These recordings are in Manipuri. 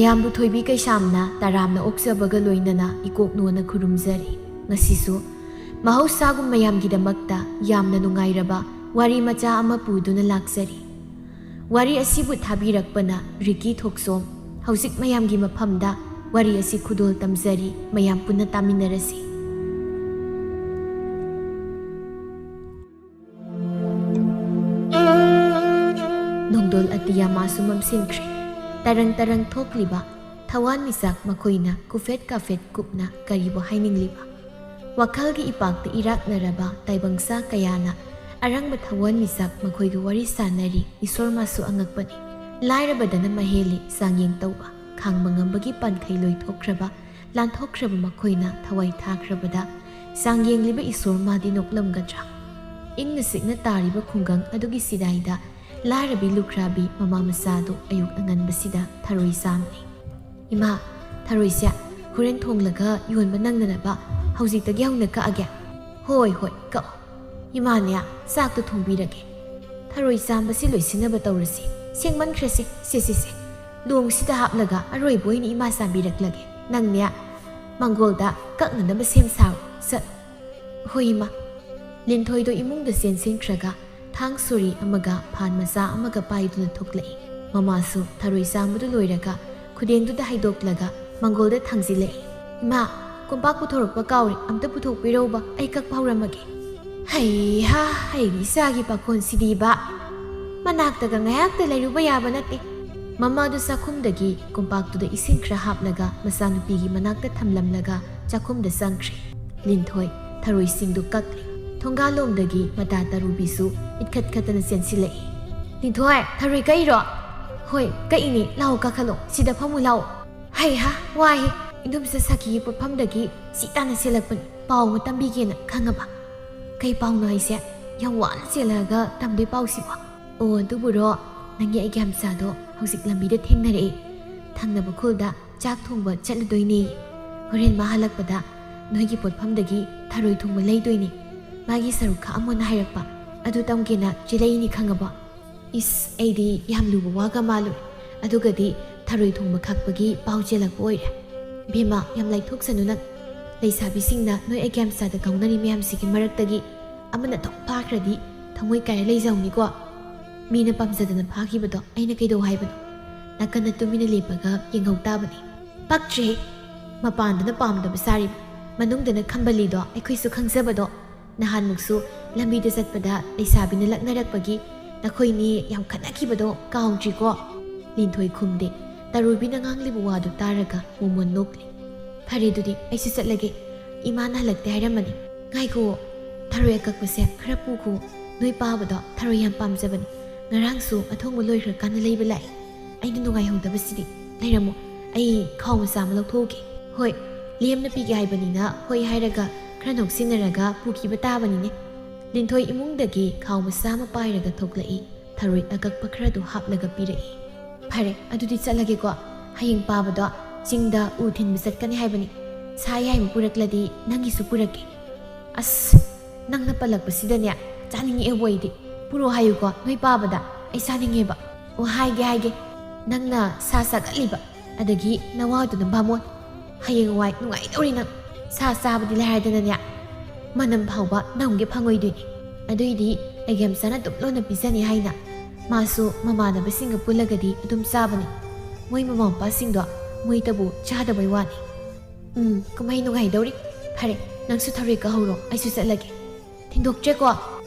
ꯃꯌꯥꯝꯕꯨ ꯊꯣꯏꯕꯤ ꯀꯩꯁꯥꯝꯅ ꯇꯔꯥꯝꯅ ꯑꯣꯛꯆꯕꯒ ꯂꯣꯏꯅꯅ ꯏꯀꯣꯛꯅꯣꯅ ꯈꯨꯔꯨꯝꯖꯔꯤ ꯉꯁꯤꯁꯨ ꯃꯍꯧꯁꯥꯒꯨꯝ ꯃꯌꯥꯝꯒꯤꯗꯃꯛꯇ ꯌꯥꯝꯅ ꯅꯨꯡꯉꯥꯏꯔꯕ ꯋꯥꯔꯤ ꯃꯆꯥ ꯑꯃ ꯄꯨꯗꯨꯅ ꯂꯥꯛꯆꯔꯤ ꯋꯥꯔꯤ ꯑꯁꯤꯕꯨ ꯊꯥꯕꯤꯔꯛꯄꯅ ꯔꯤꯀꯤ ꯊꯣꯛꯁꯣꯝ ꯍꯧꯖꯤꯛ ꯃꯌꯥꯝꯒꯤ ꯃꯐꯝꯗ ꯋꯥꯔꯤ ꯑꯁꯤ ꯈꯨꯗꯣꯜ ꯇꯝꯖꯔꯤ ꯃꯌꯥꯝ ꯄꯨꯟꯅ ꯇꯥꯃꯤꯟꯅꯔꯁꯤ ꯅꯣꯡꯗꯣꯜ ꯑꯇꯤꯌꯥ ꯃꯥꯁꯨ ꯃꯝꯁꯤꯟꯈ꯭ꯔꯦ ꯇꯔꯪ ꯇꯔꯪ ꯊꯣꯛꯂꯤꯕ ꯊꯋꯥꯟ ꯃꯤꯆꯥꯛ ꯃꯈꯣꯏꯅ ꯀꯨꯐꯦꯠ ꯀꯥꯐꯦꯠ ꯀꯨꯞꯅ ꯀꯔꯤꯕꯨ ꯍꯥꯏꯅꯤꯡꯂꯤꯕ ꯋꯥꯈꯜꯒꯤ ꯏꯄꯥꯛꯇ ꯏꯔꯥꯛꯅꯔꯕ ꯇꯥꯏꯕꯪꯁꯥ ꯀꯌꯥꯅ ꯑꯔꯪꯕ ꯊꯋꯥꯟ ꯃꯤꯆꯥꯛ ꯃꯈꯣꯏꯒ ꯋꯥꯔꯤ ꯁꯥꯟꯅꯔꯤ ꯏꯁꯣꯔ ꯃꯥꯁꯨ ꯑꯉꯛꯄꯅꯤ ꯂꯥꯏꯔꯕꯗꯅ ꯃꯍꯦꯜꯂꯤ ꯆꯥꯡꯌꯦꯡ ꯇꯧꯕ ꯈꯥꯡꯕ ꯉꯝꯕꯒꯤ ꯄꯟꯈꯩ ꯂꯣꯏꯊꯣꯛꯈ꯭ꯔꯕ ꯂꯥꯟꯊꯣꯛꯈ꯭ꯔꯕ ꯃꯈꯣꯏꯅ ꯊꯋꯥꯏ ꯊꯥꯈ꯭ꯔꯕꯗ ꯆꯥꯡꯌꯦꯡꯂꯤꯕ ꯏꯁꯣꯔ ꯃꯥꯗꯤ ꯅꯣꯛꯂꯝꯒꯗ꯭ꯔꯥ ꯏꯪꯅ ꯆꯤꯛꯅ ꯇꯥꯔꯤꯕ ꯈꯨꯡꯒꯪ ꯑꯗꯨꯒꯤ ꯁꯤꯗꯥꯏꯗ ꯂꯥꯏꯔꯕꯤ ꯂꯨꯈ꯭ꯔꯥꯕꯤ ꯃꯃꯥ ꯃꯆꯥꯗꯨ ꯑꯌꯨꯛ ꯑꯉꯟꯕꯁꯤꯗ ꯊꯔꯣꯏ ꯆꯥꯝꯅꯤ ꯏꯃꯥ ꯊꯔꯣꯏꯁꯦ ꯍꯣꯔꯦꯟ ꯊꯣꯡꯂꯒ ꯌꯣꯟꯕ ꯅꯪꯅꯅꯕ ꯍꯧꯖꯤꯛꯇꯒꯤ ꯍꯧꯅ ꯀꯛꯑꯒꯦ ꯍꯣꯏ ꯀꯛꯑꯣ ꯏꯃꯥꯅꯦ ꯆꯥꯛꯇꯣ ꯊꯣꯡꯕꯤꯔꯒꯦ ꯊꯔꯣꯏ ꯆꯥꯝꯕꯁꯤ ꯂꯣꯏꯁꯤꯟꯅꯕ ꯇꯧꯔꯁꯤ ꯁꯦꯡꯃꯟꯈ꯭ꯔꯁꯤ ꯁꯦ ꯂꯣꯡꯁꯤꯗ ꯍꯥꯞꯂꯒ ꯑꯔꯣꯏꯕ ꯑꯣꯏꯅ ꯏꯃꯥ ꯆꯥꯝꯕꯤꯔꯛꯂꯒꯦ ꯅꯪꯅꯦ ꯃꯪꯒꯣꯜꯗ ꯀꯛꯅꯅꯕ ꯁꯦꯝ ꯁꯥꯔꯣ ꯆꯠ ꯍꯣꯏ ꯏꯃꯥ ꯂꯤꯟꯊꯣꯏꯗꯣ ꯏꯃꯨꯡꯗ ꯆꯦꯟꯁꯤꯟꯈ꯭ꯔꯒ ꯊꯥꯡ ꯁꯣꯔꯤ ꯑꯃꯒ ꯐꯥꯟ ꯃꯆꯥ ꯑꯃꯒ ꯄꯥꯏꯗꯨꯅ ꯊꯣꯛꯂꯛꯏ ꯃꯃꯥꯁꯨ ꯊꯔꯣꯏ ꯆꯥꯝꯕꯗꯨ ꯂꯣꯏꯔꯒ ꯈꯨꯗꯦꯡꯗꯨꯗ ꯍꯩꯗꯣꯛꯂꯒ ꯃꯪꯒꯣꯜꯗ ꯊꯥꯡꯖꯤꯜꯂꯛꯏ ꯏꯃꯥ ꯀꯣꯝꯄꯥꯛ ꯄꯨꯊꯣꯔꯛꯄ ꯀꯥꯎꯔꯦ ꯑꯝꯇ ꯄꯨꯊꯣꯛꯄꯤꯔꯧꯕ ꯑꯩ ꯀꯛꯄ ꯍꯧꯔꯝꯃꯒꯦ ꯍꯩꯍꯥ ꯑꯩꯒꯤ ꯏꯆꯥꯒꯤ ꯄꯥꯈꯣꯟꯁꯤꯗꯤꯕ ꯃꯅꯥꯛꯇꯒ ꯉꯥꯏꯍꯥꯛꯇ ꯂꯩꯔꯨꯕ ꯌꯥꯕ ꯅꯠꯇꯦ ꯃꯃꯥꯗꯨ ꯆꯥꯛꯈꯨꯝꯗꯒꯤ ꯀꯣꯝꯄꯥꯛꯇꯨꯗ ꯏꯁꯤꯡ ꯈꯔ ꯍꯥꯞꯂꯒ ꯃꯆꯥꯅꯨꯄꯤꯒꯤ ꯃꯅꯥꯛꯇ ꯊꯝꯂꯝꯂꯒ ꯆꯥꯛꯈꯨꯝꯗ ꯆꯪꯈ꯭ꯔꯦ ꯂꯤꯟꯊꯣꯏ ꯊꯔꯣꯏꯁꯤꯡꯗꯨ ꯀꯛꯂꯤ ꯊꯣꯡꯒꯥꯜꯂꯣꯝꯗꯒꯤ ꯃꯇꯥ ꯇꯔꯨꯕꯤꯁꯨ ꯏꯠꯈꯠ ꯈꯠꯇꯅ ꯆꯦꯟꯁꯤꯜꯂꯛꯏ ꯂꯤꯟꯊꯣꯏ ꯊꯔꯣꯏ ꯀꯛꯏꯔꯣ ꯍꯣꯏ ꯀꯛꯏꯅꯤ ꯂꯥꯛꯑꯣ ꯀꯥꯈꯠꯂꯣ ꯁꯤꯗ ꯐꯝꯃꯨ ꯂꯥꯛꯑꯣ ꯍꯩꯍꯥ ꯋꯥꯏꯍꯦ ꯏꯟꯗꯣꯝꯆꯥ ꯁꯈꯤꯒꯤ ꯄꯣꯠꯐꯝꯗꯒꯤ ꯁꯤ ꯇꯥꯅ ꯆꯦꯜꯂꯛꯄꯅꯤ ꯄꯥꯎ ꯑꯃ ꯇꯝꯕꯤꯒꯦꯅ ꯈꯪꯉꯕ ꯀꯩ ꯄꯥꯎꯅꯣ ꯍꯥꯏꯁꯦ ꯌꯥꯝ ꯋꯥꯅ ꯆꯦꯜꯂꯒ ꯇꯝꯗꯣꯏ ꯄꯥꯎꯁꯤꯕꯣ ꯑꯣ ꯑꯗꯨꯕꯨꯔꯣ ꯅꯪꯒꯤ ꯑꯩꯒꯤ ꯃꯆꯥꯗꯣ ꯍꯧꯖꯤꯛ ꯂꯝꯕꯤꯗ ꯊꯦꯡꯅꯔꯛꯏ ꯊꯪꯅꯕ ꯈꯨꯜꯗ ꯆꯥꯛ ꯊꯣꯡꯕ ꯆꯠꯂꯨꯗꯣꯏꯅꯦ ꯍꯣꯔꯦꯟ ꯃꯥ ꯍꯜꯂꯛꯄꯗ ꯅꯣꯏꯒꯤ ꯄꯣꯠꯐꯝꯗꯒꯤ ꯊꯔꯣꯏ ꯊꯣꯡꯕ ꯂꯩꯗꯣꯏꯅꯤ ꯃꯥꯒꯤ ꯁꯔꯨꯛ ꯈꯥꯛꯑꯝꯃꯣꯅ ꯍꯥꯏꯔꯛꯄ ꯑꯗꯨ ꯇꯝꯒꯦꯅ ꯆꯦꯜꯂꯛꯏꯅꯤ ꯈꯪꯉꯕꯣ ꯏꯁ ꯑꯩꯗꯤ ꯌꯥꯝ ꯂꯨꯕ ꯋꯥꯒ ꯃꯥꯜꯂꯨꯔꯦ ꯑꯗꯨꯒꯗꯤ ꯊꯔꯣꯏ ꯊꯣꯡꯕ ꯈꯥꯛꯄꯒꯤ ꯄꯥꯎ ꯆꯦꯜꯂꯛꯄ ꯑꯣꯏꯔꯦ ꯚꯦꯃꯥ ꯌꯥꯝ ꯂꯥꯏꯊꯣꯛꯁꯅꯨ ꯅꯪ ꯂꯩꯁꯥꯕꯤꯁꯤꯡꯅ ꯅꯣꯏ ꯑꯩꯒꯤ ꯃꯆꯥꯗ ꯀꯥꯎꯅꯔꯤ ꯃꯌꯥꯝꯁꯤꯒꯤ ꯃꯔꯛꯇꯒꯤ ꯑꯃꯅ ꯊꯣꯛ ꯐꯥꯈ꯭ꯔꯗꯤ ꯊꯃꯣꯏ ꯀꯥꯏꯔ ꯂꯩꯖꯧꯅꯤꯀꯣ ꯃꯤꯅ ꯄꯥꯝꯖꯗꯅ ꯐꯥꯈꯤꯕꯗꯣ ꯑꯩꯅ ꯀꯩꯗꯧ ꯍꯥꯏꯕꯅꯣ ꯅꯥꯀꯟꯗ ꯇꯨꯃꯤꯟꯅ ꯂꯦꯞꯄꯒ ꯌꯦꯡꯍꯧ ꯇꯥꯕꯅꯤ ꯄꯛꯇ꯭ꯔꯦ ꯃꯄꯥꯟꯗꯅ ꯄꯥꯝꯗꯕ ꯁꯥꯔꯤꯕ ꯃꯅꯨꯡꯗꯅ ꯈꯝꯕꯜꯂꯤꯗꯣ ꯑꯩꯈꯣꯏꯁꯨ ꯈꯪꯖꯕꯗꯣ ꯅꯍꯥꯟꯃꯨꯛꯁꯨ ꯂꯝꯕꯤꯗ ꯆꯠꯄꯗ ꯂꯩꯁꯥꯕꯤꯅ ꯂꯛꯅꯔꯛꯄꯒꯤ ꯅꯈꯣꯏꯅꯤ ꯌꯥꯝ ꯈꯠꯅꯈꯤꯕꯗꯣ ꯀꯥꯎꯗ꯭ꯔꯤꯀꯣ ꯂꯤꯟꯊꯣꯏ ꯈꯨꯝꯗꯦ ꯇꯔꯨꯕꯤꯅ ꯉꯥꯡꯂꯤꯕ ꯋꯥꯗꯨ ꯇꯥꯔꯒ ꯃꯣꯃꯣꯟ ꯅꯣꯛꯂꯤ ꯐꯔꯦ ꯑꯗꯨꯗꯤ ꯑꯩꯁꯨ ꯆꯠꯂꯒꯦ ꯏꯃꯥꯅ ꯍꯜꯂꯛꯇꯦ ꯍꯥꯏꯔꯝꯃꯅꯤ ꯉꯥꯏꯈꯨꯑꯣ ꯊꯔꯣꯏ ꯑꯀꯛꯄꯁꯦ ꯈꯔ ꯄꯨꯈꯣ ꯅꯣꯏ ꯄꯥꯕꯗꯣ ꯊꯔꯣꯏ ꯌꯥꯝ ꯄꯥꯝꯖꯕꯅꯤ ꯉꯔꯥꯡꯁꯨ ꯑꯊꯣꯡꯕ ꯂꯣꯏꯈ꯭ꯔꯀꯥꯟꯗ ꯂꯩꯕ ꯂꯥꯛꯏ ꯑꯩꯅ ꯅꯨꯡꯉꯥꯏꯍꯧꯗꯕꯁꯤꯗꯤ ꯂꯩꯔꯝꯃꯣ ꯑꯩ ꯈꯥꯎ ꯃꯆꯥ ꯑꯃ ꯂꯧꯊꯣꯛꯎꯒꯦ ꯍꯣꯏ ꯂꯦꯝꯅ ꯄꯤꯒꯦ ꯍꯥꯏꯕꯅꯤꯅ ꯍꯣꯏ ꯍꯥꯏꯔꯒ ꯈꯔ ꯅꯣꯛꯁꯤꯟꯅꯔꯒ ꯄꯨꯈꯤꯕ ꯇꯥꯕꯅꯤꯅꯦ ꯂꯤꯟꯊꯣꯏ ꯏꯃꯨꯡꯗꯒꯤ ꯈꯥꯎ ꯃꯆꯥ ꯑꯃ ꯄꯥꯏꯔꯒ ꯊꯣꯛꯂꯛꯏ ꯊꯔꯣꯏ ꯑꯀꯛꯄ ꯈꯔꯗꯨ ꯍꯥꯞꯂꯒ ꯄꯤꯔꯛꯏ ꯐꯔꯦ ꯑꯗꯨꯗꯤ ꯆꯠꯂꯒꯦꯀꯣ ꯍꯌꯦꯡ ꯄꯥꯕꯗꯣ ꯆꯤꯡꯗ ꯎ ꯊꯤꯟꯕ ꯆꯠꯀꯅꯤ ꯍꯥꯏꯕꯅꯤ ꯁꯥ ꯌꯥꯏꯕ ꯄꯨꯔꯛꯂꯗꯤ ꯅꯪꯒꯤꯁꯨ ꯄꯨꯔꯛꯀꯦ ꯑꯁ ꯅꯪꯅ ꯄꯜꯂꯛꯄꯁꯤꯗꯅꯦ ꯆꯥꯅꯤꯡꯉꯛꯑꯦꯕ ꯑꯩꯗꯤ ꯄꯨꯔꯛꯑꯣ ꯍꯥꯏꯌꯨꯀꯣ ꯅꯣꯏ ꯄꯥꯕꯗ ꯑꯩ ꯆꯥꯅꯤꯡꯉꯦꯕ ꯑꯣ ꯍꯥꯏꯒꯦ ꯅꯪꯅ ꯁꯥ ꯆꯥꯒꯠꯂꯤꯕ ꯑꯗꯒꯤ ꯅꯋꯥꯗꯨꯅ ꯕꯥꯃꯣꯟ ꯍꯌꯦꯡꯋꯥꯏ ꯅꯨꯡꯉꯥꯏꯗꯧꯔꯤ ꯅꯪ ꯁꯥ ꯆꯥꯕꯗꯤ ꯂꯥꯏꯔꯗꯅꯅꯦ ꯃꯅꯝ ꯐꯥꯎꯕ ꯅꯝꯒꯦ ꯐꯪꯉꯣꯏꯗꯣꯏꯅꯤ ꯑꯗꯨꯏꯗꯤ ꯑꯩꯒꯤ ꯃꯆꯥꯅ ꯑꯗꯨꯝ ꯂꯣꯟꯅ ꯄꯤꯖꯅꯤ ꯍꯥꯏꯅ ꯃꯥꯁꯨ ꯃꯃꯥꯟꯅꯕꯁꯤꯡꯒ ꯄꯨꯜꯂꯒꯗꯤ ꯑꯗꯨꯝ ꯆꯥꯕꯅꯤ ꯃꯣꯏ ꯃꯃꯥ ꯃꯄꯥꯁꯤꯡꯗꯣ ꯃꯣꯏꯇꯕꯨ ꯆꯥꯗꯕꯩ ꯋꯥꯅꯤ ꯀꯨꯝꯍꯩ ꯅꯨꯡꯉꯥꯏꯗꯧꯔꯤ ꯐꯔꯦ ꯅꯪꯁꯨ ꯊꯔꯣꯏ ꯀꯛꯍꯧꯔꯣ ꯑꯩꯁꯨ ꯆꯠꯂꯒꯦ ꯊꯤꯟꯗꯣꯛꯇ꯭ꯔꯦꯀꯣ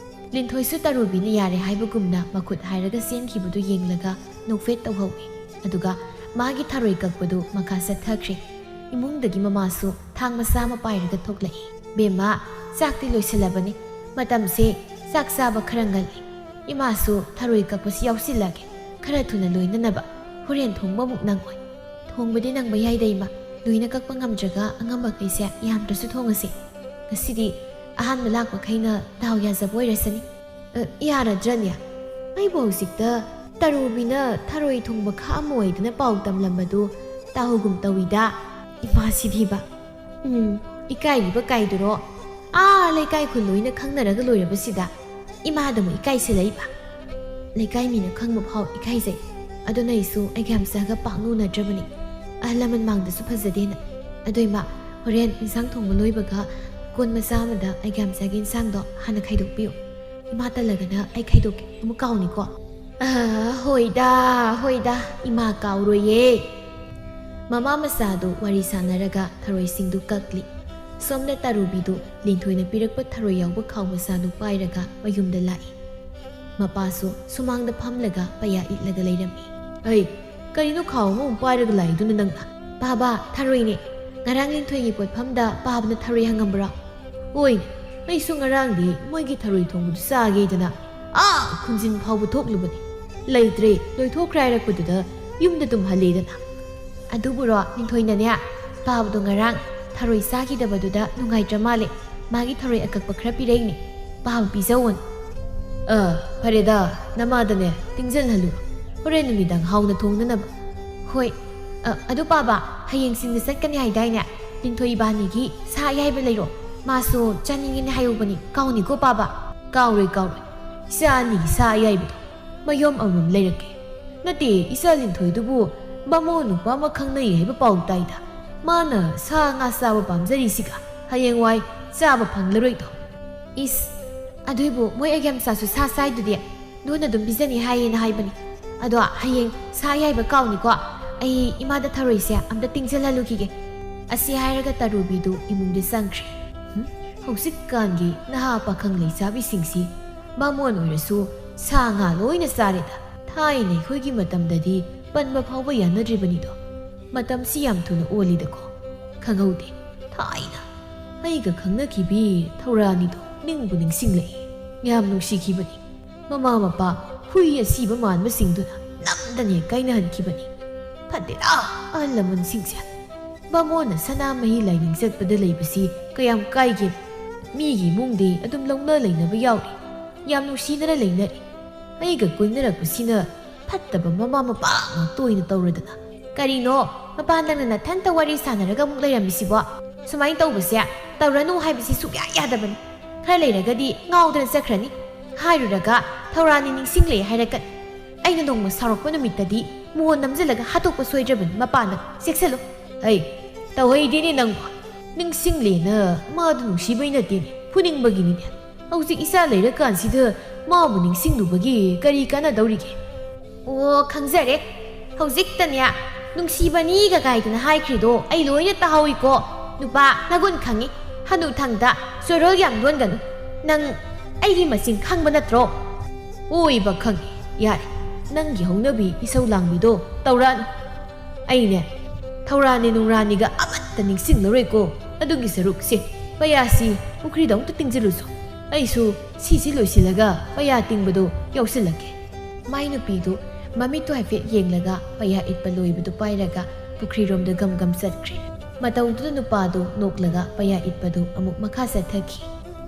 ꯂꯤꯟꯊꯣꯏꯁꯨ ꯇꯔꯨꯕꯤꯅ ꯌꯥꯔꯦ ꯍꯥꯏꯕꯒꯨꯝꯅ ꯃꯈꯨꯠ ꯍꯥꯏꯔꯒ ꯆꯦꯟꯈꯤꯕꯗꯨ ꯌꯦꯡꯂꯒ ꯅꯣꯛꯐꯦꯠ ꯇꯧꯍꯧꯏ ꯑꯗꯨꯒ ꯃꯥꯒꯤ ꯊꯔꯣꯏ ꯀꯛꯄꯗꯨ ꯃꯈꯥ ꯆꯠꯊꯈ꯭ꯔꯦ ꯏꯃꯨꯡꯗꯒꯤ ꯃꯃꯥꯁꯨ ꯊꯥꯡ ꯃꯆꯥ ꯑꯃ ꯄꯥꯏꯔꯒ ꯊꯣꯛꯂꯛꯏ ꯕꯦꯝꯃ ꯆꯥꯛꯇꯤ ꯂꯣꯏꯁꯤꯜꯂꯕꯅꯤ ꯃꯇꯝꯁꯦ ꯆꯥꯛ ꯆꯥꯕ ꯈꯔ ꯉꯜꯂꯤ ꯏꯃꯥꯁꯨ ꯊꯔꯣꯏ ꯀꯛꯄꯁꯤ ꯌꯥꯎꯁꯤꯜꯂꯒꯦ ꯈꯔ ꯊꯨꯅ ꯂꯣꯏꯅꯅꯕ ꯍꯣꯔꯦꯟ ꯊꯣꯡꯕ ꯑꯃꯨꯛ ꯅꯪꯉꯣꯏ ꯊꯣꯡꯕꯗꯤ ꯅꯪꯕ ꯌꯥꯏꯗ ꯏꯃꯥ ꯂꯣꯏꯅ ꯀꯛꯄ ꯉꯝꯗ꯭ꯔꯒ ꯑꯉꯝꯕꯈꯩꯁꯦ ꯌꯥꯝꯗ꯭ꯔꯁꯨ ꯊꯣꯡꯉꯁꯤ ꯉꯁꯤꯗꯤ ꯑꯍꯥꯟꯕ ꯂꯥꯛꯄꯈꯩꯅ ꯗꯥꯎ ꯌꯥꯖꯕ ꯑꯣꯏꯔꯁꯅꯤ ꯌꯥꯔꯗ꯭ꯔꯅꯦ ꯑꯩꯕꯨ ꯍꯧꯖꯤꯛꯇ ꯇꯔꯨꯕꯤꯅ ꯊꯔꯣꯏ ꯊꯣꯡꯕ ꯈꯥꯛꯑꯝꯃꯣꯏꯗꯅ ꯄꯥꯎ ꯇꯝꯂꯝꯕꯗꯨ ꯇꯥꯍꯧꯒꯨꯝ ꯇꯧꯏꯗ ꯏꯃꯥꯁꯤꯗꯤꯕ ꯏꯀꯥꯏꯔꯤꯕ ꯀꯥꯏꯗꯨꯔꯣ ꯂꯩꯀꯥꯏ ꯈꯨꯜ ꯂꯣꯏꯅ ꯈꯪꯅꯔꯒ ꯂꯣꯏꯔꯕꯁꯤꯗ ꯏꯃꯥꯗꯃꯨꯛ ꯏꯀꯥꯏꯁꯤꯜꯂꯛꯏꯕ ꯂꯩꯀꯥꯏ ꯃꯤꯅ ꯈꯪꯕ ꯐꯥꯎ ꯏꯀꯥꯏꯖꯩ ꯑꯗꯨꯅ ꯑꯩꯁꯨ ꯑꯩꯒꯤ ꯃꯆꯥꯒ ꯄꯥꯛ ꯎꯅꯗ꯭ꯔꯕꯅꯤ ahal laman mangdasu phajadena adoima horen insang thongba loibaga kon macha amada ai gamsagi insang do hana khaidokpiu ima talagana ai khaidoke amu kauni ko hoida ima kauroye mama masadu wari sanaraga tharoi singdu kakli somna tarubidu linthoina pirakpa tharoi yawba khaw masadu pairaga mayumda lai mapasu sumangda phamlaga paya itlaga leirami ai karino khaw mu pairaga lai duna nangna baba tharoi ne ngarang linthoi gi potphamda babna tharoi hangambra oi ai su ngarang di moigi tharoi thongbu sage dana khunjin phawbu thoklubani leitre loi thokrai rakpuda yumda dum haledana aduburo ninthoina ne babdo ngarang tharoi sagidabadуда nungaitra male magi tharoi akakpa khra pireini bab bijawon fareda namadane tingjan halu hore numidang hauna thongnanaba hoi adu baba hayeng singda satkani haidaina linthoi bani gi sa yaiba leiro maso chaningin hayubani kauni ko baba kauroi isani sa yaiba mayom amum leirake nati isa linthoi dubu bamo nupa ma khangnai haiba pau taida mana sa nga sawa pamjari siga hayeng wai chaba phanglaroi to is aduibu moi agam sasu sa sai dudi nona dum bizani hayena haibani ado hayeng sa yaiba kauni ko ai imada tharoi se amda tingjalalu kige asi hairaga tarubidu imungde sangkhre hosik kangi naha pakhang leisabi singsi bamon oirasu sa nga loina sarida thaine khoigi matamdadi panma phawba yanadribani do matam si yam thuna olidako khangaude thaina aiga khangna kibi thorani do ningbu ningsinglei yam nungsikibani mama mapa hui asiba manma singduna namdane kaina hankibani phadera alamun singsa bamona sana mahi laining satpada leibasi kayam kaige migi mungde adum longna leinaba yauri yam nungsinara leinari aiga koinarakpasina phattaba mama mapa toina tawradana karino mapandang na thanta wari sanaraga muk leiramisibo sumai tawbase tawranu haibisi sukya yadabani khara leiragadi ngaudana sakhrani hairuraga thawrani ningsingle hairakat aina nongma sarokpa numittadi mo namjalaga hatokpa soidraban mapana seksalo ai tawhaidini nangba ningsingle na madu nungsibai natene puningbagini ne hauzik isa leirakansida mabu ningsingdubagi kari kana daurige o khangzare hauziktanya nungsibani ga gaiduna haikrido ai loina tahawiko nupa nagun khangi hanu thangda sorol yam donganu nang aigi masing khangba natro oi ba khangi yare nangi haunabi isau langbido tawran aine thawrani nungrani ga amatta ningsing loreko adugi saruk se payasi pukri dong tu tingjiluso aisu sisi loisilaga paya tingbado yausilake mainu pidu mami to hafe yenglaga paya itpa loibadu pairaga pukri romda gam satkri matau tu nupado noklaga paya itpadu amuk makha sathaki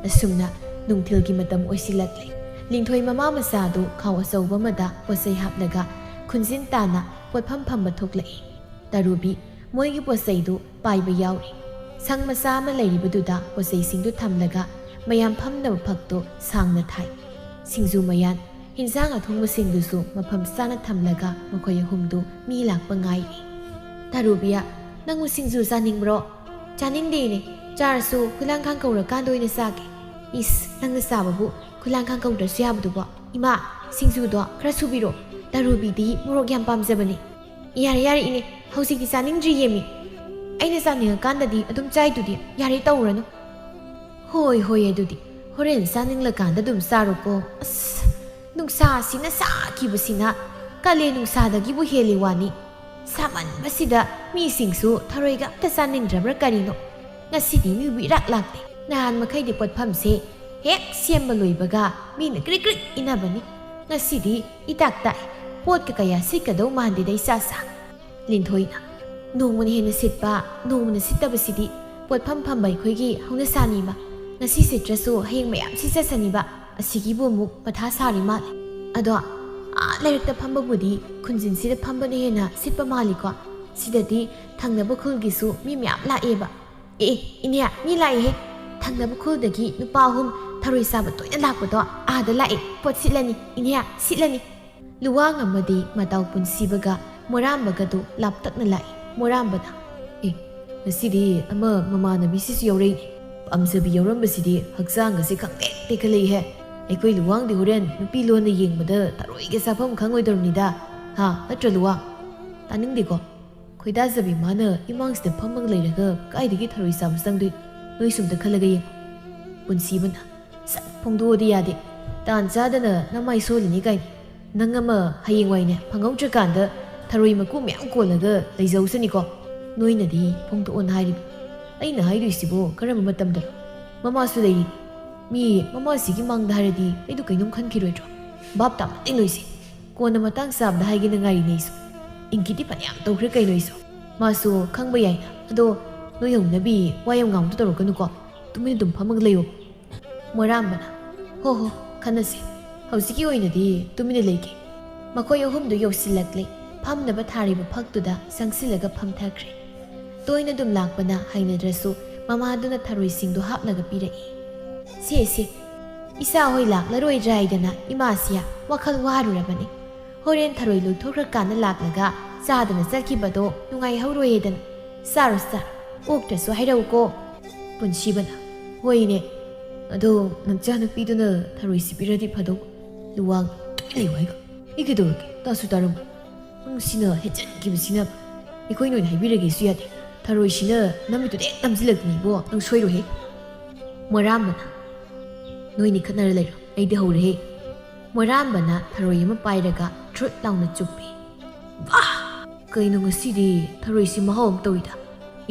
asumna nungthilgi matam oisilakle lingthoi mama masadu khaw asauba mada posai haplaga khunjin tana potpham phamba thoklai tarubi moigi posaidu paiba yauri sang masa ma leiribaduda posai singdu thamlaga mayam phamnaba phakto sangna thai singju mayan hinsang athungba singdusu mapham sana thamlaga makhoi humdu mi lakpa ngairi tarubiya nangu singju saningbro chaningdene charsu khulang khang kaura kandoina sake is nangna sababu khulang khang kaura syabduba ima singju do khra subiro tarubi di morok yam pamjabani yare ine hausikti saningdri yemi aina saninga kandadi adum chaidudi yare tawranu hoi adudi horen saningla kanda dum saroko as nungsa sina sakibasina kale nungsa dagi bu heli wani saman basida mi singsu tharoiga ta saningdrabra karino ngasidi mi birak lakte nan makai de potpham se hek siamba loibaga mi na krik inabani ngasidi itakta pot ka kaya sikado mandi dai sasa linthoina nongmani hena sitpa nongmana sitabasidi potpham phambai khoigi hauna sanima ngasi sitrasu hayeng mayam sisasaniba asigi bomuk patha sari male ado lerekta phamba budi khunjin sida phamba ne hena sitpa mali ko sidadi thangna bukhul gisu mi myam la eba inya ni lai he thangna bukhul dagi nupa hum tharoi saba toina lakpado ada lai pot silani inya silani luwang amadi matau punsibaga morambaga du laptakna lai ꯃꯣꯏꯔꯥꯝꯕꯅ ꯉꯁꯤꯗꯤ ꯑꯃ ꯃꯃꯥꯟꯅꯕꯤꯁꯤꯁꯨ ꯌꯧꯔꯛꯏꯅꯤ ꯄꯥꯝꯖꯕꯤ ꯌꯧꯔꯝꯕꯁꯤꯗꯤ ꯍꯛꯆꯥꯡꯒꯁꯦ ꯈꯪꯇꯦꯛ ꯇꯦꯛꯈꯠꯂꯛꯏꯍꯦ ꯑꯩꯈꯣꯏ ꯂꯨꯋꯥꯡꯗꯤ ꯍꯣꯔꯦꯟ ꯅꯨꯄꯤ ꯂꯣꯟꯅ ꯌꯦꯡꯕꯗ ꯊꯔꯣꯏꯒ ꯆꯥꯐꯝ ꯈꯪꯉꯣꯏꯗꯧꯔꯕꯅꯤꯗ ꯍꯥ ꯅꯠꯇ꯭ꯔ ꯂꯨꯋꯥꯡ ꯇꯥꯅꯤꯡꯗꯦꯀꯣ ꯈꯣꯏꯗꯥꯖꯕꯤ ꯃꯥꯅ ꯏꯃꯥꯡꯁꯤꯗ ꯐꯝꯃꯒ ꯂꯩꯔꯒ ꯀꯥꯏꯗꯒꯤ ꯊꯔꯣꯏ ꯆꯥꯕ ꯆꯪꯗꯣꯏꯅꯣ ꯅꯣꯏ ꯁꯨꯝꯇ ꯈꯜꯂꯒ ꯌꯦꯡꯉꯣ ꯄꯨꯟꯁꯤꯕꯅ ꯁꯠ ꯐꯣꯡꯗꯣꯛꯑꯗꯤ ꯌꯥꯗꯦ ꯇꯥꯟ ꯆꯥꯗꯅ ꯅꯃꯥꯏ ꯁꯣꯜꯂꯤꯅꯤ ꯀꯥꯏꯅ ꯅꯪ ꯑꯃ ꯍꯌꯦꯡꯋꯥꯏꯅꯦ ꯐꯪꯍꯧꯗ꯭ꯔꯀꯥꯟꯗ ꯊꯔꯣꯏ ꯃꯀꯨ ꯃꯌꯥꯝ ꯀꯣꯜꯂꯒ ꯂꯩꯖꯧꯁꯅꯤꯀꯣ ꯅꯣꯏꯅꯗꯤ ꯐꯣꯡꯗꯣꯛꯑꯣꯅ ꯍꯥꯏꯔꯤꯕ ꯑꯩꯅ ꯍꯥꯏꯗꯣꯏꯁꯤꯕꯨ ꯀꯔꯝꯕ ꯃꯇꯝꯗꯅꯣ ꯃꯃꯥꯁꯨ ꯂꯩꯔꯤ ꯃꯤ ꯃꯃꯥꯁꯤꯒꯤ ꯃꯥꯡꯗ ꯍꯥꯏꯔꯗꯤ ꯑꯩꯗꯣ ꯀꯩꯅꯣꯝ ꯈꯟꯈꯤꯔꯣꯏꯗ꯭ꯔꯣ ꯚꯥꯞ ꯇꯥꯃꯠꯇꯦ ꯅꯣꯏꯁꯦ ꯀꯣꯟꯅ ꯃꯇꯥꯡ ꯆꯥꯕꯗ ꯍꯥꯏꯒꯦꯅ ꯉꯥꯏꯔꯤꯅꯦ ꯑꯩꯁꯨ ꯏꯪꯒꯤꯗꯤ ꯐꯅꯌꯥꯝ ꯇꯧꯈ꯭ꯔꯦ ꯀꯩꯅꯣ ꯑꯩꯁꯨ ꯃꯥꯁꯨ ꯈꯪꯕ ꯌꯥꯏꯅ ꯑꯗꯣ ꯅꯣꯏ ꯍꯧꯅꯕꯤ ꯋꯥ ꯌꯥꯝ ꯉꯥꯡꯕꯗꯣ ꯇꯧꯔꯛꯀꯅꯨꯀꯣ ꯇꯨꯃꯤꯟꯅ ꯑꯗꯨꯝ ꯐꯝꯃꯒ ꯂꯩꯌꯣ ꯃꯣꯏꯔꯥꯝꯕꯅ ꯍꯣ ꯈꯟꯅꯁꯤ ꯍꯧꯖꯤꯛꯀꯤ ꯑꯣꯏꯅꯗꯤ ꯇꯨꯃꯤꯟꯅ ꯂꯩꯒꯦ ꯃꯈꯣꯏ ꯑꯍꯨꯝꯗꯨ ꯌꯧꯁꯤꯜꯂꯛꯂꯦ ꯐꯝꯅꯕ ꯊꯥꯔꯤꯕ ꯐꯛꯇꯨꯗ ꯆꯪꯁꯤꯜꯂꯒ ꯐꯝꯊꯈ꯭ꯔꯦ ꯇꯣꯏꯅ ꯑꯗꯨꯝ ꯂꯥꯛꯄꯅ ꯍꯩꯅꯗ꯭ꯔꯁꯨ ꯃꯃꯥꯗꯨꯅ ꯊꯔꯣꯏꯁꯤꯡꯗꯨ ꯍꯥꯞꯂꯒ ꯄꯤꯔꯛꯏ ꯁꯦ ꯏꯆꯥ ꯍꯣꯏ ꯂꯥꯛꯂꯔꯣꯏꯗ꯭ꯔꯥ ꯍꯥꯏꯗꯅ ꯏꯃꯥꯁꯤꯌꯥ ꯋꯥꯈꯜ ꯋꯥꯔꯨꯔꯕꯅꯤ ꯍꯣꯔꯦꯟ ꯊꯔꯣꯏ ꯂꯣꯏꯊꯣꯛꯈ꯭ꯔꯀꯥꯟꯗ ꯂꯥꯛꯂꯒ ꯆꯥꯗꯅ ꯆꯠꯈꯤꯕꯗꯣ ꯅꯨꯡꯉꯥꯏꯍꯧꯔꯣꯏꯗꯅ ꯆꯥꯔꯣ ꯑꯣꯛꯇ꯭ꯔꯁꯨ ꯍꯥꯏꯔꯛꯎꯀꯣ ꯄꯨꯟꯁꯤꯕꯅ ꯍꯣꯏꯅꯦ ꯑꯗꯣ ꯅꯆꯥꯅꯨꯄꯤꯗꯨꯅ ꯊꯔꯣꯏꯁꯤ ꯄꯤꯔꯗꯤ ꯐꯗꯧꯕ ꯂꯨꯋꯥꯡ ꯂꯩꯌꯨ ꯍꯥꯏꯒ ꯑꯩ ꯀꯩꯗꯧꯔꯒꯦ ꯇꯥꯁꯨ ꯇꯥꯔꯝꯃꯨ ꯅꯪꯁꯤꯅ ꯍꯦꯟꯖꯟꯈꯤꯕꯁꯤꯅ ꯑꯩꯈꯣꯏꯅ ꯑꯣꯏꯅ ꯍꯥꯏꯕꯤꯔꯒꯦꯁꯨ ꯌꯥꯗꯦ ꯊꯔꯣꯏꯁꯤꯅ ꯅꯝꯃꯤꯗꯨꯗ ꯍꯦꯛ ꯅꯝꯁꯤꯜꯂꯛꯇꯅꯤꯕꯣ ꯅꯪ ꯁꯣꯏꯔꯣꯏꯍꯦ ꯃꯣꯏꯔꯥꯝꯕꯅ ꯅꯣꯏꯅꯤ ꯈꯠꯅꯔ ꯂꯩꯔꯣ ꯑꯩꯗꯤ ꯍꯧꯔꯦꯍꯦ ꯃꯣꯏꯔꯥꯝꯕꯅ ꯊꯔꯣꯏ ꯑꯃ ꯄꯥꯏꯔꯒ ꯊ꯭ꯔꯨꯠ ꯂꯥꯎꯅ ꯆꯨꯞꯄꯤ ꯋꯥ ꯀꯩꯅꯣ ꯉꯁꯤꯗꯤ ꯊꯔꯣꯏꯁꯤ ꯃꯍꯥꯎ ꯑꯃ ꯇꯧꯏꯗ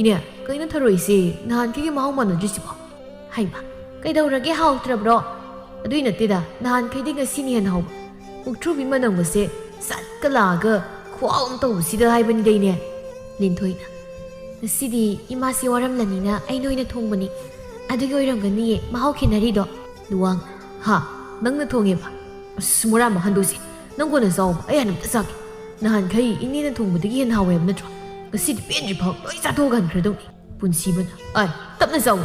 ꯏꯅꯦ ꯀꯩꯅꯣ ꯊꯔꯣꯏꯁꯤ ꯅꯍꯥꯟꯈꯩꯒꯤ ꯃꯍꯥꯎ ꯃꯥꯟꯅꯗ꯭ꯔꯤꯁꯤꯕꯣ ꯍꯩꯃ ꯀꯩꯗꯧꯔꯒꯦ ꯍꯥꯎꯇ꯭ꯔꯕ꯭ꯔꯣ ꯑꯗꯨꯏ ꯅꯠꯇꯦꯗ ꯅꯍꯥꯟꯈꯩꯗꯤ ꯉꯁꯤꯅ ꯍꯦꯟꯅ ꯍꯥꯎꯕ ꯃꯨꯛꯊ꯭ꯔꯨꯕꯤ ꯃꯅꯝꯒꯁꯦ ꯁꯠꯀ ꯂꯥꯛꯑꯒ ꯈꯨꯍꯥꯎ ꯑꯃ ꯇꯧꯕꯁꯤꯗ ꯍꯥꯏꯕꯅꯤꯗ ꯏꯅꯦ ꯂꯤꯟꯊꯣꯏꯅ ꯉꯁꯤꯗꯤ ꯏꯃꯥꯁꯤ ꯋꯥꯔꯝꯂꯅꯤꯅ ꯑꯩꯅ ꯑꯣꯏꯅ ꯊꯣꯡꯕꯅꯤ ꯑꯗꯨꯒꯤ ꯑꯣꯏꯔꯝꯒꯅꯤꯌꯦ ꯃꯍꯥꯎ ꯈꯦꯠꯅꯔꯤꯗꯣ ꯂꯨꯋꯥꯡ ꯍꯥ ꯅꯪꯅ ꯊꯣꯡꯉꯦꯕ ꯑꯁ ꯃꯣꯏꯔꯥꯝꯕ ꯍꯟꯗꯣꯛꯁꯤ ꯅꯪ ꯀꯣꯟꯅ ꯆꯥꯎꯕ ꯑꯩ ꯍꯥꯟꯅ ꯑꯝꯇ ꯆꯥꯒꯦ ꯅꯍꯥꯟꯈꯩ ꯏꯅꯦꯅ ꯊꯣꯡꯕꯗꯒꯤ ꯍꯦꯟꯅ ꯍꯥꯎꯋꯦ ꯍꯥꯏꯕ ꯅꯠꯇ꯭ꯔꯣ ꯉꯁꯤꯗꯤ ꯄꯦꯟꯗ꯭ꯔꯤ ꯐꯥꯎ ꯂꯣꯏ ꯆꯥꯊꯣꯛꯑꯒ ꯍꯟꯈ꯭ꯔꯗꯧꯅꯤ ꯄꯨꯟꯁꯤꯕꯅ ꯇꯞꯅ ꯆꯥꯎ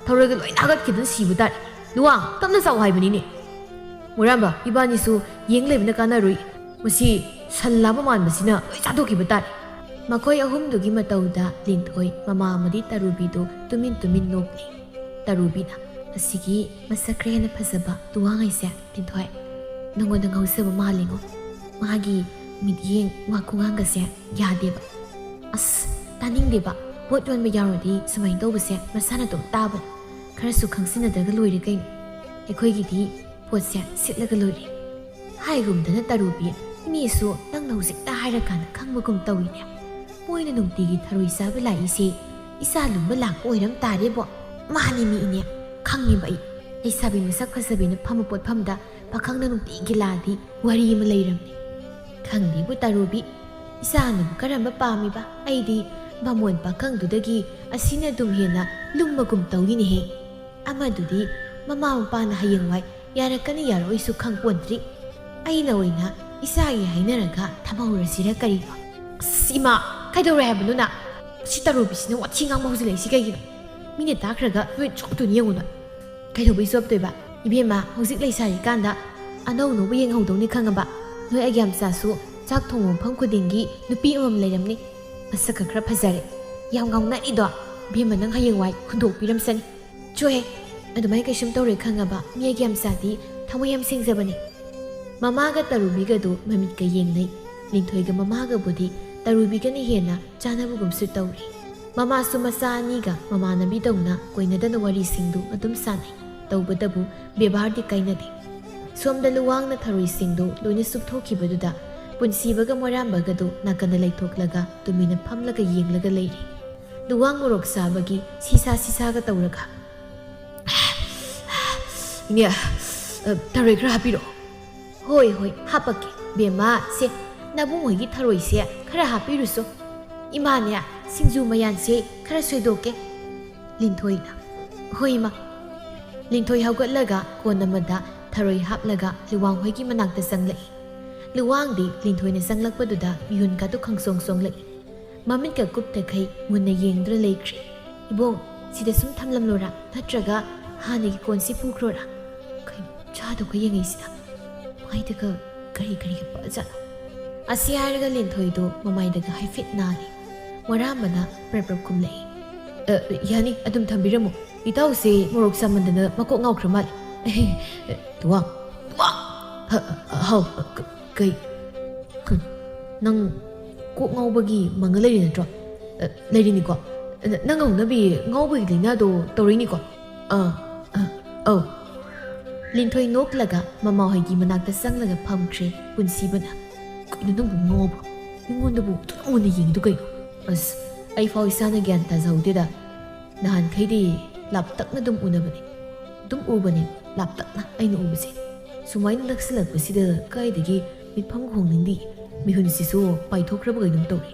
ꯊꯔꯣꯏꯒ ꯂꯣꯏ ꯅꯥꯒꯠꯈꯤꯗꯅ ꯁꯤꯕ ꯇꯥꯔꯦ ꯂꯨꯋꯥꯡ ꯇꯞꯅ ꯆꯥꯎ ꯍꯥꯏꯕꯅꯤꯅꯦ ꯃꯣꯏꯔꯥꯝꯕ ꯏꯕꯥꯅꯤꯁꯨ ꯌꯦꯡ ꯂꯩꯕꯅ ꯀꯥꯟꯅꯔꯣꯏ ꯃꯁꯤ ꯁꯟ ꯂꯥꯕ ꯃꯥꯟꯕꯁꯤꯅ ꯂꯣꯏ ꯆꯥꯊꯣꯛꯈꯤꯕ ꯇꯥꯔꯦ ꯃꯈꯣꯏ ꯑꯍꯨꯝꯗꯨꯒꯤ ꯃꯇꯧꯗ ꯂꯤꯟꯊꯣꯏ ꯃꯃꯥ ꯑꯃꯗꯤ ꯇꯔꯨꯕꯤꯗꯨ ꯇꯨꯃꯤꯟ ꯅꯣꯛꯂꯤ ꯇꯔꯨꯕꯤꯅ ꯑꯁꯤꯒꯤ ꯃꯁꯛ ꯈꯔ ꯍꯦꯟꯅ ꯐꯖꯕ ꯂꯨꯋꯥꯡ ꯍꯥꯏꯁꯦ ꯂꯤꯟꯊꯣꯏ ꯅꯪꯉꯣꯟꯗ ꯉꯥꯎꯖꯕ ꯃꯥꯜꯂꯤꯉꯣ ꯃꯥꯒꯤ ꯃꯤꯠꯌꯦꯡ ꯋꯥꯈꯨꯉꯥꯡꯒꯁꯦ ꯌꯥꯗꯦꯕ ꯑꯁ ꯇꯥꯅꯤꯡꯗꯦꯕ ꯄꯣꯠ ꯌꯣꯟꯕ ꯌꯥꯎꯔꯗꯤ ꯁꯨꯃꯥꯏꯅ ꯇꯧꯕꯁꯦ ꯃꯁꯥꯅ ꯑꯗꯨꯝ ꯇꯥꯕꯅꯤ ꯈꯔꯁꯨ ꯈꯪꯁꯤꯟꯅꯗ꯭ꯔꯒ ꯂꯣꯏꯔꯦ ꯀꯩꯅꯣ ꯑꯩꯈꯣꯏꯒꯤꯗꯤ ꯄꯣꯠꯁꯦ ꯁꯤꯠꯂꯒ ꯂꯣꯏꯔꯦ ꯍꯥꯏꯒꯨꯝꯗꯅ ꯇꯔꯨꯕꯤ ꯏꯅꯦꯁꯨ ꯅꯪꯅ ꯍꯧꯖꯤꯛꯇ ꯍꯥꯏꯔꯀꯥꯟꯗ ꯈꯪꯕꯒꯨꯝ ꯇꯧꯏꯅꯦ ꯃꯣꯏꯅ ꯅꯨꯡꯇꯤꯒꯤ ꯊꯔꯣꯏ ꯆꯥꯕ ꯂꯥꯛꯏꯁꯦ ꯏꯆꯥ ꯂꯨꯝꯕ ꯂꯥꯛꯄ ꯑꯣꯏꯔꯝ ꯇꯥꯔꯦꯕꯣ ꯃꯥꯅꯤ ꯃꯤ ꯏꯅꯦ ꯈꯪꯉꯦꯕ ꯑꯩ ꯂꯩꯁꯥꯕꯤ ꯃꯁꯛ ꯐꯖꯕꯤꯅ ꯐꯝꯕ ꯄꯣꯠꯐꯝꯗ ꯄꯥꯈꯪꯅ ꯅꯨꯡꯇꯤꯒꯤ ꯂꯥꯛꯑꯗꯤ ꯋꯥꯔꯤ ꯑꯃ ꯂꯩꯔꯝꯅꯤ ꯈꯪꯗꯦꯕꯨ ꯇꯔꯨꯕꯤ ꯏꯆꯥꯅꯕꯨ ꯀꯔꯝꯕ ꯄꯥꯝꯃꯤꯕ ꯑꯩꯗꯤ ꯕꯥꯃꯣꯟ ꯄꯥꯈꯪꯗꯨꯗꯒꯤ ꯑꯁꯤꯅ ꯑꯗꯨꯝ ꯍꯦꯟꯅ ꯂꯨꯝꯕꯒꯨꯝ ꯇꯧꯔꯤꯅꯦꯍꯦ ꯑꯃꯗꯨꯗꯤ ꯃꯃꯥ ꯃꯄꯥꯅ ꯍꯌꯦꯡꯋꯥꯏ ꯌꯥꯔꯛꯀꯅꯤ ꯌꯥꯔꯛꯑꯣꯏꯁꯨ ꯈꯪꯄꯣꯟꯇ꯭ꯔꯤ ꯑꯩꯅ ꯑꯣꯏꯅ ꯏꯆꯥꯒꯤ ꯍꯥꯏꯅꯔꯒ ꯊꯝꯍꯧꯔꯁꯤꯔ ꯀꯔꯤꯅꯣ ꯑꯁ ꯏꯃꯥ ꯀꯩꯗꯧꯔꯦ ꯍꯥꯏꯕꯅꯣꯅ ꯁꯤ ꯇꯔꯨꯕꯤꯁꯤꯅ ꯋꯥꯊꯤ ꯉꯥꯡꯕ ꯍꯧꯖꯤꯜꯂꯛꯏꯁꯤ ꯀꯩꯒꯤꯅꯣ ꯃꯤꯅ ꯇꯥꯈ꯭ꯔꯒ ꯂꯣꯏ ꯆꯣꯞꯇꯣꯏꯅꯤ ꯌꯦꯡꯉꯨꯅ ꯀꯩꯗꯧꯕꯩ ꯆꯣꯞꯇꯣꯏꯕ ꯏꯕꯦꯝꯃ ꯍꯧꯖꯤꯛ ꯂꯩꯁꯥꯔꯤꯀꯥꯟꯗ ꯑꯅꯧ ꯑꯅꯧꯕ ꯌꯦꯡꯍꯧꯗꯧꯅꯤ ꯈꯪꯉꯕ ꯅꯣꯏ ꯑꯩꯒ꯭ꯌꯥꯝꯆꯥꯁꯨ ꯆꯥꯛ ꯊꯣꯡꯕ ꯃꯐꯝ ꯈꯨꯗꯤꯡꯒꯤ ꯅꯨꯄꯤ ꯑꯃꯃꯝ ꯂꯩꯔꯝꯅꯤ ꯃꯁꯛꯀ ꯈꯔ ꯐꯖꯔꯦ ꯌꯥꯝ ꯉꯥꯎꯅꯔꯤꯗꯣ ꯏꯕꯦꯝꯃ ꯅꯪ ꯍꯌꯦꯡꯋꯥꯏ ꯍꯨꯟꯗꯣꯛꯄꯤꯔꯝꯁꯅꯤ ꯆꯣꯍꯦ ꯑꯗꯨꯃꯥꯏꯅ ꯀꯩꯁꯨꯝ ꯇꯧꯔꯦ ꯈꯪꯉꯕ ꯃꯤ ꯑꯩꯒ꯭ꯌꯥꯝꯆꯥꯗꯤ ꯊꯃꯣꯏ ꯌꯥꯝ ꯁꯦꯡꯖꯕꯅꯤ ꯃꯃꯥꯒ ꯇꯔꯨꯕꯤꯒꯗꯨ ꯃꯃꯤꯠꯀ ꯌꯦꯡꯅꯩ ꯂꯤꯟꯊꯣꯏꯒ ꯃꯃꯥꯒꯕꯨꯗꯤ ꯇꯔꯨꯕꯤꯒꯅ ꯍꯦꯟꯅ ꯆꯥꯅꯕꯒꯨꯝꯁꯨ ꯇꯧꯔꯤ ꯃꯃꯥꯁꯨ ꯃꯆꯥ ꯑꯅꯤꯒ ꯃꯃꯥꯟꯅꯕꯤꯗꯧꯅ ꯀꯣꯏꯅꯗꯅ ꯋꯥꯔꯤꯁꯤꯡꯗꯨ ꯑꯗꯨꯝ ꯁꯥꯟꯅꯩ ꯇꯧꯕꯇꯕꯨ ꯕꯦꯕꯥꯔꯗꯤ ꯀꯥꯏꯅꯗꯦ ꯁꯣꯝꯗ ꯂꯨꯋꯥꯡꯅ ꯊꯔꯣꯏꯁꯤꯡꯗꯨ ꯂꯣꯏꯅ ꯆꯨꯞꯊꯣꯛꯈꯤꯕꯗꯨꯗ ꯄꯨꯟꯁꯤꯕꯒ ꯃꯣꯏꯔꯥꯝꯕꯒꯗꯨ ꯅꯥꯀꯟꯗ ꯂꯩꯊꯣꯛꯂꯒ ꯇꯨꯃꯤꯟꯅ ꯐꯝꯂꯒ ꯌꯦꯡꯂꯒ ꯂꯩꯔꯤ ꯂꯨꯋꯥꯡ ꯃꯣꯔꯣꯛ ꯆꯥꯕꯒꯤ ꯁꯤꯁꯥꯒ ꯇꯧꯔꯒ ꯏꯅꯦ ꯊꯔꯣꯏ ꯈꯔ ꯍꯥꯞꯄꯤꯔꯛꯑꯣ ꯍꯣꯏ ꯍꯥꯞꯄꯛꯀꯦ ꯕꯦꯝꯃ ꯁꯦ ꯅꯕꯨꯡ ꯍꯣꯏꯒꯤ ꯊꯔꯣꯏꯁꯦ ꯈꯔ ꯍꯥꯞꯄꯤꯔꯨꯁꯣ ꯏꯃꯥꯅꯦ ꯁꯤꯡꯖꯨ ꯃꯌꯥꯟꯁꯦ ꯈꯔ ꯁꯣꯏꯗꯣꯛꯀꯦ ꯂꯤꯟꯊꯣꯏꯅ ꯍꯣꯏ ꯏꯃꯥ ꯂꯤꯟꯊꯣꯏ ꯍꯧꯒꯠꯂꯒ ꯀꯣꯟ ꯑꯃꯗ ꯊꯔꯣꯏ ꯍꯥꯞꯂꯒ ꯂꯨꯋꯥꯡ ꯍꯣꯏꯒꯤ ꯃꯅꯥꯛꯇ ꯆꯪꯂꯛꯏ ꯂꯨꯋꯥꯡꯗꯤ ꯂꯤꯟꯊꯣꯏꯅ ꯆꯪꯂꯛꯄꯗꯨꯗ ꯃꯤꯍꯨꯟꯒꯗꯨ ꯈꯪꯁꯣꯡ ꯁꯣꯡꯂꯛꯏ ꯃꯃꯤꯠꯀ ꯀꯨꯞꯇꯈꯩ ꯃꯨꯟꯅ ꯌꯦꯡꯗꯨꯅ ꯂꯩꯈ꯭ꯔꯤ ꯏꯕꯣꯡ ꯁꯤꯗ ꯁꯨꯝ ꯊꯝꯂꯝꯂꯣꯔꯥ ꯅꯠꯇ꯭ꯔꯒ ꯍꯥꯟꯅꯒꯤ ꯀꯣꯟꯁꯤ ꯄꯨꯈ꯭ꯔꯣꯔꯥ ꯀꯩꯅꯣ ꯆꯥꯗꯧꯒ ꯌꯦꯡꯉꯩꯁꯤꯗ ꯃꯥꯏꯗꯒ ꯀꯔꯤꯒ ꯄꯛꯑꯖꯥꯠꯅꯣ ꯑꯁꯤ ꯍꯥꯏꯔꯒ ꯂꯤꯟꯊꯣꯏꯗꯣ ꯃꯃꯥꯏꯗꯒ ꯍꯥꯏꯐꯦꯠ ꯅꯥꯜꯂꯤ ꯋꯥꯔꯥꯝꯕꯅ ꯄ꯭ꯔꯞ ꯈꯨꯝꯂꯛꯏ ꯌꯥꯅꯤ ꯑꯗꯨꯝ ꯊꯝꯕꯤꯔꯝꯃꯨ ꯏꯇꯥꯎꯁꯦ ꯃꯣꯔꯣꯛ ꯆꯥꯃꯟꯗꯅ ꯃꯀꯣꯛ ꯉꯥꯎꯈ꯭ꯔ ꯃꯥꯜꯂꯦ ꯇꯨꯋꯥꯡ ꯍꯥꯎ ꯀꯩ ꯅꯪ ꯀꯣꯛ ꯉꯥꯎꯕꯒꯤ ꯃꯪꯉ ꯂꯩꯔꯤ ꯅꯠꯇ꯭ꯔꯣ ꯂꯩꯔꯤꯅꯤꯀꯣ ꯅꯪ ꯉꯧꯅꯕꯤ ꯉꯥꯎꯕꯒꯤ ꯂꯥꯏꯅꯥꯗꯣ ꯇꯧꯔꯤꯅꯤꯀꯣ ꯑꯧ ꯂꯤꯟꯊꯣꯏ ꯅꯣꯛꯂꯒ ꯃꯃꯥꯍꯣꯏꯒꯤ ꯃꯅꯥꯛꯇ ꯆꯪꯂꯒ ꯐꯝꯈ꯭ꯔꯦ ꯄꯨꯟꯁꯤꯕꯅ ꯀꯩꯅꯣ ꯅꯪꯕꯨ ꯉꯥꯎꯕ꯭ꯔꯣ ꯑꯩꯉꯣꯟꯗꯕꯨ ꯊꯨꯅ ꯌꯦꯡꯗꯨ ꯀꯩꯅꯣ ꯑꯁ ꯑꯩ ꯐꯥꯎ ꯏꯁꯥꯅ ꯒ꯭ꯌꯥꯟ ꯇꯥꯖꯍꯧꯗꯦꯗ ꯅꯍꯥꯟꯈꯩꯗꯤ ꯂꯥꯞꯇꯛꯅ ꯑꯗꯨꯝ ꯎꯅꯕꯅꯦ ꯑꯗꯨꯝ ꯎꯕꯅꯦ ꯂꯥꯞꯇꯛꯅ ꯑꯩꯅ ꯎꯕꯁꯦ ꯁꯨꯃꯥꯏꯅ ꯅꯛꯁꯤꯜꯂꯛꯄꯁꯤꯗ ꯀꯥꯏꯗꯒꯤ ꯃꯤꯠꯐꯝ ꯍꯣꯡꯅꯤꯡꯗꯦ ꯃꯤꯍꯨꯟꯁꯤꯁꯨ ꯄꯥꯏꯊꯣꯛꯈ꯭ꯔꯕ ꯀꯩꯅꯣꯝ ꯇꯧꯔꯤ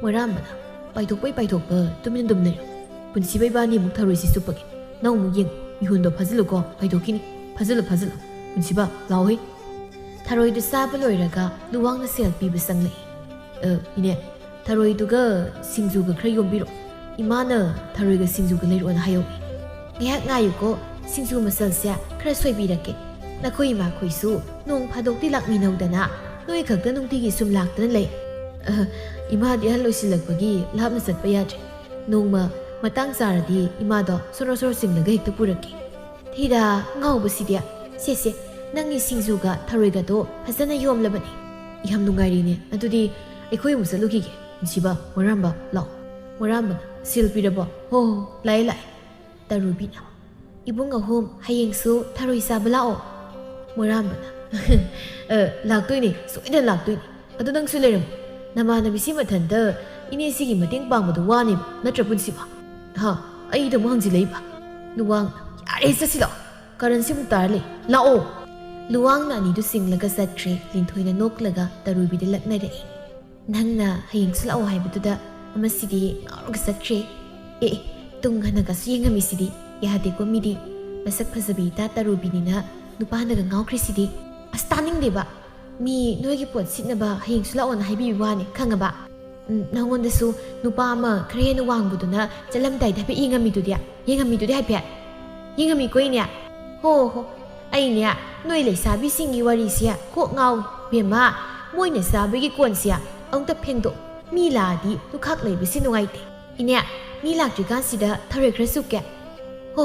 ꯋꯥꯔꯥꯝꯕꯅ ꯄꯥꯏꯊꯣꯛꯄ ꯇꯨꯃꯤꯟꯅ ꯑꯗꯨꯝ ꯂꯩꯔꯣ ꯄꯨꯟꯁꯤꯕ ꯏꯕꯥꯅꯤ ꯑꯃꯨꯛ ꯊꯔꯣꯏꯁꯤ ꯆꯨꯞꯄꯒꯦ ꯅꯪ ꯑꯃꯨꯛ ꯌꯦꯡꯉꯨ ꯃꯤꯍꯨꯟꯗꯣ ꯐꯥꯖꯤꯜꯂꯨꯀꯣ ꯄꯥꯏꯊꯣꯛꯈꯤꯅꯤ ꯐꯥꯖꯤꯜꯂꯨ ꯄꯨꯟꯁꯤꯕ ꯂꯥꯎꯍꯦ ꯊꯔꯣꯏꯗꯨ ꯆꯥꯕ ꯂꯣꯏꯔꯒ ꯂꯨꯋꯥꯡꯅ ꯁꯦꯜ ꯄꯤꯕ ꯆꯪꯂꯛꯏ ꯏꯅꯦ ꯊꯔꯣꯏꯗꯨꯒ ꯁꯤꯡꯖꯨꯒ ꯈꯔ ꯌꯣꯝꯕꯤꯔꯣ ꯏꯃꯥꯅ ꯊꯔꯣꯏꯒ ꯁꯤꯡꯖꯨꯒ ꯂꯩꯔꯛꯑꯣꯅ ꯍꯥꯏꯍꯧꯏ ꯉꯥꯏꯍꯥꯛ ꯉꯥꯏꯌꯨꯀꯣ ꯁꯤꯡꯖꯨ ꯃꯆꯜꯁꯦ ꯈꯔ ꯁꯣꯏꯕꯤꯔꯛꯀꯦ ꯅꯈꯣꯏ ꯏꯃꯥꯈꯣꯏꯁꯨ ꯅꯣꯡ ꯐꯥꯗꯣꯛꯇꯤ ꯂꯥꯛꯃꯤꯟꯅꯧꯗꯅ ꯅꯣꯏ ꯈꯛꯇ ꯅꯨꯡꯇꯤꯒꯤ ꯁꯨꯝ ꯂꯥꯛꯇꯅ ꯂꯩ ꯏꯃꯥꯗꯤ ꯑꯍꯜ ꯑꯣꯏꯁꯤꯜꯂꯛꯄꯒꯤ ꯂꯥꯞꯅ ꯆꯠꯄ ꯌꯥꯗ꯭ꯔꯦ ꯅꯣꯡꯃ ꯃꯇꯥꯡ ꯆꯥꯔꯗꯤ ꯏꯃꯥꯗꯣ ꯁꯣꯔꯣ ꯆꯤꯡꯂꯒ ꯍꯦꯛꯇ ꯄꯨꯔꯛꯀꯦ ꯊꯤꯗ ꯉꯥꯎꯕꯁꯤꯗꯤ ꯁꯦ ꯅꯪꯒꯤ ꯁꯤꯡꯖꯨꯒ ꯊꯔꯣꯏꯒꯗꯣ ꯐꯖꯅ ꯌꯣꯝꯂꯕꯅꯤ ꯌꯥꯝ ꯅꯨꯡꯉꯥꯏꯔꯤꯅꯦ ꯑꯗꯨꯗꯤ ꯑꯩꯈꯣꯏ ꯑꯃꯨꯛ ꯆꯠꯂꯨꯈꯤꯒꯦ ꯄꯨꯟꯁꯤꯕ ꯋꯥꯔꯥꯝꯕ ꯂꯥꯛꯑꯣ ꯋꯥꯔꯥꯝꯕꯅ ꯁꯤꯜ ꯄꯤꯔꯕꯣ ꯍꯣ ꯂꯥꯛꯑꯦ ꯇꯔꯨꯕꯤꯅ ꯏꯕꯨꯡ ꯑꯍꯨꯝ ꯍꯌꯦꯡꯁꯨ ꯊꯔꯣꯏ ꯆꯥꯕ ꯂꯥꯛꯑꯣ ꯋꯥꯔꯥꯝꯕꯅ ꯂꯥꯛꯇꯣꯏꯅꯦ ꯁꯣꯏꯗꯅ ꯂꯥꯛꯇꯣꯏꯅꯦ ꯑꯗꯨ ꯅꯪꯁꯨ ꯂꯩꯔꯝꯃꯣ ꯅꯃꯥꯟꯅꯕꯤꯁꯤ ꯃꯊꯟꯇ ꯏꯅꯦꯁꯤꯒꯤ ꯃꯇꯦꯡ ꯄꯥꯡꯕꯗꯣ ꯋꯥꯅꯦꯕ ꯅꯠꯇ꯭ꯔ ꯄꯨꯟꯁꯤꯕ ꯑꯩꯗ ꯑꯃꯨꯛ ꯍꯪꯖꯤꯜꯂꯛꯏꯕ ꯂꯨꯋꯥꯡꯅ ꯌꯥꯔꯦ ꯆꯠꯁꯤꯂꯣ ꯀꯔꯟꯁꯤꯃꯨꯛ ꯇꯥꯔ ꯂꯩ ꯂꯥꯛꯑꯣ ꯂꯨꯋꯥꯡꯅ ꯑꯅꯤꯗꯨ ꯆꯤꯡꯂꯒ ꯆꯠꯈ꯭ꯔꯦ ꯂꯤꯟꯊꯣꯏꯅ ꯅꯣꯛꯂꯒ ꯇꯔꯨꯕꯤꯗ ꯂꯛꯅꯔꯛꯏ ꯅꯪꯅ ꯍꯌꯦꯡꯁꯨ ꯂꯥꯛꯑꯣ ꯍꯥꯏꯕꯗꯨꯗ ꯑꯃꯁꯤꯗꯤ ꯉꯥꯎꯔꯒ ꯆꯠꯈ꯭ꯔꯦ ꯇꯨꯡ ꯍꯟꯅꯒꯁꯨ ꯌꯦꯡꯉꯝꯃꯤꯁꯤꯗꯤ ꯌꯥꯗꯦꯀꯣ ꯃꯤꯗꯤ ꯃꯁꯛ ꯐꯖꯕꯤ ꯏꯇꯥ ꯇꯔꯨꯕꯤꯅꯤꯅ ꯅꯨꯄꯥꯅꯒ ꯉꯥꯎꯈ꯭ꯔꯤꯁꯤꯗꯤ ꯑꯁ ꯇꯥꯅꯤꯡꯗꯦꯕ ꯃꯤ ꯅꯣꯏꯒꯤ ꯄꯣꯠ ꯁꯤꯠꯅꯕ ꯍꯌꯦꯡꯁꯨ ꯂꯥꯛꯑꯣꯅ ꯍꯥꯏꯕꯤꯕ ꯋꯥꯅꯤ ꯈꯪꯉꯕ ꯅꯪꯉꯣꯟꯗꯁꯨ ꯅꯨꯄꯥ ꯑꯃ ꯈꯔ ꯍꯦꯟꯅ ꯋꯥꯡꯕꯗꯨꯅ ꯆꯠꯂꯝꯗꯥꯏꯗ ꯍꯥꯏꯐꯦꯠ ꯌꯦꯡꯉꯝꯃꯤꯗꯨꯗꯤ ꯍꯥꯏꯐꯦꯠ ꯌꯦꯡꯉꯝꯃꯤꯀꯣ ꯏꯅꯦ ꯍꯣ ꯑꯩꯅꯦ ꯅꯣꯏ ꯂꯩꯁꯥꯕꯤꯁꯤꯡꯒꯤ ꯋꯥꯔꯤꯁꯦ ꯀꯣꯛ ꯉꯥꯎꯏ ꯕꯦꯝꯃ ꯃꯣꯏꯅ ꯆꯥꯕꯒꯤ ꯀꯣꯟꯁꯦ ꯑꯃꯨꯛꯇ ꯐꯦꯡꯗꯣꯛ ꯃꯤ ꯂꯥꯛꯑꯗꯤ ꯂꯨꯈꯥꯛ ꯂꯩꯕꯁꯤ ꯅꯨꯡꯉꯥꯏꯇꯦ ꯏꯅꯦ ꯃꯤ ꯂꯥꯛꯇ꯭ꯔꯤꯀꯥꯟꯁꯤꯗ ꯊꯔꯣꯏ ꯈꯔ ꯆꯨꯞꯀꯦ ꯍꯣ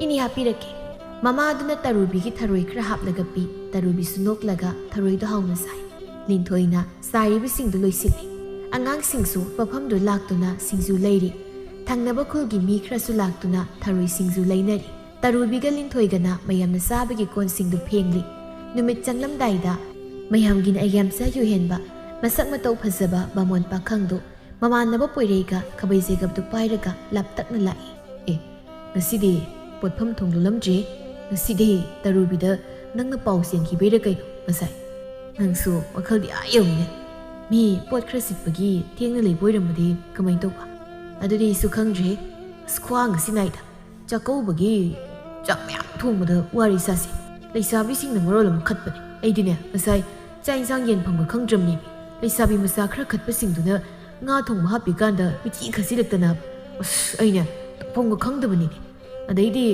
ꯏꯅꯦ ꯍꯥꯞꯄꯤꯔꯛꯀꯦ ꯃꯃꯥꯗꯨꯅ ꯇꯔꯨꯕꯤꯒꯤ ꯊꯔꯣꯏ ꯈꯔ ꯍꯥꯞꯂꯒ ꯄꯤ ꯇꯔꯨꯕꯤꯁꯨ ꯅꯣꯛꯂꯒ ꯊꯔꯣꯏꯗꯣ ꯍꯥꯎꯅ ꯆꯥꯏ ꯂꯤꯟꯊꯣꯏꯅ ꯆꯥꯏꯔꯤꯕꯁꯤꯡꯗꯨ ꯂꯣꯏꯁꯤꯜꯂꯤ ꯑꯉꯥꯡꯁꯤꯡꯁꯨ ꯃꯐꯝꯗꯨ ꯂꯥꯛꯇꯨꯅ ꯁꯤꯡꯖꯨ ꯂꯩꯔꯤ ꯊꯪꯅꯕ ꯈꯨꯜꯒꯤ ꯃꯤ ꯈꯔꯁꯨ ꯂꯥꯛꯇꯨꯅ ꯊꯔꯣꯏ ꯁꯤꯡꯖꯨ ꯂꯩꯅꯔꯤ ꯇꯔꯨꯕꯤꯒ ꯂꯤꯟꯊꯣꯏꯒꯅ ꯃꯌꯥꯝꯅ ꯆꯥꯕꯒꯤ ꯀꯣꯟꯁꯤꯡꯗꯨ ꯐꯦꯡꯂꯤ ꯅꯨꯃꯤꯠ ꯆꯪꯂꯝꯗꯥꯏꯗ ꯃꯌꯥꯝꯒꯤꯅ ꯑꯌꯥꯝꯆ ꯌꯨꯍꯦꯟꯕ ꯃꯁꯛ ꯃꯇꯧ ꯐꯖꯕ ꯕꯥꯃꯣꯟ ꯄꯥꯈꯪꯗꯨ ꯃꯃꯥꯟꯅꯕ ꯄꯣꯏꯔꯩꯒ ꯈꯥꯕꯩ ꯖꯦꯒꯞꯇꯨ ꯄꯥꯏꯔꯒ ꯂꯥꯞꯇꯛꯅ ꯂꯥꯛꯏ ꯉꯁꯤꯗꯤ ꯄꯣꯠꯐꯝ ꯊꯣꯡꯂꯨꯂꯝꯗ꯭ꯔꯤ ꯉꯁꯤꯗꯤ ꯇꯔꯨꯕꯤꯗ ꯅꯪꯅ ꯄꯥꯎ ꯆꯦꯟꯈꯤꯕꯩꯔ ꯀꯩꯅꯣ ꯉꯁꯥꯏ ꯅꯪꯁꯨ ꯋꯥꯈꯜꯗꯤ ꯌꯧꯏꯅꯦ ꯃꯤ ꯄꯣꯠ ꯈꯔ ꯁꯤꯠꯄꯒꯤ ꯊꯦꯡꯅ ꯂꯩꯕ ꯑꯣꯏꯔꯝꯃꯗꯤ ꯀꯃꯥꯏꯅ ꯇꯧꯕ ꯑꯗꯨꯗꯤ ꯑꯩꯁꯨ ꯈꯪꯗ꯭ꯔꯦ ꯑꯁ ꯈ꯭ꯋꯥꯡꯒꯁꯤ ꯅꯥꯏꯗ ꯆꯥꯛꯀꯧꯕꯒꯤ ꯆꯥꯛ ꯃꯌꯥꯝ ꯊꯣꯡꯕꯗ ꯋꯥꯔꯤ ꯁꯥꯁꯦ ꯂꯩꯁꯥꯕꯤꯁꯤꯡꯅ ꯃꯔꯣꯜ ꯑꯃ ꯈꯠꯄꯅꯦ ꯑꯩꯗꯤꯅꯦ ꯉꯁꯥꯏ ꯆꯥꯛ ꯏꯟꯁꯥꯡ ꯌꯦꯟꯐꯝꯒ ꯈꯪꯗ꯭ꯔꯕꯅꯦꯃꯤ ꯂꯩꯁꯥꯕꯤ ꯃꯆꯥ ꯈꯔ ꯈꯠꯄꯁꯤꯡꯗꯨꯅ ꯉꯥ ꯊꯣꯡꯕ ꯍꯥꯞꯄꯤꯀꯥꯟꯗ ꯃꯤꯆꯤ ꯈꯠꯆꯤꯜꯂꯛꯇꯅ ꯑꯁ ꯑꯩꯅ ꯇꯧꯐꯝꯒ ꯈꯪꯗꯕꯅꯤꯅꯦ ꯑꯗꯩꯗꯤ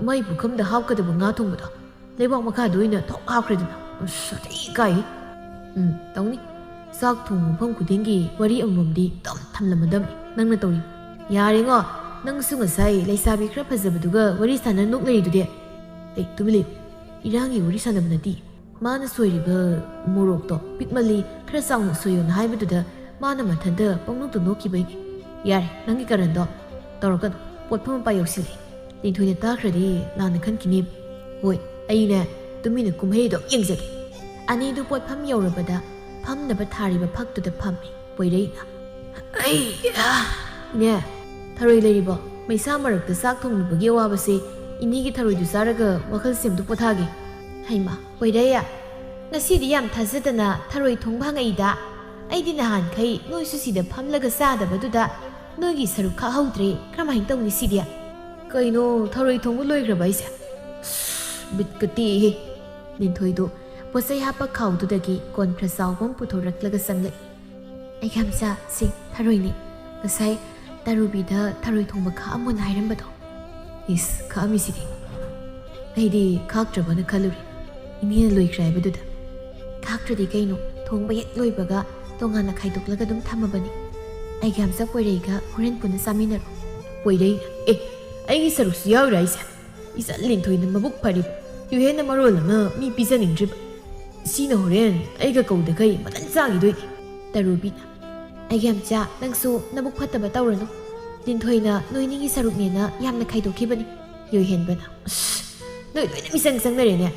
ꯃꯩ ꯄꯨꯈꯝꯗ ꯍꯥꯞꯀꯗꯕ ꯉꯥ ꯊꯣꯡꯕꯗꯣ ꯂꯩꯕꯥꯛ ꯃꯈꯥꯗ ꯑꯣꯏꯅ ꯊꯣꯛ ꯍꯥꯞꯈ꯭ꯔꯦꯗꯅ ꯑꯁ ꯑꯇꯩ ꯏꯀꯥꯏ ꯇꯧꯅꯤ ꯆꯥꯛ ꯊꯣꯡꯕ ꯃꯐꯝ ꯈꯨꯗꯤꯡꯒꯤ ꯋꯥꯔꯤ ꯑꯃꯃꯝꯗꯤ ꯑꯗꯨꯝ ꯊꯝꯂꯝꯃꯗꯕꯅꯤ ꯅꯪꯅ ꯇꯧꯔꯤ ꯌꯥꯔꯦꯉꯣ ꯅꯪꯁꯨ ꯉꯁꯥꯏ ꯂꯩꯁꯥꯕꯤ ꯈꯔ ꯐꯖꯕꯗꯨꯒ ꯋꯥꯔꯤ ꯁꯥꯟꯅ ꯅꯣꯛ ꯂꯩꯔꯤꯗꯨꯗꯤ ꯇꯨꯃꯤꯟ ꯂꯩꯌꯨ ꯏꯔꯥꯡꯒꯤ ꯋꯥꯔꯤ ꯁꯥꯟꯅꯕ ꯅꯠꯇꯦ ꯃꯥꯅ ꯁꯣꯏꯔꯤꯕ ꯃꯣꯔꯣꯛꯇꯣ ꯄꯤꯛꯃꯜꯂꯤ ꯈꯔ ꯆꯥꯎꯅ ꯁꯣꯏꯌꯣꯅ ꯍꯥꯏꯕꯗꯨꯗ ꯃꯥꯅ ꯃꯊꯟꯇ ꯄꯪꯅꯣꯛꯇ ꯅꯣꯛꯈꯤꯕꯩꯅꯤ ꯌꯥꯔꯦ ꯅꯪꯒꯤ ꯀꯔꯟꯗꯣ ꯇꯧꯔꯛꯀꯅꯨ ꯄꯣꯠꯐꯝ ꯃꯄꯥ ꯌꯧꯁꯤꯜꯂꯦ ꯂꯤꯟꯊꯣꯏꯅ ꯇꯥꯈ꯭ꯔꯗꯤ ꯂꯥꯟꯅ ꯈꯟꯈꯤꯅꯦꯕ ꯍꯣꯏ ꯑꯩꯅ ꯇꯨꯃꯤꯟꯅ ꯀꯨꯝꯍꯩꯗꯣ ꯌꯦꯡꯖꯒꯦ ꯑꯅꯤꯗꯨ ꯄꯣꯠꯐꯝ ꯌꯧꯔꯕꯗ ꯐꯝꯅꯕ ꯊꯥꯔꯤꯕ ꯐꯛꯇꯨꯗ ꯐꯝꯃꯤ ꯄꯣꯏꯔꯩꯅ ꯏꯅꯦ ꯊꯔꯣꯏ ꯂꯩꯔꯤꯕꯣ ꯃꯩꯁꯥ ꯃꯔꯛꯇ ꯆꯥꯛ ꯊꯣꯡꯂꯨꯕꯒꯤ ꯑꯋꯥꯕꯁꯦ ꯏꯅꯦꯒꯤ ꯊꯔꯣꯏꯗꯨ ꯆꯥꯔꯒ ꯋꯥꯈꯜꯁꯦ ꯑꯝꯇ ꯄꯣꯊꯥꯒꯦ ꯍꯩꯃꯥ ꯄꯣꯏꯔꯩ ꯉꯁꯤꯗꯤ ꯌꯥꯝ ꯊꯥꯖꯗꯅ ꯊꯔꯣꯏ ꯊꯣꯡꯕ ꯍꯪꯉꯛꯏꯗ ꯑꯩꯗꯤ ꯅꯍꯥꯟꯈꯩ ꯅꯣꯏꯁꯨ ꯁꯤꯗ ꯐꯝꯂꯒ ꯆꯥꯗꯕꯗꯨꯗ ꯅꯣꯏꯒꯤ ꯁꯔꯨꯛ ꯈꯥꯛꯍꯧꯗ꯭ꯔꯦ ꯀꯔꯝꯍꯥꯏꯅ ꯇꯧꯅꯤ ꯁꯤꯗꯤ ꯀꯩꯅꯣ ꯊꯔꯣꯏ ꯊꯣꯡꯕ ꯂꯣꯏꯈ꯭ꯔꯕ ꯑꯩꯁꯦ ꯕꯤꯠꯀ ꯇꯦꯛꯏꯍꯦ ꯂꯤꯟꯊꯣꯏꯗꯨ ꯄꯣꯠꯆꯩ ꯍꯥꯞꯄ ꯈꯥꯎꯗꯨꯗꯒꯤ ꯀꯣꯟ ꯈꯔ ꯆꯥꯎꯕ ꯑꯃ ꯄꯨꯊꯣꯔꯛꯂꯒ ꯆꯪꯂꯛꯏ ꯑꯩꯒꯥꯝꯆꯥ ꯁꯤ ꯊꯔꯣꯏꯅꯤ ꯉꯁꯥꯏ ꯇꯔꯨꯕꯤꯗ ꯊꯔꯣꯏ ꯊꯣꯡꯕ ꯈꯥꯛꯑꯝꯃꯣꯅ ꯍꯥꯏꯔꯝꯕꯗꯣ ꯏꯁ ꯈꯥꯛꯑꯝꯃꯤꯁꯤꯗꯤ ꯑꯩꯗꯤ ꯈꯥꯛꯇ꯭ꯔꯕꯅ ꯈꯜꯂꯨꯔꯦ ꯏꯅꯦꯅ ꯂꯣꯏꯈ꯭ꯔꯦ ꯍꯥꯏꯕꯗꯨꯗ ꯈꯥꯛꯇ꯭ꯔꯗꯤ ꯀꯩꯅꯣ ꯊꯣꯡꯕ ꯍꯦꯛ ꯂꯣꯏꯕꯒ ꯇꯣꯉꯥꯟꯅ ꯈꯥꯏꯗꯣꯛꯂꯒ ꯑꯗꯨꯝ ꯊꯝꯃꯕꯅꯤ ꯑꯩꯒ ꯌꯥꯝꯆꯥ ꯄꯣꯏꯔꯩꯒ ꯍꯣꯔꯦꯟ ꯄꯨꯟꯅ ꯆꯥꯃꯤꯟꯅꯔꯣ ꯄꯣꯏꯔꯩ ꯑꯩꯒꯤ ꯁꯔꯨꯛꯁꯨ ꯌꯥꯎꯔꯤꯔꯥ ꯑꯩꯁꯦ ꯏꯆꯟ ꯂꯤꯟꯊꯣꯏꯅ ꯃꯕꯨꯛ ꯐꯔꯤꯕ ꯌꯨꯍꯦꯟꯅ ꯃꯔꯣꯜ ꯑꯃ ꯃꯤ ꯄꯤꯖꯅꯤꯡꯗ꯭ꯔꯤꯕ ꯁꯤꯅ ꯍꯣꯔꯦꯟ ꯑꯩꯒ ꯀꯧꯗꯈꯩ ꯃꯊꯟ ꯆꯥꯈꯤꯗꯣꯏꯅꯤ ꯇꯔꯨꯕꯤꯅ ꯑꯩꯒ ꯌꯥꯝꯆꯥ ꯅꯪꯁꯨ ꯅꯕꯨꯛ ꯐꯠꯇꯕ ꯇꯧꯔꯅꯨ ꯂꯤꯟꯊꯣꯏꯅ ꯅꯣꯏꯅꯤꯒꯤ ꯁꯔꯨꯛꯅꯦꯅ ꯌꯥꯝꯅ ꯈꯥꯏꯗꯣꯛꯈꯤꯕꯅꯤ ꯌꯣꯏꯍꯦꯟꯕꯅ ꯅꯣꯏ ꯂꯣꯏꯅ ꯃꯤꯆꯪ ꯆꯪꯅꯔꯦꯅꯦ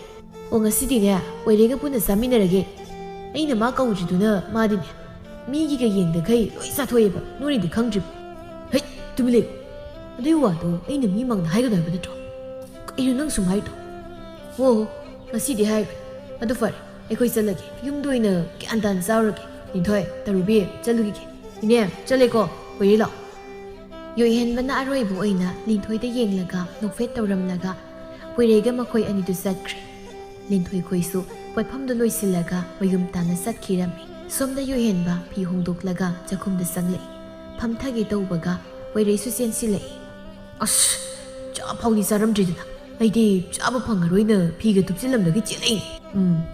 ꯑꯣ ꯉꯁꯤꯗꯤꯅꯦ ꯄꯣꯏꯔꯩꯒ ꯄꯨꯟꯅ ꯆꯥꯃꯤꯟꯅꯔꯒꯦ ꯑꯩꯅ ꯃꯥ ꯀꯧꯗ꯭ꯔꯤꯗꯨꯅ ꯃꯥꯗꯤꯅꯦ ꯃꯤꯒꯤꯒ ꯌꯦꯡꯗꯈꯩ ꯂꯣꯏ ꯆꯥꯊꯣꯛꯑꯦꯕ ꯅꯣꯏꯅꯗꯤ ꯈꯪꯗ꯭ꯔꯤꯕ ꯍꯩ ꯇꯨꯃꯤ ꯂꯩꯌꯨ ꯑꯗꯨꯏ ꯋꯥꯗꯣ ꯑꯩꯅ ꯃꯤ ꯃꯥꯡꯗ ꯍꯥꯏꯒꯅꯨ ꯍꯥꯏꯕ ꯅꯠꯇ꯭ꯔꯣ ꯀꯩꯅꯣ ꯅꯪ ꯁꯨꯝ ꯍꯥꯏꯗꯣ ꯍꯣ ꯉꯁꯤꯗꯤ ꯍꯥꯏꯔꯣꯏ ꯑꯗꯨ ꯐꯔꯦ ꯑꯩꯈꯣꯏ ꯆꯠꯂꯒꯦ ꯌꯨꯝꯗ ꯑꯣꯏꯅ ꯒ꯭ꯌꯥꯟ ꯇꯥꯅ ꯆꯥꯎꯔꯒꯦ ꯂꯤꯟꯊꯣꯏ ꯇꯔꯨꯕꯤ ꯆꯠꯂꯨꯈꯤꯒꯦ ꯏꯅꯦ ꯆꯠꯂꯦꯀꯣ ꯄꯣꯏꯔꯩ ꯂꯥꯛꯑꯣ ꯌꯣꯏꯍꯦꯟꯕꯅ ꯑꯔꯣꯏꯕ ꯑꯣꯏꯅ ꯂꯤꯟꯊꯣꯏꯗ ꯌꯦꯡꯂꯒ ꯅꯣꯛꯐꯦꯠ ꯇꯧꯔꯝꯂꯒ ꯄꯣꯏꯔꯩꯒ ꯃꯈꯣꯏ ꯑꯅꯤꯗꯨ ꯆꯠꯈ꯭ꯔꯦ ꯂꯤꯟꯊꯣꯏ ꯈꯣꯏꯁꯨ ꯄꯣꯠꯐꯝꯗꯨ ꯂꯣꯏꯁꯤꯜꯂꯒ ꯃꯌꯨꯝ ꯇꯥꯅ ꯆꯠꯈꯤꯔꯝꯃꯤ ꯁꯣꯝꯗ ꯌꯣꯏꯍꯦꯟꯕ ꯐꯤ ꯍꯣꯡꯗꯣꯛꯂꯒ ꯆꯥꯛꯈꯨꯝꯗ ꯆꯪꯂꯛꯏ ꯐꯝꯊꯒꯦ ꯇꯧꯕꯒ ꯄꯣꯏꯔꯩꯁꯨ ꯆꯦꯟꯁꯤꯜꯂꯛꯏ ꯑꯁ ꯆꯥ ꯐꯥꯎꯗꯤ ꯆꯥꯔꯝꯗ꯭ꯔꯤꯗꯅ ꯑꯩꯗꯤ ꯆꯥꯕ ꯐꯪꯉꯔꯣꯏꯅ ꯐꯤꯒ ꯊꯨꯞꯆꯤꯜꯂꯝꯂꯒ ꯆꯦꯜꯂꯛꯏꯅꯤ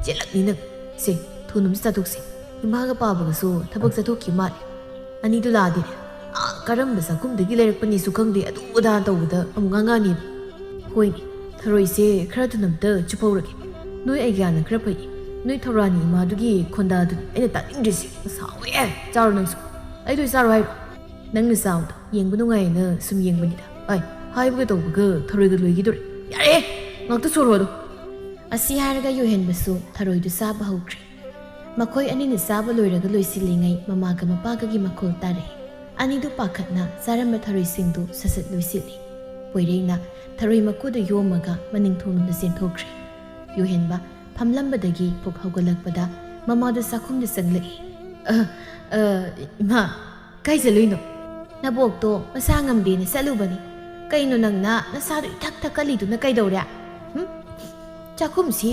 ꯆꯦꯜꯂꯛꯅꯤ ꯅꯪ ꯁꯦ ꯊꯨꯅ ꯑꯃ ꯆꯥꯊꯣꯛꯁꯤ ꯏꯃꯥꯒ ꯄꯥꯕꯒꯁꯨ ꯊꯕꯛ ꯆꯠꯊꯣꯛꯈꯤ ꯃꯥꯜꯂꯦ ꯑꯅꯤꯗꯨ ꯂꯥꯛꯑꯗꯤꯅꯦ ꯀꯔꯝꯕ ꯆꯥꯛꯈꯨꯝꯗꯒꯤ ꯂꯩꯔꯛꯄꯅꯤꯁꯨ ꯈꯪꯗꯦ ꯑꯗꯨ ꯑꯗꯥ ꯇꯧꯕꯗ ꯑꯃꯨꯛ ꯉꯥꯡꯉꯥꯅꯤꯕ ꯍꯣꯏꯅꯦ ꯊꯔꯣꯏꯁꯦ ꯈꯔ ꯊꯨꯅ ꯑꯝꯇ ꯆꯨꯞꯍꯧꯔꯒꯦ ꯅꯣꯏ ꯑꯩꯒ꯭ꯌꯥꯅ ꯈꯔ ꯐꯩ ꯅꯣꯏ ꯊꯧꯔꯥꯅꯤ ꯏꯃꯥꯗꯨꯒꯤ ꯈꯣꯟꯗꯥꯗꯨꯅꯤ ꯑꯩꯅ ꯇꯥꯅꯤꯡꯗ꯭ꯔꯤꯁꯤ ꯁꯥꯎꯋꯦ ꯆꯥꯔꯣ ꯅꯪꯁꯨ ꯑꯩꯗꯣ ꯆꯥꯔꯣ ꯍꯥꯏꯔꯣ ꯅꯪꯅ ꯆꯥꯕꯗꯣ ꯌꯦꯡꯕ ꯅꯨꯡꯉꯥꯏꯌꯦꯅ ꯁꯨꯝ ꯌꯦꯡꯕꯅꯤꯗ ꯍꯥꯏꯕꯒ ꯇꯧꯕꯒ ꯊꯔꯣꯏꯒ ꯂꯣꯏꯈꯤꯗꯣꯔꯦ ꯌꯥꯔꯦ ꯉꯥꯛꯇ ꯁꯣꯔꯣ ꯑꯗꯣ ꯑꯁꯤ ꯍꯥꯏꯔꯒ ꯌꯣꯏꯍꯦꯟꯕꯁꯨ ꯊꯔꯣꯏꯗꯨ ꯆꯥꯕ ꯍꯧꯈ꯭ꯔꯦ ꯃꯈꯣꯏ ꯑꯅꯤꯅ ꯆꯥꯕ ꯂꯣꯏꯔꯒ ꯂꯣꯏꯁꯤꯜꯂꯤꯉꯩ ꯃꯃꯥꯒ ꯃꯄꯥꯒꯒꯤ ꯃꯈꯣꯜ ꯇꯥꯔꯛꯏ ꯑꯅꯤꯗꯨ ꯄꯥꯈꯠꯅ ꯆꯥꯔꯝꯕ ꯊꯔꯣꯏꯁꯤꯡꯗꯨ ꯁꯠ ꯂꯣꯏꯁꯤꯜꯂꯤ ꯄꯣꯏꯔꯩꯅ ꯊꯔꯣꯏ ꯃꯀꯨꯗ ꯌꯣꯝꯃꯒ ꯃꯅꯤꯡ ꯊꯣꯡꯂꯣꯝꯗ ꯆꯦꯟꯊꯣꯛꯈ꯭ꯔꯦ ꯌꯣꯏꯍꯦꯟꯕ ꯐꯝꯂꯝꯕꯗꯒꯤ ꯄꯨꯛ ꯍꯧꯒꯠꯂꯛꯄꯗ ꯃꯃꯥꯗꯨ ꯆꯥꯛꯈꯨꯝꯗ ꯆꯪꯂꯛꯏ ꯏꯃꯥ ꯀꯥꯏ ꯆꯠꯂꯨꯏꯅꯣ ꯅꯕꯣꯛꯇꯣ ꯃꯁꯥ ꯉꯝꯗꯦꯅ ꯆꯠꯂꯨꯕꯅꯤ ꯀꯩꯅꯣ ꯅꯪꯅ ꯅꯁꯥꯗꯣ ꯏꯊꯛ ꯊꯛꯀꯠꯂꯤꯗꯨꯅ ꯀꯩꯗꯧꯔꯦ ꯆꯥꯛꯈꯨꯝꯁꯤ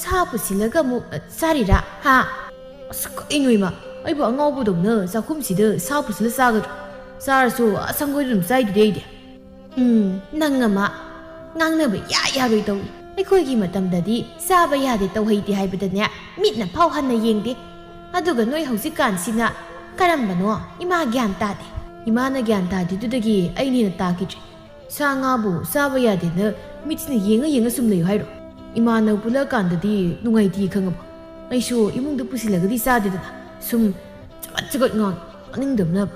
ꯁꯥ ꯄꯨꯁꯤꯜꯂꯒ ꯑꯃꯨꯛ ꯆꯥꯔꯤꯔꯥ ꯍꯥ ꯑꯁ ꯀꯩꯅꯣ ꯏꯃꯥ ꯑꯩꯕꯨ ꯑꯉꯥꯎꯕꯗꯧꯅ ꯆꯥꯛꯈꯨꯝꯁꯤꯗ ꯁꯥ ꯄꯨꯁꯤꯜꯂ ꯆꯥꯒꯗ꯭ꯔꯣ ꯆꯥꯔꯁꯨ ꯑꯁꯪꯒꯣꯏꯗ ꯑꯗꯨꯝ ꯆꯥꯏꯗꯨꯗꯤ ꯑꯩꯗꯤ ꯅꯪ ꯑꯃ ꯉꯥꯡꯅꯕ ꯌꯥꯔꯣꯏ ꯇꯧꯏ ꯑꯩꯈꯣꯏꯒꯤ ꯃꯇꯝꯗꯗꯤ ꯆꯥꯕ ꯌꯥꯗꯦ ꯇꯧꯍꯩꯗꯦ ꯍꯥꯏꯕꯗꯅꯦ ꯃꯤꯠꯅ ꯐꯥꯎ ꯍꯟꯅ ꯌꯦꯡꯗꯦ ꯑꯗꯨꯒ ꯅꯣꯏ ꯍꯧꯖꯤꯛꯀꯥꯟꯁꯤꯅ ꯀꯔꯝꯕꯅꯣ ꯏꯃꯥ ꯒ꯭ꯌꯥꯟ ꯇꯥꯗꯦ ꯏꯃꯥꯅ ꯒ꯭ꯌꯥꯟ ꯇꯥꯗ꯭ꯔꯤꯗꯨꯗꯒꯤ ꯑꯩꯅ ꯍꯦꯟꯅ ꯇꯥꯈꯤꯗ꯭ꯔꯦ ꯁꯥ ꯉꯥꯕꯨ ꯆꯥꯕ ꯌꯥꯗꯦꯅ ꯃꯤꯠꯁꯤꯅ ꯌꯦꯡꯉ ꯁꯨꯝ ꯂꯩꯌꯨ ꯍꯥꯏꯔꯣ ꯏꯃꯥꯅ ꯄꯨꯜꯂꯛꯀꯥꯟꯗꯗꯤ ꯅꯨꯡꯉꯥꯏꯇꯦ ꯈꯪꯉꯕꯣ ꯑꯩꯁꯨ ꯏꯃꯨꯡꯗ ꯄꯨꯁꯤꯜꯂꯒꯗꯤ ꯆꯥꯗꯦꯗꯅ ꯁꯨꯝ ꯆꯒꯠ ꯉꯥꯡꯅꯤꯡꯗꯕꯅꯕ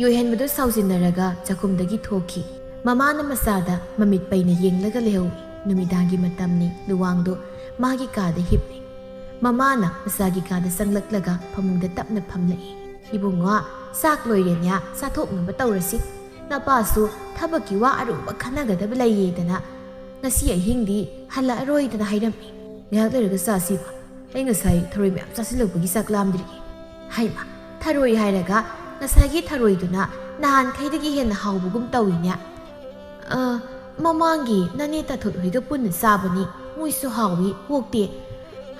ꯌꯣꯏꯍꯦꯟꯕꯗꯨ ꯁꯥꯎꯖꯤꯟꯅꯔꯒ ꯆꯥꯛꯈꯨꯝꯗꯒꯤ ꯊꯣꯛꯈꯤ ꯃꯃꯥꯅ ꯃꯆꯥꯗ ꯃꯃꯤꯠ ꯄꯩꯅ ꯌꯦꯡꯂꯒ ꯂꯩꯍꯧꯏ ꯅꯨꯃꯤꯗꯥꯡꯒꯤ ꯃꯇꯝꯅꯤ ꯂꯨꯋꯥꯡꯗꯣ ꯃꯥꯒꯤ ꯀꯥꯗ ꯍꯤꯞꯂꯤ ꯃꯃꯥꯅ ꯃꯆꯥꯒꯤ ꯀꯥꯗ ꯆꯪꯂꯛꯂꯒ ꯐꯃꯨꯡꯗ ꯇꯞꯅ ꯐꯝꯂꯛꯏ ꯏꯕꯨꯡꯉꯣ ꯆꯥꯛ ꯂꯣꯏꯔꯦꯅꯦ ꯆꯥꯊꯣꯛꯅꯕ ꯇꯧꯔꯁꯤ ꯅꯄꯥꯁꯨ ꯊꯕꯛꯀꯤ ꯋꯥ ꯑꯔꯨꯕ ꯈꯟꯅꯒꯗꯕ ꯂꯩꯌꯦꯗꯅ ꯉꯁꯤ ꯑꯍꯤꯡꯗꯤ ꯍꯜꯂꯛꯑꯔꯣꯏꯗꯅ ꯍꯥꯏꯔꯝꯃꯤ ꯉꯥꯏꯍꯥꯛ ꯂꯩꯔꯒ ꯆꯥꯁꯤꯕ ꯑꯩ ꯉꯁꯥꯏ ꯊꯔꯣꯏ ꯃꯌꯥꯝ ꯆꯥꯁꯤꯜꯂꯛꯄꯒꯤ ꯆꯥꯛ ꯂꯥꯝꯗ꯭ꯔꯤꯌꯦ ꯍꯩꯃꯥ ꯊꯔꯣꯏ ꯍꯥꯏꯔꯒ ꯉꯁꯥꯏꯒꯤ ꯊꯔꯣꯏꯗꯨꯅ ꯅꯍꯥꯟꯈꯩꯗꯒꯤ ꯍꯦꯟꯅ ꯍꯥꯎꯕꯒꯨꯝ ꯇꯧꯏꯅꯦ ꯃꯃꯥꯡꯒꯤ ꯅꯅꯦ ꯇꯥꯊꯣꯠ ꯍꯣꯏꯒ ꯄꯨꯟꯅ ꯆꯥꯕꯅꯤ ꯃꯣꯏꯁꯨ ꯍꯥꯎꯏ ꯑꯣꯛꯇꯦ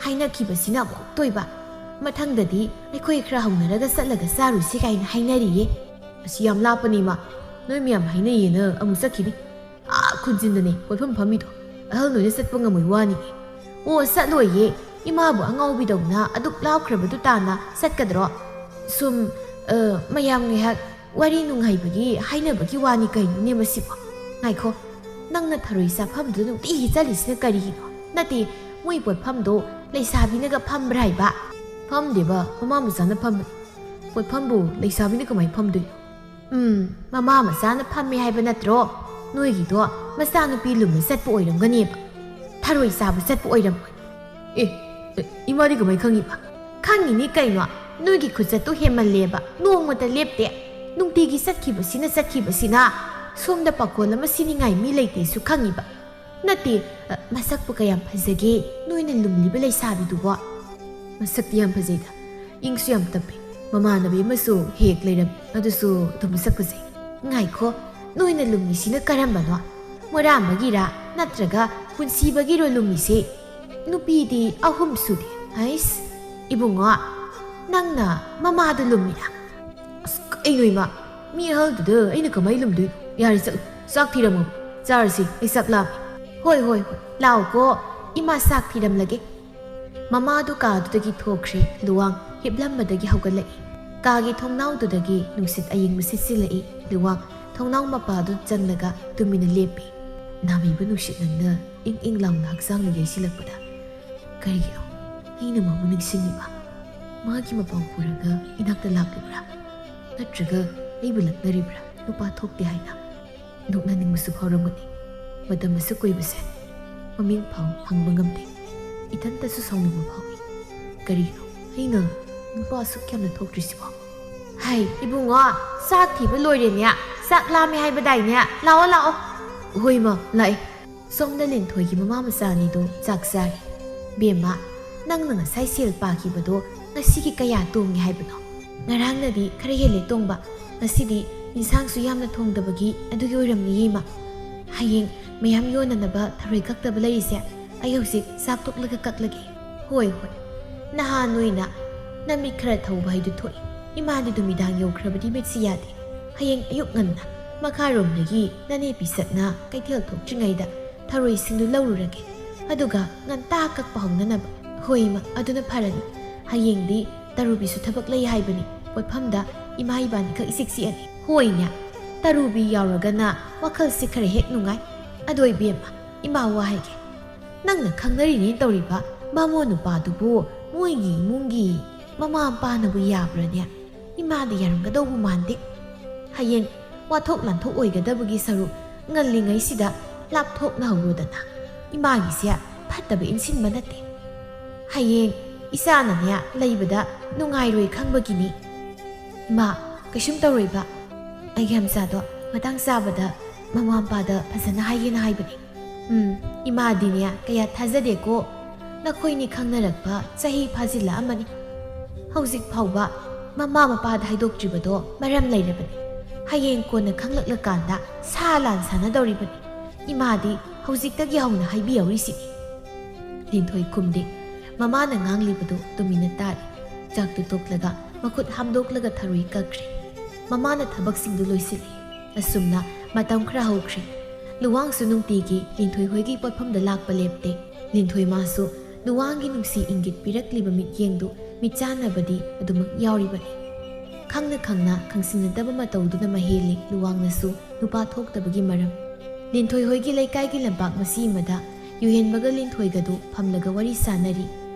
ꯍꯥꯏꯅꯈꯤꯕꯁꯤꯅ ꯑꯃꯨꯛ ꯇꯣꯏꯕ ꯃꯊꯪꯗꯗꯤ ꯑꯩꯈꯣꯏ ꯈꯔ ꯍꯧꯅꯔꯒ ꯆꯠꯂꯒ ꯆꯥꯔꯨꯁꯤ ꯀꯥꯏꯅ ꯍꯥꯏꯅꯔꯤꯌꯦ ꯑꯁꯤ ꯌꯥꯝ ꯂꯥꯞꯄꯅꯤ ꯏꯃꯥ ꯅꯣꯏ ꯃꯌꯥꯝ ꯍꯥꯏꯅꯩꯌꯦꯅ ꯑꯃꯨꯛ ꯆꯠꯈꯤꯅꯤ ꯈꯨꯟꯖꯤꯟꯗꯅꯦ ꯄꯣꯠꯐꯝ ꯐꯝꯃꯤꯗꯣ ꯑꯍꯜ ꯅꯣꯏꯅ ꯆꯠꯄ ꯉꯝꯃꯣꯏ ꯋꯥꯅꯤ ꯑꯣ ꯆꯠꯂꯣꯏꯌꯦ ꯏꯃꯥꯕꯨ ꯑꯉꯥꯎꯕꯤꯗꯧꯅ ꯑꯗꯨꯛ ꯂꯥꯞꯈ꯭ꯔꯕꯗꯨ ꯇꯥꯅ ꯆꯠꯀꯗ꯭ꯔꯣ ꯁꯨꯝ ꯃꯌꯥꯝ ꯉꯥꯏꯍꯥꯛ ꯋꯥꯔꯤ ꯅꯨꯡꯉꯥꯏꯕꯒꯤ ꯍꯥꯏꯅꯕꯒꯤ ꯋꯥꯅꯤ ꯀꯩꯅꯣꯅꯦ ꯃꯁꯤꯕꯣ ꯉꯥꯏꯈꯣ ꯅꯪꯅ ꯊꯔꯣꯏ ꯆꯥꯐꯝꯗꯨ ꯅꯨꯡꯇꯤꯒꯤ ꯆꯠꯂꯤꯁꯤꯅ ꯀꯔꯤꯒꯤꯅꯣ ꯅꯠꯇꯦ ꯃꯣꯏ ꯄꯣꯠꯐꯝꯗꯣ ꯂꯩꯁꯥꯕꯤꯅꯒ ꯐꯝꯕ꯭ꯔꯥ ꯍꯥꯏꯕ ꯐꯝꯗꯦꯕ ꯃꯃꯥ ꯃꯆꯥꯅ ꯐꯝꯕꯅꯤ ꯄꯣꯠꯐꯝꯕꯨ ꯂꯩꯁꯥꯕꯤꯅ ꯀꯃꯥꯏꯅ ꯐꯝꯗꯣꯏꯅꯣ ꯃꯃꯥ ꯃꯆꯥꯅ ꯐꯝꯃꯦ ꯍꯥꯏꯕ ꯅꯠꯇ꯭ꯔꯣ ꯅꯣꯏꯒꯤꯗꯣ ꯃꯆꯥꯅꯨꯄꯤ ꯂꯨꯝꯅ ꯆꯠꯄ ꯑꯣꯏꯔꯝꯒꯅꯦꯕ ꯊꯔꯣꯏ ꯆꯥꯕ ꯆꯠꯄ ꯑꯣꯏꯔꯝꯃꯣꯏ ꯏꯃꯥꯗꯤ ꯀꯃꯥꯏꯅ ꯈꯪꯉꯤꯕ ꯈꯪꯉꯤꯅꯤ ꯀꯩꯅꯣ ꯅꯣꯏꯒꯤ ꯈꯨꯆꯠꯇꯣ ꯍꯦꯟꯃꯜꯂꯦꯕ ꯅꯣꯡꯃꯇ ꯂꯦꯞꯇꯦ ꯅꯨꯡꯇꯤꯒꯤ ꯆꯠꯈꯤꯕꯁꯤꯅ ꯁꯣꯝꯗ ꯄꯥꯈꯣꯜ ꯑꯃ ꯁꯤꯅꯤꯡꯉꯥꯏ ꯃꯤ ꯂꯩꯇꯦꯁꯨ ꯈꯪꯉꯤꯕ ꯅꯠꯇꯦ ꯃꯁꯛꯄꯨ ꯀꯌꯥꯝ ꯐꯖꯒꯦ ꯅꯣꯏꯅ ꯂꯨꯝꯂꯤꯕ ꯂꯩꯁꯥꯕꯤꯗꯨꯕꯣ ꯃꯁꯛꯇꯤ ꯌꯥꯝ ꯐꯖꯩꯗ ꯏꯪꯁꯨ ꯌꯥꯝ ꯇꯞꯄꯤ ꯃꯃꯥꯟꯅꯕꯤ ꯑꯃꯁꯨ ꯍꯦꯛ ꯂꯩꯔꯝꯃꯤ ꯑꯗꯨꯁꯨ ꯑꯗꯨꯝ ꯃꯁꯛ ꯐꯖꯩ ꯉꯥꯏꯈꯣ ꯅꯣꯏꯅ ꯂꯨꯝꯃꯤꯁꯤꯅ ꯀꯔꯝꯕꯅꯣ ꯃꯣꯔꯥꯝꯕꯒꯤꯔꯥ ꯅꯠꯇ꯭ꯔꯒ ꯄꯨꯟꯁꯤꯕꯒꯤꯔꯣ ꯂꯨꯝꯃꯤꯁꯦ ꯅꯨꯄꯤꯗꯤ 3 ꯁꯨꯗꯦ ꯑꯩꯁ ꯏꯕꯨꯡꯉꯣ ꯅꯪꯅ ꯃꯃꯥꯗꯨ ꯂꯨꯝꯃꯤꯔꯥ ꯑꯁ ꯀꯩꯅꯣ ꯏꯃꯥ ꯃꯤ ꯑꯍꯜꯗꯨꯗ ꯑꯩꯅ ꯀꯃꯥꯏꯅ ꯂꯨꯝꯗꯣꯏꯅꯣ ꯌꯥꯔꯦ ꯆꯠꯂꯨ ꯆꯥꯛ ꯊꯤꯔꯝꯃꯣ ꯆꯥꯔꯁꯤ ꯑꯩ ꯆꯥꯛ ꯂꯥꯝꯃꯤ ꯍꯣꯏ ꯂꯥꯛꯑꯣꯀꯣ ꯏꯃꯥ ꯆꯥꯛ ꯊꯤꯔꯝꯂꯒꯦ ꯃꯃꯥꯗꯨ ꯀꯥꯗꯨꯗꯒꯤ ꯊꯣꯛꯈ꯭ꯔꯦ ꯂꯨꯋꯥꯡ ꯍꯤꯞꯂꯝꯕꯗꯒꯤ ꯍꯧꯒꯠꯂꯛꯏ ꯀꯥꯒꯤ ꯊꯣꯡꯅꯥꯎꯗꯨꯗꯒꯤ ꯅꯨꯡꯁꯤꯠ ꯑꯏꯪꯕ ꯁꯤꯠꯆꯤꯜꯂꯛꯏ ꯂꯨꯋꯥꯡ ꯊꯣꯡꯅꯥꯎ ꯃꯄꯥꯗꯨ ꯆꯪꯂꯒ ꯇꯨꯃꯤꯟꯅ ꯂꯦꯞꯄꯤ ꯅꯥꯃꯤꯕ ꯅꯨꯡꯁꯤꯠ ꯅꯪꯅ ꯏꯪ ꯏꯪ ꯂꯥꯎꯅ ꯍꯛꯆꯥꯡꯗ ꯌꯩꯁꯤꯜꯂꯛꯄꯗ ꯀꯔꯤꯒꯤꯅꯣ ꯑꯩꯅ ꯃꯥꯕꯨ ꯅꯤꯡꯁꯤꯡꯂꯤꯕ ꯃꯥꯒꯤ ꯃꯄꯥꯎ ꯄꯨꯔꯒ ꯏꯅꯥꯛꯇ ꯂꯥꯛꯂꯤꯕ꯭ꯔꯥ ꯅꯠꯇ꯭ꯔꯒ ꯑꯩꯕꯨ ꯂꯛꯅꯔꯤꯕ꯭ꯔꯥ ꯅꯨꯄꯥ ꯊꯣꯛꯇꯦ ꯍꯥꯏꯅ ꯅꯣꯛꯅꯅꯤꯡꯕꯁꯨ ꯐꯥꯎꯔꯝꯒꯅꯤ ꯃꯇꯝ ꯑꯁꯨꯛ ꯀꯨꯏꯕꯁꯦ ꯃꯃꯤꯡ ꯐꯥꯎ ꯍꯪꯕ ꯉꯝꯗꯦ ꯏꯊꯟꯇꯁꯨ ꯁꯥꯎꯅꯤꯡꯕ ꯐꯥꯎꯏ ꯀꯔꯤꯅꯣ ꯑꯩꯅ ꯅꯨꯄꯥ ꯑꯁꯨꯛ ꯌꯥꯝꯅ ꯊꯣꯛꯇ꯭ꯔꯤꯁꯤꯕꯣ ꯍꯥꯏ ꯏꯕꯨꯡꯉꯣ ꯆꯥꯛ ꯊꯤꯕ ꯂꯣꯏꯔꯦꯅꯦ ꯆꯥꯛ ꯂꯥꯝꯃꯦ ꯍꯥꯏꯕꯗꯥꯏꯅꯦ ꯂꯥꯛꯑꯣ ꯂꯥꯛꯑꯣ ꯍꯣꯏ ꯃꯥ ꯂꯥꯛꯑꯦ ꯁꯣꯝꯗ ꯂꯤꯟꯊꯣꯏꯒꯤ ꯃꯃꯥ ꯃꯆꯥ ꯑꯅꯤꯗꯣ ꯆꯥꯛ ꯆꯥꯔꯤ ꯕꯦꯝꯃ ꯅꯪꯅ ꯉꯁꯥꯏ ꯁꯦꯜ ꯄꯥꯈꯤꯕꯗꯣ ꯉꯁꯤꯒꯤ ꯀꯌꯥ ꯇꯣꯡꯉꯦ ꯍꯥꯏꯕꯅꯣ ꯉꯔꯥꯡꯅꯗꯤ ꯈꯔ ꯍꯦꯜꯂꯦ ꯇꯣꯡꯕ ꯉꯁꯤꯗꯤ ꯏꯟꯁꯥꯡꯁꯨ ꯌꯥꯝꯅ ꯊꯣꯡꯗꯕꯒꯤ ꯑꯗꯨꯒꯤ ꯑꯣꯏꯔꯝꯅꯤꯌꯦ ꯏꯃꯥ ꯍꯌꯦꯡ ꯃꯌꯥꯝ ꯌꯣꯟꯅꯅꯕ ꯊꯔꯣꯏ ꯀꯛꯇꯕ ꯂꯩꯔꯤꯁꯦ ꯑꯩ ꯍꯧꯖꯤꯛ ꯆꯥꯛ ꯇꯣꯛꯂꯒ ꯀꯛꯂꯒꯦ ꯍꯣꯏ ꯍꯣꯏ ꯅꯍꯥꯟ ꯅꯣꯏꯅ ꯅꯃꯤꯠ ꯈꯔ ꯊꯧꯕ ꯍꯥꯏꯗꯨ ꯊꯣꯛꯏ ꯏꯃꯥꯗꯤ ꯅꯨꯃꯤꯗꯥꯡ ꯌꯧꯈ꯭ꯔꯕꯗꯤ ꯃꯤꯠꯁꯤ ꯌꯥꯗꯦ ꯍꯌꯦꯡ ꯑꯌꯨꯛ ꯉꯟꯅ ꯃꯈꯥꯔꯣꯝꯗꯒꯤ ꯅꯅꯦ ꯄꯤꯁꯛꯅ ꯀꯩꯊꯦꯜ ꯊꯣꯛꯇ꯭ꯔꯤꯉꯩꯗ ꯊꯔꯣꯏꯁꯤꯡꯗꯨ ꯂꯧꯔꯨꯔꯒꯦ ꯑꯗꯨꯒ ꯉꯟꯇꯥ ꯀꯛꯄ ꯍꯧꯅꯅꯕ ꯍꯣꯏ ꯏꯃꯥ ꯑꯗꯨꯅ ꯐꯔꯅꯤ ꯍꯌꯦꯡꯗꯤ ꯇꯔꯨꯕꯤꯁꯨ ꯊꯕꯛ ꯂꯩ ꯍꯥꯏꯕꯅꯤ ꯄꯣꯠꯐꯝꯗ ꯏꯃꯥ ꯏꯕꯥꯅꯤꯈꯛ ꯏꯆꯤꯛ ꯆꯤꯛꯑꯅꯤ ꯍꯣꯏꯅꯦ ꯇꯔꯨꯕꯤ ꯌꯥꯎꯔꯒꯅ ꯋꯥꯈꯜꯁꯤ ꯈꯔ ꯍꯦꯛ ꯅꯨꯡꯉꯥꯏ ꯑꯗꯣ ꯏꯕꯦꯝꯃ ꯏꯃꯥ ꯋꯥ ꯍꯥꯏꯒꯦ ꯅꯪꯅ ꯈꯪꯅꯔꯤꯅꯦ ꯇꯧꯔꯤꯕ ꯕꯥꯃꯣꯟ ꯅꯨꯄꯥꯗꯨꯕꯨ ꯃꯣꯏꯒꯤ ꯏꯃꯨꯡꯒꯤ ꯃꯃꯥ ꯃꯄꯥꯅꯕꯨ ꯌꯥꯕ꯭ꯔꯅꯦ ꯏꯃꯥꯗ ꯌꯥꯔꯝꯒꯗꯧꯕ ꯃꯥꯟꯗꯦ ꯍꯌꯦꯡ ꯋꯥꯊꯣꯛ ꯂꯥꯟꯊꯣꯛ ꯑꯣꯏꯒꯗꯕꯒꯤ ꯁꯔꯨꯛ ꯉꯜꯂꯤꯉꯩꯁꯤꯗ ꯂꯥꯞꯊꯣꯛꯅꯍꯧꯔꯣꯗꯅ ꯏꯃꯥꯒꯤꯁꯦ ꯐꯠꯇꯕ ꯏꯟꯁꯤꯟꯕ ꯅꯠꯇꯦ ꯍꯌꯦꯡ ꯏꯆꯥꯅꯅꯦ ꯂꯩꯕꯗ ꯅꯨꯡꯉꯥꯏꯔꯣꯏ ꯈꯪꯕꯒꯤꯅꯤ ꯏꯃꯥ ꯀꯩꯁꯨꯝ ꯇꯧꯔꯣꯏꯕ ꯑꯩꯒꯤ ꯃꯆꯥꯗꯣ ꯃꯇꯥꯡ ꯆꯥꯕꯗ ꯃꯃꯥ ꯃꯄꯥꯗ ꯐꯖꯅ ꯍꯥꯏꯒꯦꯅ ꯍꯥꯏꯕꯅꯤ ꯏꯃꯥꯗꯤꯅꯦ ꯀꯌా ꯊꯥꯖꯗꯦꯀꯣ ꯅꯈꯣꯏꯅꯤ ꯈꯪꯅꯔꯛꯄ ꯆꯍꯤ ꯐꯥꯖꯤꯜꯂꯛꯑꯃꯅꯤ ꯍꯧꯖꯤꯛ ꯐꯥꯎꯕ ꯃꯃꯥ ꯃꯄꯥꯗ ꯍꯥꯏꯗꯣꯛꯇ꯭ꯔꯤꯕꯗோ ꯃꯔꯝ ꯂꯩꯔꯕꯅꯤ ꯍꯌꯦꯡ ꯀꯣꯟꯅ ꯈꯪꯂꯛꯂꯀꯥꯟꯗ ꯁꯥ ꯂꯥꯟ ꯁꯥꯟꯅꯗꯧꯔꯤꯕꯅꯤ ꯏꯃꯥꯗꯤ ꯍꯧꯖꯤꯛꯇꯒꯤ ꯍꯧꯅ ꯍꯥꯏꯕꯤꯍꯧꯔꯤꯁꯤꯅꯤ ꯂꯤꯟꯊꯣꯏ ꯈꯨꯝꯗꯦ ꯃꯃꯥꯅ ꯉꯥꯡꯂꯤꯕꯗꯨ ꯇꯨꯃꯤꯟꯅ ꯇꯥꯔꯤ ꯆꯥꯛꯇꯨ ꯇꯣꯛꯂꯒ ꯃꯈꯨꯠ ꯍꯥꯝꯗꯣꯛꯂꯒ ꯊꯔꯣꯏ ꯀꯛꯈ꯭ꯔꯦ ꯃꯃꯥꯅ ꯊꯕꯛꯁꯤꯡꯗꯨ ꯂꯣꯏꯁꯤꯜꯂꯤ ꯑꯁꯨꯝꯅ ꯃꯇꯝ ꯈꯔ ꯍꯧꯈ꯭ꯔꯦ ꯂꯨꯋꯥꯡꯁꯨ ꯅꯨꯡꯇꯤꯒꯤ ꯂꯤꯟꯊꯣꯏ ꯍꯣꯏꯒꯤ ꯄꯣꯠꯐꯝꯗ ꯂꯥꯛꯄ ꯂꯦꯞꯇꯦ ꯂꯤꯟꯊꯣꯏ ꯃꯥꯁꯨ ꯂꯨꯋꯥꯡꯒꯤ ꯅꯨꯡꯁꯤ ꯏꯪꯒꯤꯠ ꯄꯤꯔꯛꯂꯤꯕ ꯃꯤꯠꯌꯦꯡꯗꯨ ꯃꯤꯠꯆꯥꯟꯅꯕꯗꯤ ꯑꯗꯨꯃꯛ ꯌꯥꯎꯔꯤꯕꯅꯤ ꯈꯪꯅ ꯈꯪꯅ ꯈꯪꯁꯤꯟꯅꯗꯕ ꯃꯇꯧꯗꯨꯅ ꯃꯍꯦꯜꯂꯤ ꯂꯨꯋꯥꯡꯅꯁꯨ ꯅꯨꯄꯥ ꯊꯣꯛꯇꯕꯒꯤ ꯃꯔꯝ ꯂꯤꯟꯊꯣꯏ ꯍꯣꯏꯒꯤ ꯂꯩꯀꯥꯏꯒꯤ ꯂꯝꯄꯥꯛ ꯃꯁꯤ ꯑꯃꯗ ꯌꯨꯍꯦꯟꯕꯒ ꯂꯤꯟꯊꯣꯏꯒꯗꯨ ꯐꯝꯂꯒ ꯋꯥꯔꯤ ꯁꯥꯟꯅꯔꯤ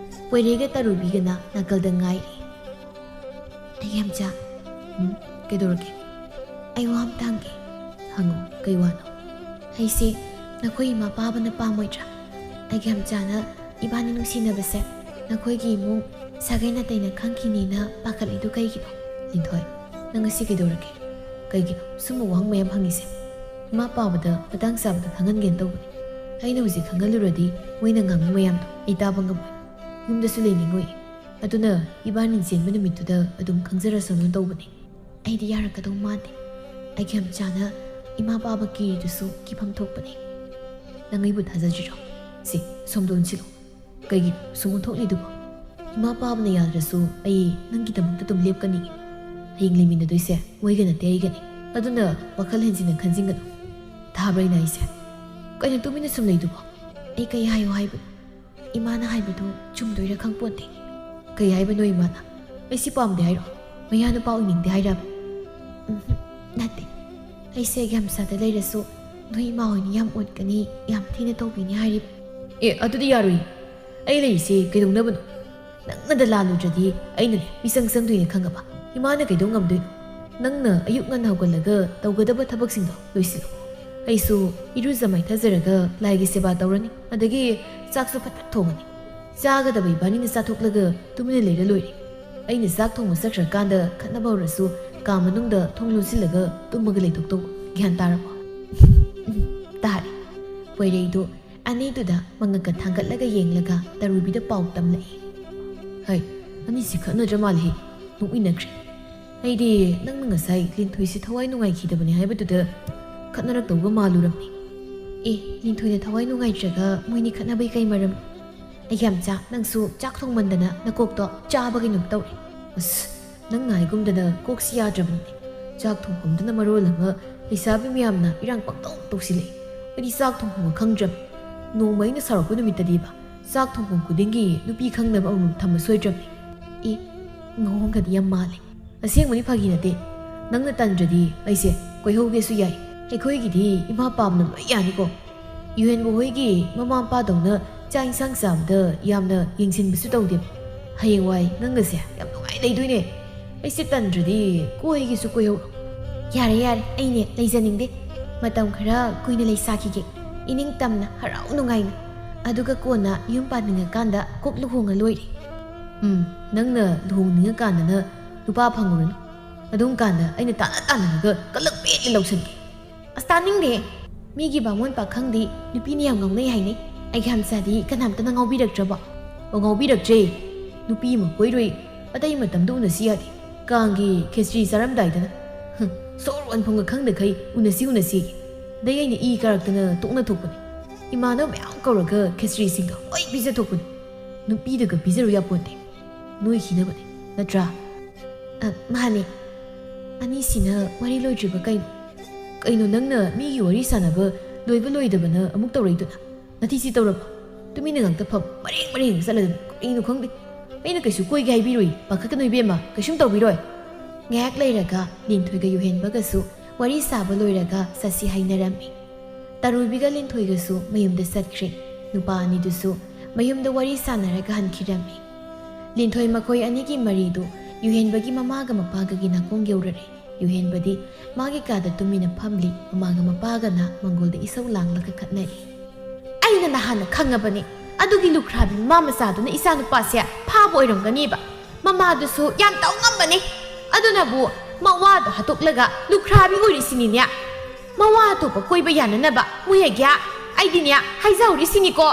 ꯄꯣꯏꯔꯦꯒ ꯇꯔꯨꯕꯤꯒꯅ ꯅꯥꯀꯜꯗ ꯉꯥꯏꯔꯤ ꯑꯩꯒꯤ ꯌꯥꯝꯆꯥ ꯀꯩꯗꯧꯔꯒꯦ ꯑꯩ ꯋꯥ ꯑꯃ ꯇꯥꯡꯒꯦ ꯍꯪꯉꯣ ꯀꯩ ꯋꯥꯅꯣ ꯑꯩꯁꯦ ꯅꯈꯣꯏ ꯏꯃꯥ ꯄꯥꯕꯅ ꯄꯥꯝꯃꯣꯏꯗ꯭ꯔꯥ ꯑꯩꯒꯤ ꯌꯥꯝꯆꯥꯅ ꯏꯕꯥꯅꯤ ꯅꯨꯡꯁꯤꯅꯕꯁꯦ ꯅꯈꯣꯏꯒꯤ ꯏꯃꯨꯡ ꯁꯥꯒꯩ ꯅꯥꯇꯩꯅ ꯈꯪꯈꯤꯅꯤꯅ ꯄꯥꯈꯠꯂꯤꯗꯨ ꯀꯩꯒꯤꯅꯣ ꯂꯤꯟꯊꯣꯏ ꯅꯪ ꯉꯁꯤ ꯀꯩꯗꯧꯔꯒꯦ ꯀꯩꯒꯤꯅꯣ ꯁꯨꯝꯕ ꯋꯥꯍꯪ ꯃꯌꯥꯝ ꯍꯪꯉꯤꯁꯦ ꯏꯃꯥ ꯄꯥꯕꯗ ꯃꯇꯥꯡ ꯆꯥꯕꯗ ꯈꯪꯍꯟꯒꯦꯅ ꯇꯧꯕꯅꯤ ꯑꯩꯅ ꯍꯧꯖꯤꯛ ꯈꯪꯍꯜꯂꯨꯔꯗꯤ ꯃꯣꯏꯅ ꯉꯥꯡꯕ ꯃꯌꯥꯝꯗꯣ ꯑꯩ ꯇꯥꯕ ꯉꯝꯃꯣꯏ ꯌꯨꯝꯗꯁꯨ ꯂꯩꯅꯤꯡꯉꯣꯏ ꯑꯗꯨꯅ ꯏꯕꯥꯅꯤ ꯆꯦꯟꯕ ꯅꯨꯃꯤꯠꯇꯨꯗ ꯑꯗꯨꯝ ꯈꯪꯖꯔꯁꯅꯨ ꯇꯧꯕꯅꯤ ꯑꯩꯗꯤ ꯌꯥꯔꯛꯀꯗꯧ ꯃꯥꯟꯗꯦ ꯑꯩꯒꯤ ꯌꯥꯝꯆꯥꯅ ꯏꯃꯥ ꯄꯥꯕ ꯀꯤꯔꯤꯗꯨꯁꯨ ꯀꯤꯐꯝ ꯊꯣꯛꯄꯅꯤ ꯅꯪ ꯑꯩꯕꯨ ꯊꯥꯖꯗ꯭ꯔꯤꯔꯣ ꯁꯤ ꯁꯣꯝꯗ ꯑꯣꯟꯁꯤꯜꯂꯨ ꯀꯩꯒꯤꯅꯣ ꯁꯨꯝ ꯑꯣꯟꯊꯣꯛꯂꯤꯗꯨꯕꯣ ꯏꯃꯥ ꯄꯥꯕꯅ ꯌꯥꯗ꯭ꯔꯁꯨ ꯑꯩ ꯅꯪꯒꯤꯗꯃꯛꯇ ꯑꯗꯨꯝ ꯂꯦꯞꯀꯅꯤ ꯍꯌꯦꯡ ꯂꯩꯃꯤꯟꯅꯗꯣꯏꯁꯦ ꯃꯣꯏꯒ ꯅꯠꯇꯦ ꯑꯩꯒꯅꯤ ꯑꯗꯨꯅ ꯋꯥꯈꯜ ꯍꯦꯟꯖꯤꯟꯅ ꯈꯟꯖꯤꯟꯒꯅꯨ ꯊꯥꯕ꯭ꯔꯥ ꯑꯩꯅ ꯑꯩꯁꯦ ꯀꯩꯅꯣ ꯇꯨꯃꯤꯟꯅ ꯁꯨꯝ ꯂꯩꯗꯨꯕꯣ ꯑꯩ ꯀꯩ ꯍꯥꯏꯌꯣ ꯍꯥꯏꯕꯅꯣ ꯏꯃꯥꯅ ꯍꯥꯏꯕꯗꯨ ꯆꯨꯝꯗꯣꯏꯔꯥ ꯈꯪꯄꯣꯟꯇꯦ ꯀꯩ ꯍꯥꯏꯕꯅꯣ ꯏꯃꯥꯅ ꯑꯩ ꯁꯤ ꯄꯥꯝꯗꯦ ꯍꯥꯏꯔꯣ ꯃꯌꯥ ꯅꯨꯄꯥ ꯑꯣꯏꯅꯤꯡꯗꯦ ꯍꯥꯏꯔꯕ ꯅꯠꯇꯦ ꯑꯩꯁꯦ ꯌꯥꯝꯁꯥꯗ ꯂꯩꯔꯁꯨ ꯅꯣꯏ ꯏꯃꯥ ꯍꯣꯏꯅ ꯌꯥꯝ ꯑꯣꯠꯀꯅꯤ ꯌꯥꯝ ꯊꯤꯅ ꯇꯧꯕꯤꯅꯤ ꯍꯥꯏꯔꯤꯕ ꯑꯗꯨꯗꯤ ꯌꯥꯔꯣꯏ ꯑꯩ ꯂꯩꯔꯤꯁꯦ ꯀꯩꯗꯧꯅꯕꯅꯣ ꯅꯪꯅꯗ ꯂꯥꯜꯂꯨꯗ꯭ꯔꯗꯤ ꯑꯩꯅꯅꯦ ꯃꯤꯆꯪ ꯆꯪꯗꯣꯏꯅꯦ ꯈꯪꯉꯕ ꯏꯃꯥꯅ ꯀꯩꯗꯧ ꯉꯝꯗꯣꯏꯅꯣ ꯅꯪꯅ ꯑꯌꯨꯛ ꯉꯟꯅ ꯍꯧꯒꯠꯂꯒ ꯇꯧꯒꯗꯕ ꯊꯕꯛꯁꯤꯡꯗꯣ ꯂꯣꯏꯁꯤꯜꯂꯨ ꯑꯩꯁꯨ ꯏꯔꯨꯖ ꯃꯥꯏꯊꯖꯔꯒ ꯂꯥꯏꯒꯤ ꯁꯦꯕꯥ ꯇꯧꯔꯅꯤ ꯑꯗꯒꯤ ꯆꯥꯛꯁꯨ ꯐꯠ ꯊꯣꯡꯉꯅꯤ ꯆꯥꯒꯗꯕ ꯏꯕꯥꯅꯤꯅ ꯆꯥꯊꯣꯛꯂꯒ ꯇꯨꯃꯤꯟꯅ ꯂꯩꯔ ꯂꯣꯏꯔꯦ ꯑꯩꯅ ꯆꯥꯛ ꯊꯣꯡꯕ ꯆꯠꯈ꯭ꯔꯀꯥꯟꯗ ꯈꯠꯅꯕ ꯍꯧꯔꯁꯨ ꯀꯥ ꯃꯅꯨꯡꯗ ꯊꯣꯡ ꯂꯣꯟꯁꯤꯜꯂꯒ ꯇꯨꯝꯃꯒ ꯂꯩꯊꯣꯛꯇꯧꯕ ꯒ꯭ꯌꯥꯟ ꯇꯥꯔꯕꯣ ꯇꯥꯔꯦ ꯄꯣꯏꯔꯩꯗꯨ ꯑꯅꯤꯗꯨꯗ ꯃꯉꯛꯀ ꯊꯥꯡꯒꯠꯂꯒ ꯌꯦꯡꯂꯒ ꯇꯔꯨꯕꯤꯗ ꯄꯥꯎ ꯇꯝꯂꯛꯏ ꯍꯩ ꯑꯅꯤꯁꯤ ꯈꯠꯅꯗ꯭ꯔ ꯃꯥꯜꯂꯦ ꯅꯣꯛꯃꯤꯟꯅꯈ꯭ꯔꯦ ꯑꯩꯗꯤ ꯅꯪꯅ ꯉꯁꯥꯏ ꯂꯤꯟꯊꯣꯏꯁꯤ ꯊꯋꯥꯏ ꯅꯨꯡꯉꯥꯏꯈꯤꯗꯕꯅꯤ ꯍꯥꯏꯕꯗꯨꯗ ꯈꯠꯅꯔꯛꯇꯧꯕ ꯃꯥꯜꯂꯨꯔꯝꯅꯤ ꯂꯤꯟꯊꯣꯏꯅ ꯊꯋꯥꯏ ꯅꯨꯡꯉꯥꯏꯇ꯭ꯔꯒ ꯃꯣꯏꯅꯤ ꯈꯠꯅꯕꯩ ꯀꯩ ꯃꯔꯝ ꯑꯩ ꯌꯥꯝꯆꯥ ꯅꯪꯁꯨ ꯆꯥꯛ ꯊꯣꯡꯃꯟꯗꯅ ꯅꯀꯣꯛꯇꯣ ꯆꯥꯕ ꯀꯩꯅꯣꯝ ꯇꯧꯔꯦ ꯑꯁ ꯅꯪ ꯍꯥꯏꯒꯨꯝꯗꯅ ꯀꯣꯛꯁꯤ ꯌꯥꯗ꯭ꯔꯕꯅꯤ ꯆꯥꯛ ꯊꯣꯡꯐꯝꯗꯨꯅ ꯃꯔꯣꯜ ꯑꯃ ꯂꯩꯁꯥꯕꯤ ꯃꯌꯥꯝꯅ ꯏꯔꯥꯡ ꯄꯪꯇꯧ ꯇꯧꯁꯤꯜꯂꯛꯏ ꯑꯩꯗꯤ ꯆꯥꯛ ꯊꯣꯡꯐꯝꯒ ꯈꯪꯗ꯭ꯔꯕꯅꯤ ꯅꯣꯡꯃ ꯑꯩꯅ ꯁꯥꯎꯔꯛꯄ ꯅꯨꯃꯤꯠꯇꯗꯤꯕ ꯆꯥꯛ ꯊꯣꯡꯐꯝ ꯈꯨꯗꯤꯡꯒꯤ ꯅꯨꯄꯤ ꯈꯪꯅꯕ ꯑꯃꯃꯝ ꯊꯝꯕ ꯁꯣꯏꯗ꯭ꯔꯕꯅꯤ ꯃꯑꯣꯡꯒꯗꯤ ꯌꯥꯝ ꯃꯥꯜꯂꯦ ꯑꯁꯦꯡꯕꯅꯤ ꯐꯥꯒꯤ ꯅꯠꯇꯦ ꯅꯪꯅ ꯇꯟꯗ꯭ꯔꯗꯤ ꯑꯩꯁꯦ ꯀꯣꯏꯍꯧꯒꯦꯁꯨ ꯌꯥꯏ ꯑꯩꯈꯣꯏꯒꯤꯗꯤ ꯏꯃꯥ ꯄꯥꯕꯅ ꯂꯣꯏ ꯌꯥꯅꯤꯀꯣ ꯌꯨꯍꯦꯟꯕ ꯍꯣꯏꯒꯤ ꯃꯃꯥ ꯃꯄꯥꯗꯧꯅ ꯆꯥꯛ ꯏꯟꯁꯥꯡ ꯆꯥꯕꯗ ꯌꯥꯝꯅ ꯌꯦꯡꯁꯤꯟꯕꯁꯨ ꯇꯧꯗꯦꯕ ꯍꯌꯦꯡꯋꯥꯏ ꯅꯪꯒꯁꯦ ꯌꯥꯝ ꯅꯨꯡꯉꯥꯏ ꯂꯩꯗꯣꯏꯅꯦ ꯑꯩꯁꯦ ꯇꯟꯗ꯭ꯔꯗꯤ ꯀꯣꯏꯒꯦꯁꯨ ꯀꯣꯏꯍꯧꯔꯣ ꯌꯥꯔꯦ ꯌꯥꯔꯦ ꯑꯩꯅꯦ ꯂꯩꯖꯅꯤꯡꯗꯦ ꯃꯇꯝ ꯈꯔ ꯀꯨꯏꯅ ꯂꯩꯁꯥꯈꯤꯒꯦ ꯏꯅꯤꯡ ꯇꯝꯅ ꯍꯔꯥꯎ ꯅꯨꯡꯉꯥꯏꯅ ꯑꯗꯨꯒ ꯀꯣꯟꯅ ꯌꯨꯝ ꯄꯥꯟꯅꯤꯡꯉꯀꯥꯟꯗ ꯀꯣꯛ ꯂꯨꯍꯣꯡꯉ ꯂꯣꯏꯔꯦ ꯅꯪꯅ ꯂꯨꯍꯣꯡꯅꯤꯡꯉꯀꯥꯟꯗꯅ ꯅꯨꯄꯥ ꯐꯪꯉꯨꯔꯅꯨ ꯑꯗꯨꯝ ꯀꯥꯟꯗ ꯑꯩꯅ ꯇꯥꯟꯅꯔꯒ ꯀꯂꯛ ꯄꯦꯠꯂꯦ ꯂꯧꯁꯟꯒꯦ ꯑꯁ ꯇꯥꯅꯤꯡꯗꯦ ꯃꯤꯒꯤ ꯕꯥꯃꯣꯟ ꯄꯥꯈꯪꯗꯤ ꯅꯨꯄꯤꯅ ꯌꯥꯝ ꯉꯥꯎꯅꯩ ꯍꯥꯏꯅꯩ ꯑꯩꯒꯤ ꯍꯝꯁꯥꯗꯤ ꯀꯅꯥꯝꯇꯅ ꯉꯥꯎꯕꯤꯔꯛꯇ꯭ꯔꯕꯣ ꯉꯥꯎꯕꯤꯔꯛꯇ꯭ꯔꯦ ꯅꯨꯄꯤ ꯑꯃ ꯀꯣꯏꯔꯣꯏ ꯑꯇꯩ ꯃꯇꯝꯗ ꯎꯅꯁꯤ ꯌꯥꯗꯦ ꯀꯥꯡꯒꯤ ꯈꯦꯆ꯭ꯔꯤ ꯆꯥꯔꯝꯗꯥꯏꯗꯅ ꯁꯣꯔ ꯋꯥꯟꯐꯝꯒ ꯈꯪꯗꯈꯩ ꯎꯅꯁꯤꯒꯤ ꯑꯗꯩ ꯑꯩꯅ ꯏ ꯀꯥꯔꯛꯇꯅ ꯇꯣꯛꯅ ꯊꯣꯛꯄꯅꯤ ꯏꯃꯥꯟꯅꯕ ꯃꯌꯥꯝ ꯀꯧꯔꯒ ꯈꯦꯆ꯭ꯔꯤꯁꯤꯡꯗꯣ ꯂꯣꯏ ꯄꯤꯖꯊꯣꯛꯄꯅꯤ ꯅꯨꯄꯤꯗꯒ ꯄꯤꯖꯔꯨ ꯌꯥꯄꯣꯟꯇꯦ ꯅꯣꯏ ꯈꯤꯅꯕꯅꯤ ꯅꯠꯇ꯭ꯔꯥ ꯃꯥꯅꯦ ꯑꯅꯤꯁꯤꯅ ꯋꯥꯔꯤ ꯂꯣꯏꯗ꯭ꯔꯤꯕ ꯀꯩꯅꯣ ꯅꯪꯅ ꯃꯤꯒꯤ ꯋꯥꯔꯤ ꯁꯥꯟꯅꯕ ꯂꯣꯏꯕ ꯂꯣꯏꯗꯕꯅ ꯑꯃꯨꯛ ꯇꯧꯔꯛꯏꯗꯨꯅ ꯅꯊꯤꯁꯤ ꯇꯧꯔꯕ ꯇꯨꯃꯤꯟꯅ ꯉꯥꯛꯇ ꯐꯝ ꯃꯔꯦꯡ ꯆꯠꯂꯗꯅ ꯀꯔꯤꯅꯣ ꯈꯪꯗꯦ ꯑꯩꯅ ꯀꯩꯁꯨ ꯀꯣꯏꯒꯦ ꯍꯥꯏꯕꯤꯔꯣꯏ ꯄꯥꯈꯠꯀꯅꯨ ꯏꯕꯦꯝꯃ ꯀꯩꯁꯨꯝ ꯇꯧꯕꯤꯔꯣꯏ ꯉꯥꯏꯍꯥꯛ ꯂꯩꯔꯒ ꯂꯤꯟꯊꯣꯏꯒ ꯌꯨꯍꯦꯟꯕꯒꯁꯨ ꯋꯥꯔꯤ ꯁꯥꯕ ꯂꯣꯏꯔꯒ ꯆꯠꯁꯤ ꯍꯥꯏꯅꯔꯝꯃꯤ ꯇꯔꯨꯕꯤꯒ ꯂꯤꯟꯊꯣꯏꯒꯁꯨ ꯃꯌꯨꯝꯗ ꯆꯠꯈ꯭ꯔꯦ ꯅꯨꯄꯥ ꯑꯅꯤꯗꯨꯁꯨ ꯃꯌꯨꯝꯗ ꯋꯥꯔꯤ ꯁꯥꯟꯅꯔꯒ ꯍꯟꯈꯤꯔꯝꯃꯤ ꯂꯤꯟꯊꯣꯏ ꯃꯈꯣꯏ ꯑꯅꯤꯒꯤ ꯃꯔꯤꯗꯨ ꯌꯨꯍꯦꯟꯕꯒꯤ ꯃꯃꯥꯒ ꯃꯄꯥꯒꯒꯤ ナꯀꯣꯡ ꯌꯧꯔꯔꯦ ꯌꯨꯍꯦꯟꯕꯗꯤ ꯃꯥꯒꯤ ꯀꯥꯗ ꯇꯨꯃꯤꯟꯅ ꯐꯝꯂꯤ ꯃꯃꯥꯒ ꯃꯄꯥꯒꯅ ꯃꯪꯒꯣꯜꯗ ꯏꯁꯧ ꯂꯥꯡꯂꯒ ꯈꯠꯅꯔꯤ ꯑꯩꯅ ꯅꯍꯥꯟꯅ ꯈꯪꯉꯕꯅꯤ ꯑꯗꯨꯒꯤ ꯂꯨꯈ꯭ꯔꯥꯕꯤ ꯃꯃꯥ ꯃꯆꯥꯗꯨꯅ ꯏꯆꯥ ꯅꯨꯄꯥꯁꯦ ꯐꯥꯕ ꯑꯣꯏꯔꯝꯒꯅꯤꯕ ꯃꯃꯥꯗꯨꯁꯨ ꯌꯥꯝ ꯇꯧ ꯉꯝꯕꯅꯤ ꯑꯗꯨꯅꯕꯨ ꯃꯋꯥꯗꯣ ꯍꯥꯠꯇꯣꯛꯂꯒ ꯂꯨꯈ꯭ꯔꯥꯕꯤ ꯑꯣꯏꯔꯤꯁꯤꯅꯤꯅꯦ ꯃꯋꯥ ꯑꯇꯣꯞꯄ ꯀꯣꯏꯕ ꯌꯥꯅꯅꯕ ꯃꯣꯏꯒ꯭ꯌꯥ ꯑꯩꯗꯤꯅꯦ ꯍꯥꯏꯖꯍꯧꯔꯤꯁꯤꯅꯤꯀꯣ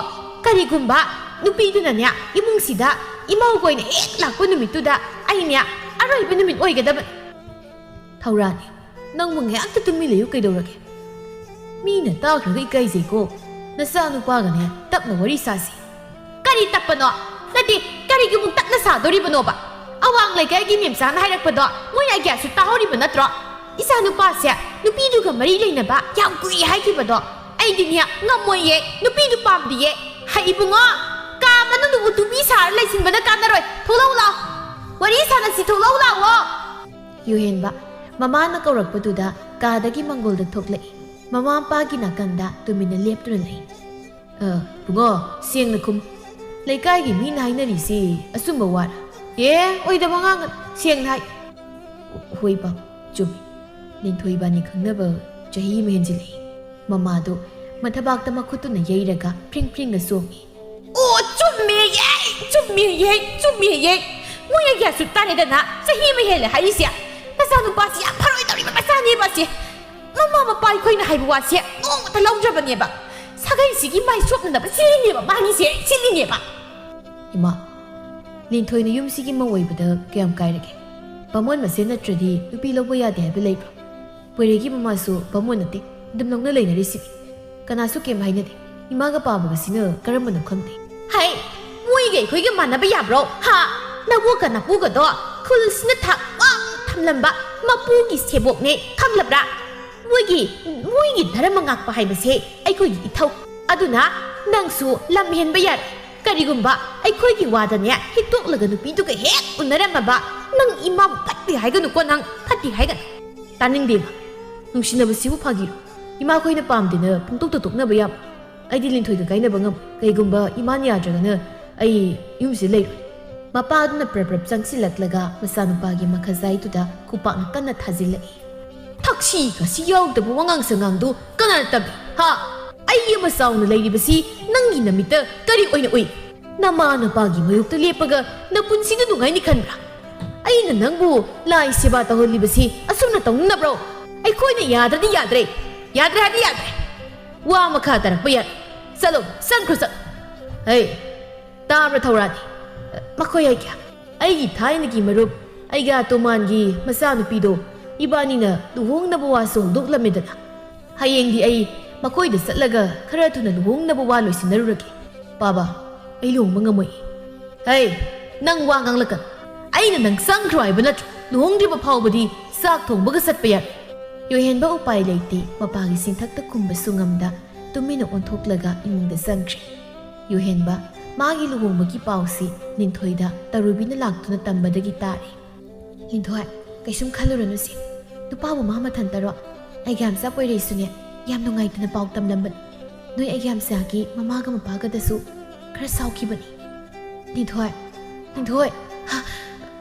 ꯀꯔꯤꯒꯨꯝꯕ ꯅꯨꯄꯤꯗꯨꯅꯅꯦ ꯏꯃꯨꯡꯁꯤꯗ ꯏꯃꯧꯒꯣꯏꯅ ꯍꯦꯛ ꯂꯥꯛꯄ ꯅꯨꯃꯤꯠꯇꯨꯗ ꯑꯩꯅꯦ ꯑꯔꯣꯏꯕ ꯅꯨꯃꯤꯠ ꯑꯣꯏꯒꯗꯕꯅꯤ ꯊꯧꯔꯥꯅꯤ ꯅꯪꯕꯨ ꯉꯥꯏꯍꯥꯛꯇ ꯇꯨꯃꯤꯟ ꯂꯩꯌꯨ ꯀꯩꯗꯧꯔꯒꯦ ꯃꯤꯅ ꯇꯥꯈ꯭ꯔꯒ ꯏꯀꯥꯏꯖꯩꯀꯣ ꯅꯆꯥ ꯅꯨꯄꯥꯒꯅꯦ ꯇꯞꯅ ꯋꯥꯔꯤ ꯁꯥꯁꯤ ꯀꯔꯤ ꯇꯞꯄꯅꯣ ꯅꯠꯇꯦ ꯀꯔꯤꯒꯤꯃꯨꯛ ꯇꯞꯅ ꯁꯥꯗꯣꯔꯤꯕꯅꯣꯕ ꯑꯋꯥꯡ ꯂꯩꯀꯥꯏꯒꯤ ꯃꯦꯝꯆꯥꯅ ꯍꯥꯏꯔꯛꯄꯗꯣ ꯃꯣꯏ ꯑꯒ꯭ꯌꯥꯁꯨ ꯇꯥꯍꯧꯔꯤꯕ ꯅꯠꯇ꯭ꯔꯣ ꯏꯆꯥ ꯅꯨꯄꯥꯁꯦ ꯅꯨꯄꯤꯗꯨꯒ ꯃꯔꯤ ꯂꯩꯅꯕ ꯌꯥꯝ ꯀꯨꯏ ꯍꯥꯏꯈꯤꯕꯗꯣ ꯑꯩꯗꯤꯅꯦ ꯉꯝꯃꯣꯏꯌꯦ ꯅꯨꯄꯤꯗꯨ ꯄꯥꯝꯗꯤꯌꯦ ꯍꯩ ꯏꯕꯨꯡꯉꯣ ꯀꯥ ꯃꯅꯨꯡꯗꯨꯕꯨ ꯇꯨꯕꯤ ꯁꯥꯔ ꯂꯩꯁꯤꯟꯕꯅ ꯀꯥꯟꯅꯔꯣꯏ ꯊꯣꯛꯂꯛꯎ ꯂꯥꯎ ꯋꯥꯔꯤ ꯁꯥꯟꯅꯁꯤ ꯊꯣꯛꯂꯛꯎ ꯂꯥꯎꯋꯣ ꯌꯨꯍꯦꯟꯕ ꯃꯃꯥꯅ ꯀꯧꯔꯛꯄꯗꯨꯗ ꯀꯥꯗꯒꯤ ꯃꯪꯒꯣꯜꯗ ꯊꯣꯛꯂꯛꯏ ꯃꯃꯥ ꯃꯄꯥꯒꯤ ꯅꯥꯀꯟꯗ ꯇꯨꯃꯤꯟꯅ ꯂꯦꯞꯇꯨꯅ ꯂꯩ ꯕꯨꯡꯉꯣ ꯁꯦꯡꯅ ꯈꯨꯝ ꯂꯩꯀꯥꯏꯒꯤ ꯃꯤꯅ ꯍꯥꯏꯅꯔꯤꯁꯤ ꯑꯆꯨꯝꯕ ꯋꯥꯔ ꯑꯣꯏꯗꯕ ꯉꯥꯡꯒ ꯁꯦꯡꯅ ꯍꯥꯏ ꯍꯣꯏ ꯕꯥ ꯆꯨꯝꯃꯤ ꯂꯤꯟꯊꯣꯏ ꯏꯕꯥꯅꯤ ꯈꯪꯅꯕ ꯆꯍꯤ ꯑꯃ ꯍꯦꯟꯖꯤꯜꯂꯛꯏ ꯃꯃꯥꯗꯣ ꯃꯊꯕꯥꯛꯇ ꯃꯈꯨꯠꯇꯨꯅ ꯌꯩꯔꯒ ꯐ꯭ꯔꯤꯡ ꯆꯣꯡꯉꯤ ꯑꯣ ꯆꯨꯝꯃꯦꯌꯦ ꯃꯣꯏ ꯑꯒ꯭ꯌꯥꯁꯨ ꯇꯥꯔꯦꯗꯅ ꯆꯍꯤ ꯑꯃ ꯍꯦꯜꯂꯦ ꯍꯥꯏꯔꯤꯁꯦ ꯃꯆꯥꯅꯨꯄꯥꯁꯤ ꯌꯥꯝ ꯐꯔꯣꯏꯗꯧꯔꯤꯕ ꯃꯆꯥꯅꯦꯕ ꯑꯁꯦ ꯃꯃꯥ ꯃꯄꯥ ꯑꯩꯈꯣꯏꯅ ꯍꯥꯏꯕ ꯋꯥꯁꯦ ꯅꯣꯡꯃꯇ ꯂꯧꯗ꯭ꯔꯕꯅꯦꯕ ꯁꯥꯒꯩꯁꯤꯒꯤ ꯃꯥꯏ ꯁꯣꯞꯅꯅꯕ ꯁꯤꯜꯂꯤꯅꯦꯕ ꯃꯥꯒꯤꯁꯦ ꯁꯤꯜꯂꯤꯅꯦꯕ ꯏꯃꯥ ꯂꯤꯟꯊꯣꯏꯅ ꯌꯨꯝꯁꯤꯒꯤ ꯃꯧ ꯑꯣꯏꯕꯗ ꯀꯌꯥꯝ ꯀꯥꯏꯔꯒꯦ ꯕꯥꯃꯣꯟ ꯃꯁꯦꯟ ꯅꯠꯇ꯭ꯔꯗꯤ ꯅꯨꯄꯤ ꯂꯧꯕ ꯌꯥꯗꯦ ꯍꯥꯏꯕ ꯂꯩꯕ꯭ꯔꯣ ꯄꯣꯏꯔꯩꯒꯤ ꯃꯃꯥꯁꯨ ꯕꯥꯃꯣꯟ ꯅꯠꯇꯦ ꯑꯗꯨꯝ ꯂꯧꯅ ꯂꯩꯅꯔꯤꯁꯤꯅꯤ ꯀꯅꯥꯁꯨ ꯀꯩꯝ ꯍꯥꯏꯅꯗꯦ ꯏꯃꯥꯒ ꯄꯥꯕꯒꯁꯤꯅ ꯀꯔꯝꯕꯅꯣ ꯈꯪꯗꯦ ꯍꯩ ꯃꯣꯏꯒ ꯑꯩꯈꯣꯏꯒ ꯃꯥꯟꯅꯕ ꯌꯥꯕ꯭ꯔꯣ ꯍꯥ ꯅꯕꯣꯛꯀ ꯅꯄꯨꯒꯗꯣ ꯈꯨꯜꯁꯤꯅ ꯊꯥꯛ ꯊꯝꯂꯝꯕ ꯃꯄꯨꯒꯤ ꯁꯦꯕꯣꯛꯅꯦ ꯈꯪꯂꯕ꯭ꯔꯥ ꯃꯣꯏꯒꯤ ꯙꯔꯃ ꯉꯥꯛꯄ ꯍꯥꯏꯕꯁꯦ ꯑꯩꯈꯣꯏꯒꯤ ꯏꯊꯧ ꯑꯗꯨꯅ ꯅꯪꯁꯨ ꯂꯝ ꯍꯦꯟꯕ ꯌꯥꯔꯦ ꯀꯔꯤꯒꯨꯝꯕ ꯑꯩꯈꯣꯏꯒꯤ ꯋꯥꯗꯅꯦ ꯍꯤꯛꯇꯣꯛꯂꯒ ꯅꯨꯄꯤꯗꯨꯒ ꯍꯦꯛ ꯎꯅꯔꯝꯃꯕ ꯅꯪ ꯏꯃꯥꯕꯨ ꯐꯠꯇꯦ ꯍꯥꯏꯒꯅꯨꯀꯣ ꯅꯪ ꯐꯠꯇꯦ ꯍꯥꯏꯒꯅꯨ ꯇꯥꯅꯤꯡꯗꯦꯕ ꯅꯨꯡꯁꯤꯅꯕꯁꯤꯕꯨ ꯐꯥꯒꯤꯔꯣ ꯏꯃꯥꯈꯣꯏꯅ ꯄꯥꯝꯗꯦꯅ ꯄꯨꯡꯇꯣꯛꯇ ꯇꯣꯛꯅꯕ ꯌꯥꯕ ꯑꯩꯗꯤ ꯂꯤꯟꯊꯣꯏꯒ ꯀꯥꯏꯅꯕ ꯉꯝꯃꯣꯏ ꯀꯩꯒꯨꯝꯕ ꯏꯃꯥꯅ ꯌꯥꯗ꯭ꯔꯒꯅ ꯑꯩ ꯌꯨꯝꯁꯤꯗ ꯂꯩꯔꯣꯏ ꯃꯄꯥꯗꯨꯅ ꯄ꯭ꯔꯞ ꯆꯪꯁꯤꯜꯂꯛꯂꯒ ꯃꯆꯥꯅꯨꯄꯥꯒꯤ ꯃꯈꯖꯥꯏꯗꯨꯗ ꯈꯨꯄꯥꯛꯅ ꯀꯟꯅ ꯊꯥꯖꯤꯜꯂꯛꯏ ꯊꯛꯁꯤꯒꯁꯤ ꯌꯥꯎꯗꯕ ꯋꯥꯉꯥꯡ ꯁꯉꯥꯡꯗꯨ ꯀꯅꯥꯅ ꯇꯝꯃꯤ ꯍꯥ ꯑꯩ ꯑꯃ ꯆꯥꯎꯅ ꯂꯩꯔꯤꯕꯁꯤ ꯅꯪꯒꯤ ꯅꯃꯤꯠꯇ ꯀꯔꯤ ꯑꯣꯏꯅ ꯎꯏ ꯅꯃꯥ ꯅꯄꯥꯒꯤ ꯃꯌꯣꯛꯇ ꯂꯦꯞꯄꯒ ꯅꯄꯨꯟꯁꯤꯗ ꯅꯨꯡꯉꯥꯏꯅꯤ ꯈꯟꯕ꯭ꯔꯥ ꯑꯩꯅ ꯅꯪꯕꯨ ꯂꯥꯏ ꯁꯦꯕꯥ ꯇꯧꯍꯜꯂꯤꯕꯁꯤ ꯑꯁꯨꯝꯅ ꯇꯧꯅꯕ꯭ꯔꯣ ꯑꯩꯈꯣꯏꯅ ꯌꯥꯗ꯭ꯔꯗꯤ ꯌꯥꯗ꯭ꯔꯦ ꯍꯥꯏꯗꯤ ꯌꯥꯗ꯭ꯔꯦ ꯋꯥ ꯃꯈꯥ ꯇꯥꯔꯛꯄ ꯌꯥꯔꯦ ꯆꯠꯂꯣ ꯆꯪꯈ꯭ꯔꯣ ꯍꯩ ꯇꯥꯕ꯭ꯔꯥ ꯊꯧꯔꯥꯅꯤ ꯃꯈꯣꯏ ꯑꯩꯒ ꯑꯩꯒꯤ ꯊꯥꯏꯅꯒꯤ ꯃꯔꯨꯞ ꯑꯩꯒ ꯇꯣꯃꯥꯟꯒꯤ ꯃꯆꯥꯅꯨꯄꯤꯗꯣ ꯏꯕꯥꯅꯤꯅ ꯂꯨꯍꯣꯡꯅꯕ ꯋꯥꯁꯨ ꯍꯧꯗꯣꯛꯂꯝꯃꯦꯗꯅ ꯍꯌꯦꯡꯗꯤ ꯑꯩ ꯃꯈꯣꯏꯗ ꯆꯠꯂꯒ ꯈꯔ ꯊꯨꯅ ꯂꯨꯍꯣꯡꯅꯕ ꯋꯥ ꯂꯣꯏꯁꯤꯟꯅꯔꯨꯔꯒꯦ ꯕꯥꯕꯥ ꯑꯩ ꯂꯨꯍꯣꯡꯕ ꯉꯝꯃꯣꯏ ꯍꯩ ꯅꯪ ꯋꯥ ꯉꯥꯡꯂꯛꯀꯅꯨ ꯑꯩꯅ ꯅꯪ ꯆꯪꯈ꯭ꯔꯣ ꯍꯥꯏꯕ ꯅꯠꯇ꯭ꯔꯣ ꯂꯨꯍꯣꯡꯗ꯭ꯔꯤꯕ ꯐꯥꯎꯕꯗꯤ ꯆꯥꯛ ꯊꯣꯡꯕꯒ ꯆꯠꯄ ꯌꯥꯏ ꯌꯨꯍꯦꯟꯕ ꯎꯄꯥꯏ ꯂꯩꯇꯦ ꯃꯄꯥꯒꯤ ꯆꯤꯟꯊꯛꯇ ꯈꯨꯝꯕꯁꯨ ꯉꯝꯗ ꯇꯨꯃꯤꯟꯅ ꯑꯣꯟꯊꯣꯛꯂꯒ ꯏꯃꯨꯡꯗ ꯆꯪꯈ꯭ꯔꯦ ꯌꯨꯍꯦꯟꯕ ꯃꯥꯒꯤ ꯂꯨꯍꯣꯡꯕꯒꯤ ꯄꯥꯎꯁꯤ ꯂꯤꯟꯊꯣꯏꯗ ꯇꯔꯨꯕꯤꯅ ꯂꯥꯛꯇꯨꯅ ꯇꯝꯕꯗꯒꯤ ꯇꯥꯔꯦ ꯂꯤꯟꯊꯣꯏ ꯀꯩꯁꯨꯝ ꯈꯜꯂꯨꯔꯅꯨꯁꯦ ꯅꯨꯄꯥꯕꯨ ꯃꯥ ꯃꯊꯟꯇꯔꯣ ꯑꯩꯒꯤ ꯌꯥꯝꯆꯥ ꯄꯣꯏꯔꯩꯁꯨꯅꯦ ꯌꯥꯝ ꯅꯨꯡꯉꯥꯏꯇꯅ ꯄꯥꯎ ꯇꯝꯂꯝꯕꯅꯤ ꯅꯣꯏ ꯑꯩꯒꯤ ꯌꯥꯝꯆꯥꯒꯤ ꯃꯃꯥꯒ ꯃꯄꯥꯒꯗꯁꯨ ꯈꯔ ꯁꯥꯎꯈꯤꯕꯅꯤ ꯂꯤꯟꯊꯣꯏ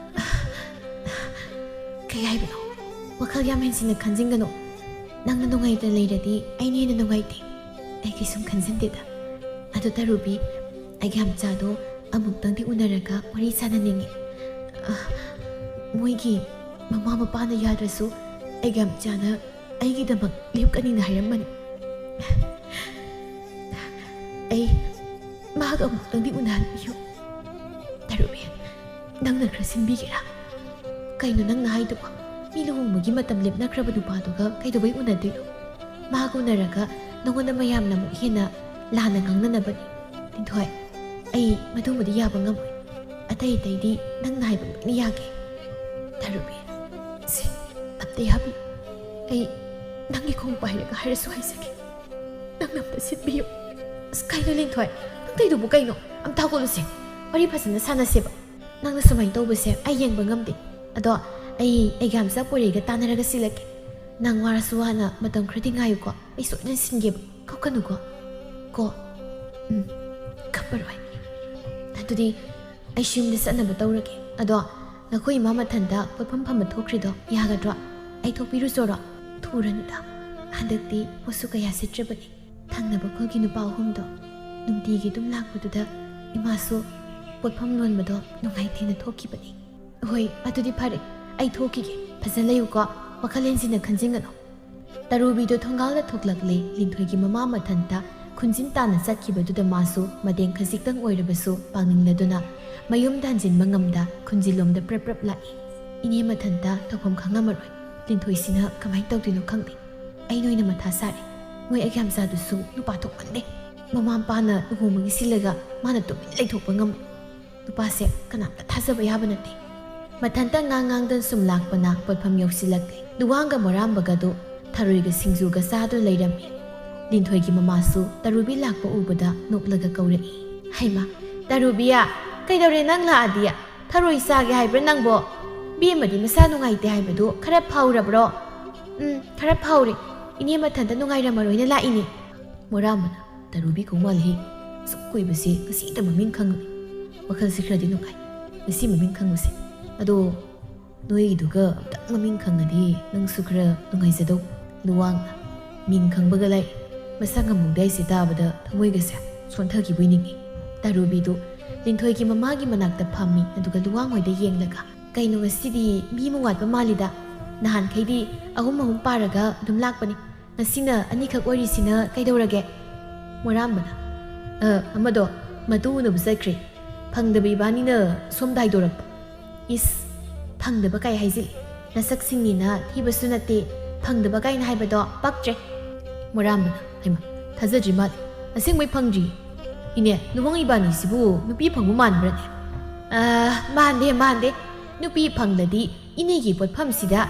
ꯀꯩ ꯍꯥꯏꯕꯅꯣ ꯋꯥꯈꯜ ꯌꯥꯝ ꯍꯦꯟꯖꯤꯟꯅ ꯈꯟꯖꯤꯟꯒꯅꯨ ꯅꯪꯅ ꯅꯨꯡꯉꯥꯏꯇꯅ ꯂꯩꯔꯗꯤ ꯑꯩꯅ ꯍꯦꯟꯅ ꯅꯨꯡꯉꯥꯏꯇꯦ ꯑꯩ ꯀꯩꯁꯨꯝ ꯈꯟꯖꯤꯟꯗꯦꯗ ꯑꯗꯨ ꯇꯔꯨꯕꯤ ꯑꯩꯒꯤ ꯌꯥꯝꯆꯥꯗꯣ ꯑꯃꯨꯛꯇꯪꯗꯤ ꯎꯅꯔꯒ ꯋꯥꯔꯤ ꯁꯥꯟꯅꯅꯤꯡꯉꯤ ꯃꯣꯏꯒꯤ ꯃꯃꯥ ꯃꯄꯥꯅ ꯌꯥꯗ꯭ꯔꯁꯨ ꯑꯩꯒꯤ ꯌꯥꯝꯆꯥꯅ ꯑꯩꯒꯤꯗꯃꯛ ꯂꯦꯞꯀꯅꯤꯅ ꯍꯥꯏꯔꯝꯕꯅꯤ ꯑꯩ ꯃꯥꯒ ꯑꯃꯨꯛꯇꯪꯗꯤ ꯎꯅꯍꯟꯕꯤꯌꯨ ꯇꯔꯨꯕꯤ ꯅꯪꯅ ꯈꯔ ꯁꯤꯟꯕꯤꯒꯦꯔꯥ ꯀꯩꯅꯣ ꯅꯪꯅ ꯍꯥꯏꯗꯨꯕꯣ ꯃꯤ ꯂꯨꯍꯣꯡꯕꯒꯤ ꯃꯇꯝ ꯂꯦꯞꯅꯈ꯭ꯔꯕ ꯅꯨꯄꯥꯗꯨꯒ ꯀꯩꯗꯧꯕꯩ ꯎꯅꯗꯣꯏꯅꯣ ꯃꯥꯒ ꯎꯅꯔꯒ ꯅꯉꯣꯟꯗ ꯃꯌꯥꯝꯅ ꯑꯃꯨꯛ ꯍꯦꯟꯅ ꯂꯥꯟꯅ ꯉꯥꯡꯅꯅꯕꯅꯤ ꯂꯤꯟꯊꯣꯏ ꯑꯩ ꯃꯗꯨꯃꯗꯤ ꯌꯥꯕ ꯉꯝꯃꯣꯏ ꯑꯇꯩꯗꯤ ꯅꯪꯅ ꯍꯥꯏꯕ ꯂꯣꯏꯅ ꯌꯥꯒꯦ ꯇꯔꯨꯕꯤ ꯁꯤ ꯑꯝꯇ ꯌꯥꯕꯤꯌꯨ ꯑꯩ ꯅꯪꯒꯤ ꯈꯣꯡ ꯄꯥꯏꯔꯒ ꯍꯥꯏꯔꯁꯨ ꯍꯥꯏꯖꯒꯦ ꯅꯪꯅ ꯑꯝꯇ ꯁꯤꯟꯕꯤꯌꯨ ꯑꯁ ꯀꯩꯅꯣ ꯂꯤꯟꯊꯣꯏ ꯅꯪ ꯇꯧꯏꯗꯨꯕꯨ ꯀꯩꯅꯣ ꯑꯝꯇ ꯍꯧꯒꯠꯂꯨꯁꯦ ꯋꯥꯔꯤ ꯐꯖꯅ ꯁꯥꯟꯅꯁꯦꯕ ꯅꯪꯅ ꯁꯨꯃꯥꯏꯅ ꯇꯧꯕꯁꯦ ꯑꯩ ꯌꯦꯡꯕ ꯉꯝꯗꯦ ꯑꯗꯣ ꯑꯩꯒꯤ ꯌꯥꯝꯆꯥ ꯄꯣꯏꯔꯩꯒ ꯇꯥꯟꯅꯔꯒ ꯁꯤꯜꯂꯛꯀꯦ ꯅꯪ ꯋꯥꯔꯁꯨ ꯋꯥꯅ ꯃꯇꯝ ꯈꯔꯗꯤ ꯉꯥꯏꯌꯨꯀꯣ ꯑꯩ ꯁꯣꯏꯗꯅ ꯁꯤꯟꯒꯦꯕ ꯀꯞꯀꯅꯨꯀꯣ ꯀꯞꯄꯔꯣꯏ ꯑꯗꯨꯗꯤ ꯑꯩꯁꯨ ꯌꯨꯝꯗ ꯆꯠꯅꯕ ꯇꯧꯔꯒꯦ ꯑꯗꯣ ꯅꯈꯣꯏ ꯏꯃꯥ ꯃꯊꯟꯇ ꯄꯣꯠꯐꯝ ꯐꯝꯕ ꯊꯣꯛꯈ꯭ꯔꯤꯗꯣ ꯌꯥꯒꯗ꯭ꯔꯣ ꯑꯩ ꯊꯣꯛꯄꯤꯔꯨꯆꯣꯔꯣ ꯊꯨꯔꯅꯨꯗ ꯍꯟꯗꯛꯇꯤ ꯄꯣꯠꯁꯨ ꯀꯌꯥ ꯁꯤꯠꯇ꯭ꯔꯕꯅꯤ ꯊꯪꯅꯕ ꯈꯨꯜꯒꯤ ꯅꯨꯄꯥ ꯑꯍꯨꯝꯗꯣ ꯅꯨꯡꯇꯤꯒꯤ ꯑꯗꯨꯝ ꯂꯥꯛꯄꯗꯨꯗ ꯏꯃꯥꯁꯨ ꯄꯣꯠꯐꯝ ꯂꯣꯟꯕꯗꯣ ꯅꯨꯡꯉꯥꯏꯇꯦꯅ ꯊꯣꯛꯈꯤꯕꯅꯤ ꯍꯣꯏ ꯑꯗꯨꯗꯤ ꯐꯔꯦ ꯑꯩ ꯊꯣꯛꯈꯤꯒꯦ ꯐꯖꯅ ꯂꯩꯌꯨꯀꯣ ꯋꯥꯈꯜ ꯍꯦꯟꯖꯤꯟꯅ ꯈꯟꯖꯤꯟꯒꯅꯨ ꯇꯔꯨꯕꯤꯗꯣ ꯊꯣꯡꯒꯥꯜꯗ ꯊꯣꯛꯂꯛꯂꯦ ꯂꯤꯟꯊꯣꯏꯒꯤ ꯃꯃꯥ ꯃꯊꯟꯇ ꯈꯨꯟꯖꯤꯟ ꯇꯥꯅ ꯆꯠꯈꯤꯕꯗꯨꯗ ꯃꯥꯁꯨ ꯃꯇꯦꯡ ꯈꯖꯤꯛꯇꯪ ꯑꯣꯏꯔꯕꯁꯨ ꯄꯥꯡꯅꯤꯡꯂꯗꯨꯅ ꯃꯌꯨꯝꯗ ꯍꯟꯖꯤꯟꯕ ꯉꯝꯗ ꯈꯨꯟꯖꯤꯜꯂꯣꯝꯗ ꯄ꯭ꯔꯞ ꯂꯥꯛꯏ ꯏꯅꯦ ꯃꯊꯟꯇ ꯇꯧꯐꯝ ꯈꯪꯉꯝꯃꯔꯣꯏ ꯂꯤꯟꯊꯣꯏꯁꯤꯅ ꯀꯃꯥꯏꯅ ꯇꯧꯗꯣꯏꯅꯣ ꯈꯪꯗꯦ ꯑꯩ ꯅꯣꯏꯅ ꯃꯊꯥ ꯁꯥꯔꯦ ꯃꯣꯏ ꯑꯩꯒꯤ ꯌꯥꯝꯆꯥꯗꯨꯁꯨ ꯅꯨꯄꯥ ꯊꯣꯛꯃꯟꯗꯦ ꯃꯃꯥ ꯃꯄꯥꯅ ꯂꯨꯍꯣꯡꯕꯒꯤ ꯁꯤꯜꯂꯒ ꯃꯥꯅ ꯇꯨꯃꯤꯟ ꯂꯩꯊꯣꯛꯄ ꯉꯝꯃꯣꯏ ꯅꯨꯄꯥꯁꯦ ꯀꯅꯥꯝꯇ ꯊꯥꯖꯕ ꯌꯥꯕ ꯅꯠꯇꯦ ꯃꯊꯟꯇ ꯉꯥꯡꯗꯅ ꯁꯨꯝ ꯂꯥꯛꯄꯅ ꯄꯣꯠꯐꯝ ꯌꯧꯁꯤꯜꯂꯛꯂꯦ ꯂꯨꯋꯥꯡꯒ ꯃꯣꯔꯥꯝꯕꯒꯗꯣ ꯊꯔꯣꯏꯒ ꯁꯤꯡꯖꯨꯒ ꯆꯥꯗꯨꯅ ꯂꯩꯔꯝꯃꯤ ꯂꯤꯟꯊꯣꯏꯒꯤ ꯃꯃꯥꯁꯨ ꯇꯔꯨꯕꯤ ꯂꯥꯛꯄ ꯎꯕꯗ ꯅꯣꯛꯂꯒ ꯀꯧꯔꯛꯏ ꯍꯩꯃꯥ ꯇꯔꯨꯕꯤꯌꯥ ꯀꯩꯗꯧꯔꯦ ꯅꯪ ꯂꯥꯛꯑꯗꯤ ꯊꯔꯣꯏ ꯆꯥꯒꯦ ꯍꯥꯏꯕ꯭ꯔꯥ ꯅꯪꯕꯣ ꯕꯦꯝꯃꯗꯤ ꯃꯁꯥ ꯅꯨꯡꯉꯥꯏꯇꯦ ꯍꯥꯏꯕꯗꯨ ꯈꯔ ꯐꯥꯎꯔꯕ꯭ꯔꯣ ꯈꯔ ꯐꯥꯎꯔꯦ ꯏꯅꯦ ꯃꯊꯟꯇ ꯅꯨꯡꯉꯥꯏꯔꯝꯃꯔꯣꯏꯅ ꯂꯥꯛꯏꯅꯦ ꯃꯣꯔꯥꯝꯕꯅ ꯇꯔꯨꯕꯤ ꯀꯧꯃꯥꯜꯂꯤ ꯁꯨꯛ ꯀꯨꯏꯕꯁꯦ ꯉꯁꯤꯇ ꯃꯃꯤꯡ ꯈꯪꯉꯨꯏ ꯋꯥꯈꯜꯁꯦ ꯈꯔꯗꯤ ꯅꯨꯡꯉꯥꯏ ꯉꯁꯤ ꯃꯃꯤꯡ ꯈꯪꯕꯁꯦ ꯑꯗꯣ ꯅꯣꯏꯒꯤꯗꯨꯒ ꯑꯝꯇꯪ ꯃꯃꯤꯡ ꯈꯪꯉꯗꯤ ꯅꯪꯁꯨ ꯈꯔ ꯅꯨꯡꯉꯥꯏꯖꯗꯧ ꯂꯨꯋꯥꯡꯅ ꯃꯤꯡ ꯈꯪꯕꯒ ꯂꯩ ꯃꯁꯥ ꯉꯝꯍꯧꯗꯦ ꯍꯥꯏꯁꯦ ꯇꯥꯕꯗ ꯊꯃꯣꯏꯒꯁꯦ ꯁꯣꯟꯊꯈꯤꯕꯣꯏ ꯅꯤꯡꯉꯤ ꯇꯔꯨꯕꯤꯗꯨ ꯂꯤꯟꯊꯣꯏꯒꯤ ꯃꯃꯥꯒꯤ ꯃꯅꯥꯛꯇ ꯐꯝꯃꯤ ꯑꯗꯨꯒ ꯂꯨꯋꯥꯡ ꯍꯣꯏꯗ ꯌꯦꯡꯂꯒ ꯀꯩꯅꯣ ꯉꯁꯤꯗꯤ ꯃꯤ ꯑꯃ ꯋꯥꯠꯄ ꯃꯥꯜꯂꯤꯗ ꯅꯍꯥꯟꯈꯩꯗꯤ ꯑꯍꯨꯝ ꯄꯥꯔꯒ ꯑꯗꯨꯝ ꯂꯥꯛꯄꯅꯤ ꯉꯁꯤꯅ ꯑꯅꯤꯈꯛ ꯑꯣꯏꯔꯤꯁꯤꯅ ꯀꯩꯗꯧꯔꯒꯦ ꯃꯣꯔꯥꯝꯕꯅ ꯑꯃꯗꯣ ꯃꯇꯨ ꯎꯅꯕ ꯆꯠꯈ꯭ꯔꯦ ꯐꯪꯗꯕ ꯏꯕꯥꯅꯤꯅ ꯁꯣꯝꯗ ꯍꯥꯏꯗꯣꯔꯛꯄ ꯏꯁ ꯐꯪꯗꯕ ꯀꯥꯏ ꯍꯥꯏꯖꯤꯜꯂꯤ ꯅꯁꯛꯁꯤꯡꯅꯤꯅ ꯊꯤꯕꯁꯨ ꯅꯠꯇꯦ ꯐꯪꯗꯕ ꯀꯥꯏꯅ ꯍꯥꯏꯕꯗꯣ ꯄꯛꯇ꯭ꯔꯦ ꯃꯣꯔꯥꯝꯕꯅ ꯍꯩꯃꯥ ꯊꯥꯖꯗ꯭ꯔꯤ ꯃꯥꯜꯂꯤ ꯑꯁꯦꯡꯕꯩ ꯐꯪꯗ꯭ꯔꯤ ꯏꯅꯦ ꯂꯨꯍꯣꯡ ꯏꯕꯥꯅꯤꯁꯤꯕꯨ ꯅꯨꯄꯤ ꯐꯪꯕ ꯃꯥꯟꯕ꯭ꯔꯅꯦ ꯃꯥꯟꯗꯦ ꯅꯨꯄꯤ ꯐꯪꯂꯗꯤ ꯏꯅꯦꯒꯤ ꯄꯣꯠꯐꯝꯁꯤꯗ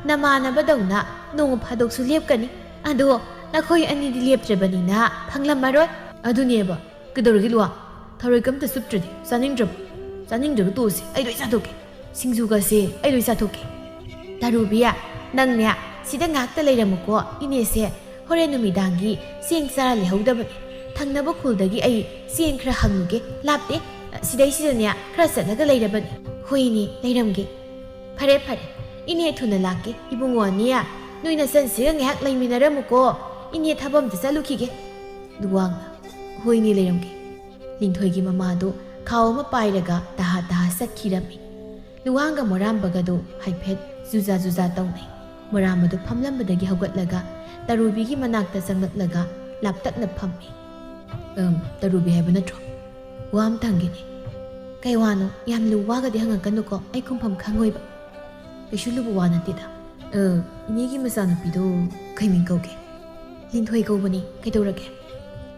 ꯅꯃꯥꯟꯅꯕꯗꯧꯅ ꯅꯣꯡꯃ ꯐꯥꯗꯣꯛꯁꯨ ꯂꯦꯞꯀꯅꯤ ꯑꯗꯣ ꯅꯈꯣꯏ ꯑꯅꯤꯗꯤ ꯂꯦꯞꯇ꯭ꯔꯕꯅꯤꯅ ꯐꯪꯂꯝꯃꯔꯣꯏ ꯑꯗꯨꯅꯦꯕ ꯀꯩꯗꯧꯔꯒꯦ ꯂꯨꯋꯥ ꯊꯔꯣꯏ ꯀꯝꯇ ꯆꯨꯞꯇ꯭ꯔꯗꯤ ꯆꯥꯅꯤꯡꯗ꯭ꯔꯒ ꯇꯣꯛꯑꯁꯤ ꯑꯩ ꯂꯣꯏ ꯆꯥꯊꯣꯛꯀꯦ ꯁꯤꯡꯖꯨꯒꯁꯦ ꯑꯩ ꯂꯣꯏ ꯆꯥꯊꯣꯛꯀꯦ ꯇꯔꯨꯕꯤꯌꯥ ꯅꯪꯅꯦ ꯁꯤꯗ ꯉꯥꯛꯇ ꯂꯩꯔꯝꯃꯨꯀꯣ ꯏꯅꯦꯁꯦ ꯍꯣꯔꯦꯟ ꯅꯨꯃꯤꯗꯥꯡꯒꯤ ꯆꯦꯡ ꯆꯥꯔ ꯂꯩꯍꯧꯗꯕꯅꯤ ꯊꯪꯅꯕ ꯈꯨꯜꯗꯒꯤ ꯑꯩ ꯆꯦꯡ ꯈꯔ ꯍꯪꯉꯨꯒꯦ ꯂꯥꯞꯇꯦ ꯁꯤꯗꯩꯁꯤꯗꯅꯦ ꯈꯔ ꯆꯠꯂꯒ ꯂꯩꯔꯕꯅꯤ ꯍꯣꯏꯅꯦ ꯂꯩꯔꯝꯒꯦ ꯐꯔꯦ ꯏꯅꯦ ꯊꯨꯅ ꯂꯥꯛꯀꯦ ꯏꯕꯨꯡꯉꯣ ꯑꯅꯤꯌꯥ ꯅꯣꯏ ꯅꯆꯟꯁꯤꯒ ꯉꯥꯏꯍꯥꯛ ꯂꯩꯃꯤꯟꯅꯔꯝꯃꯨꯀꯣ ꯏꯅꯦ ꯊꯕꯛ ꯑꯝꯇ ꯆꯠꯂꯨꯈꯤꯒꯦ ꯂꯨꯋꯥꯡꯅ ꯍꯣꯏꯅꯦ ꯂꯩꯔꯝꯒꯦ ꯂꯤꯟꯊꯣꯏꯒꯤ ꯃꯃꯥꯗꯣ ꯈꯥꯎ ꯑꯃ ꯄꯥꯏꯔꯒ ꯇꯍꯥ ꯆꯠꯈꯤꯔꯝꯃꯤ ꯂꯨꯋꯥꯡꯒ ꯃꯣꯔꯥꯝꯕꯒꯗꯣ ꯍꯥꯏꯐꯦꯠ ꯖꯨꯖꯥ ꯇꯧꯅꯩ ꯃꯣꯔꯥꯝꯕꯗꯣ ꯐꯝꯂꯝꯕꯗꯒꯤ ꯍꯧꯒꯠꯂꯒ ꯇꯔꯨꯕꯤꯒꯤ ꯃꯅꯥꯛꯇ ꯆꯪꯂꯛꯂꯒ ꯂꯥꯞꯇꯛꯅ ꯐꯝꯃꯤ ꯇꯔꯨꯕꯤ ꯍꯥꯏꯕ ꯅꯠꯇ꯭ꯔꯣ ꯋꯥ ꯑꯝꯇ ꯍꯪꯒꯦꯅꯦ ꯀꯩ ꯋꯥꯅꯣ ꯌꯥꯝ ꯂꯨꯕ ꯋꯥꯒꯗꯤ ꯍꯪꯉꯛꯀꯅꯨꯀꯣ ꯑꯩ ꯈꯨꯝꯐꯝ ꯈꯪꯉꯣꯏꯕ ꯀꯩꯁꯨ ꯂꯨꯕ ꯋꯥ ꯅꯠꯇꯦꯗ ꯏꯅꯦꯒꯤ ꯃꯆꯥꯅꯨꯄꯤꯗꯣ ꯀꯩ ꯃꯤꯡ ꯀꯧꯒꯦ ꯂꯤꯟꯊꯣꯏ ꯀꯧꯕꯅꯤ ꯀꯩꯗꯧꯔꯒꯦ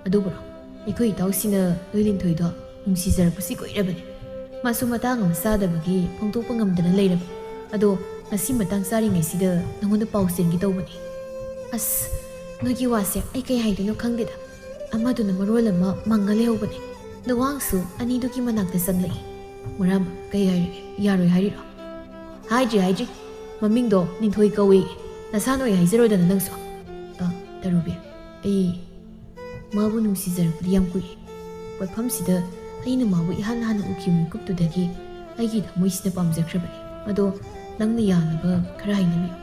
ꯑꯗꯨꯕꯨꯔꯣ ꯑꯩꯈꯣꯏ ꯏꯇꯥꯎꯁꯤꯅ ꯅꯣꯏ ꯂꯤꯟꯊꯣꯏꯗꯣ ꯅꯨꯡꯁꯤꯖꯔꯛꯄꯁꯤ ꯀꯨꯏꯔꯕꯅꯤ ꯃꯥꯁꯨ ꯃꯇꯥꯡ ꯑꯃ ꯆꯥꯗꯕꯒꯤ ꯐꯣꯡꯗꯣꯛꯄ ꯉꯝꯗꯅ ꯂꯩꯔꯕꯅꯤ ꯑꯗꯣ ꯉꯁꯤ ꯃꯇꯥꯡ ꯆꯥꯔꯤꯉꯩꯁꯤꯗ ꯅꯉꯣꯟꯗ ꯄꯥꯎ ꯆꯦꯟꯒꯦ ꯇꯧꯕꯅꯤ ꯑꯁ ꯅꯣꯏꯒꯤ ꯋꯥꯁꯦ ꯑꯩ ꯀꯩ ꯍꯥꯏꯗꯣꯏꯅꯣ ꯈꯪꯗꯦꯗ ꯑꯃꯗꯨꯅ ꯃꯔꯣꯜ ꯑꯃ ꯃꯪꯉ ꯂꯩꯍꯧꯕꯅꯤ ꯂꯨꯋꯥꯡꯁꯨ ꯑꯅꯤꯗꯨꯒꯤ ꯃꯅꯥꯛꯇ ꯆꯪꯂꯛꯏ ꯃꯣꯔꯥꯝꯕ ꯀꯩ ꯍꯥꯏꯔꯤꯒꯦ ꯌꯥꯔꯣꯏ ꯍꯥꯏꯔꯤꯔꯣ ꯍꯥꯏꯗ꯭ꯔꯤ ꯃꯃꯤꯡꯗꯣ ꯂꯤꯟꯊꯣꯏ ꯀꯧꯏ ꯅꯁꯥ ꯅꯣꯏ ꯍꯥꯏꯖꯔꯣꯏꯗꯅ ꯅꯪꯁꯨ ꯇꯔꯨꯕꯤ ꯑꯩ ꯃꯥꯕꯨ ꯅꯨꯡꯁꯤꯖꯔꯛꯄꯗꯤ ꯌꯥꯝ ꯀꯨꯏꯔꯦ ꯄꯣꯠꯐꯝꯁꯤꯗ ꯑꯩꯅ ꯃꯥꯕꯨ ꯏꯍꯥꯟ ꯍꯥꯟꯅ ꯎꯈꯤꯕ ꯃꯤꯀꯨꯞꯇꯨꯗꯒꯤ ꯑꯩꯒꯤ ꯊꯃꯣꯏꯁꯤꯗ ꯄꯥꯝꯖꯈ꯭ꯔꯕꯅꯤ ꯑꯗꯣ ꯅꯪꯅ ꯌꯥꯅꯕ ꯈꯔ ꯍꯥꯏꯅꯕꯤꯌꯨ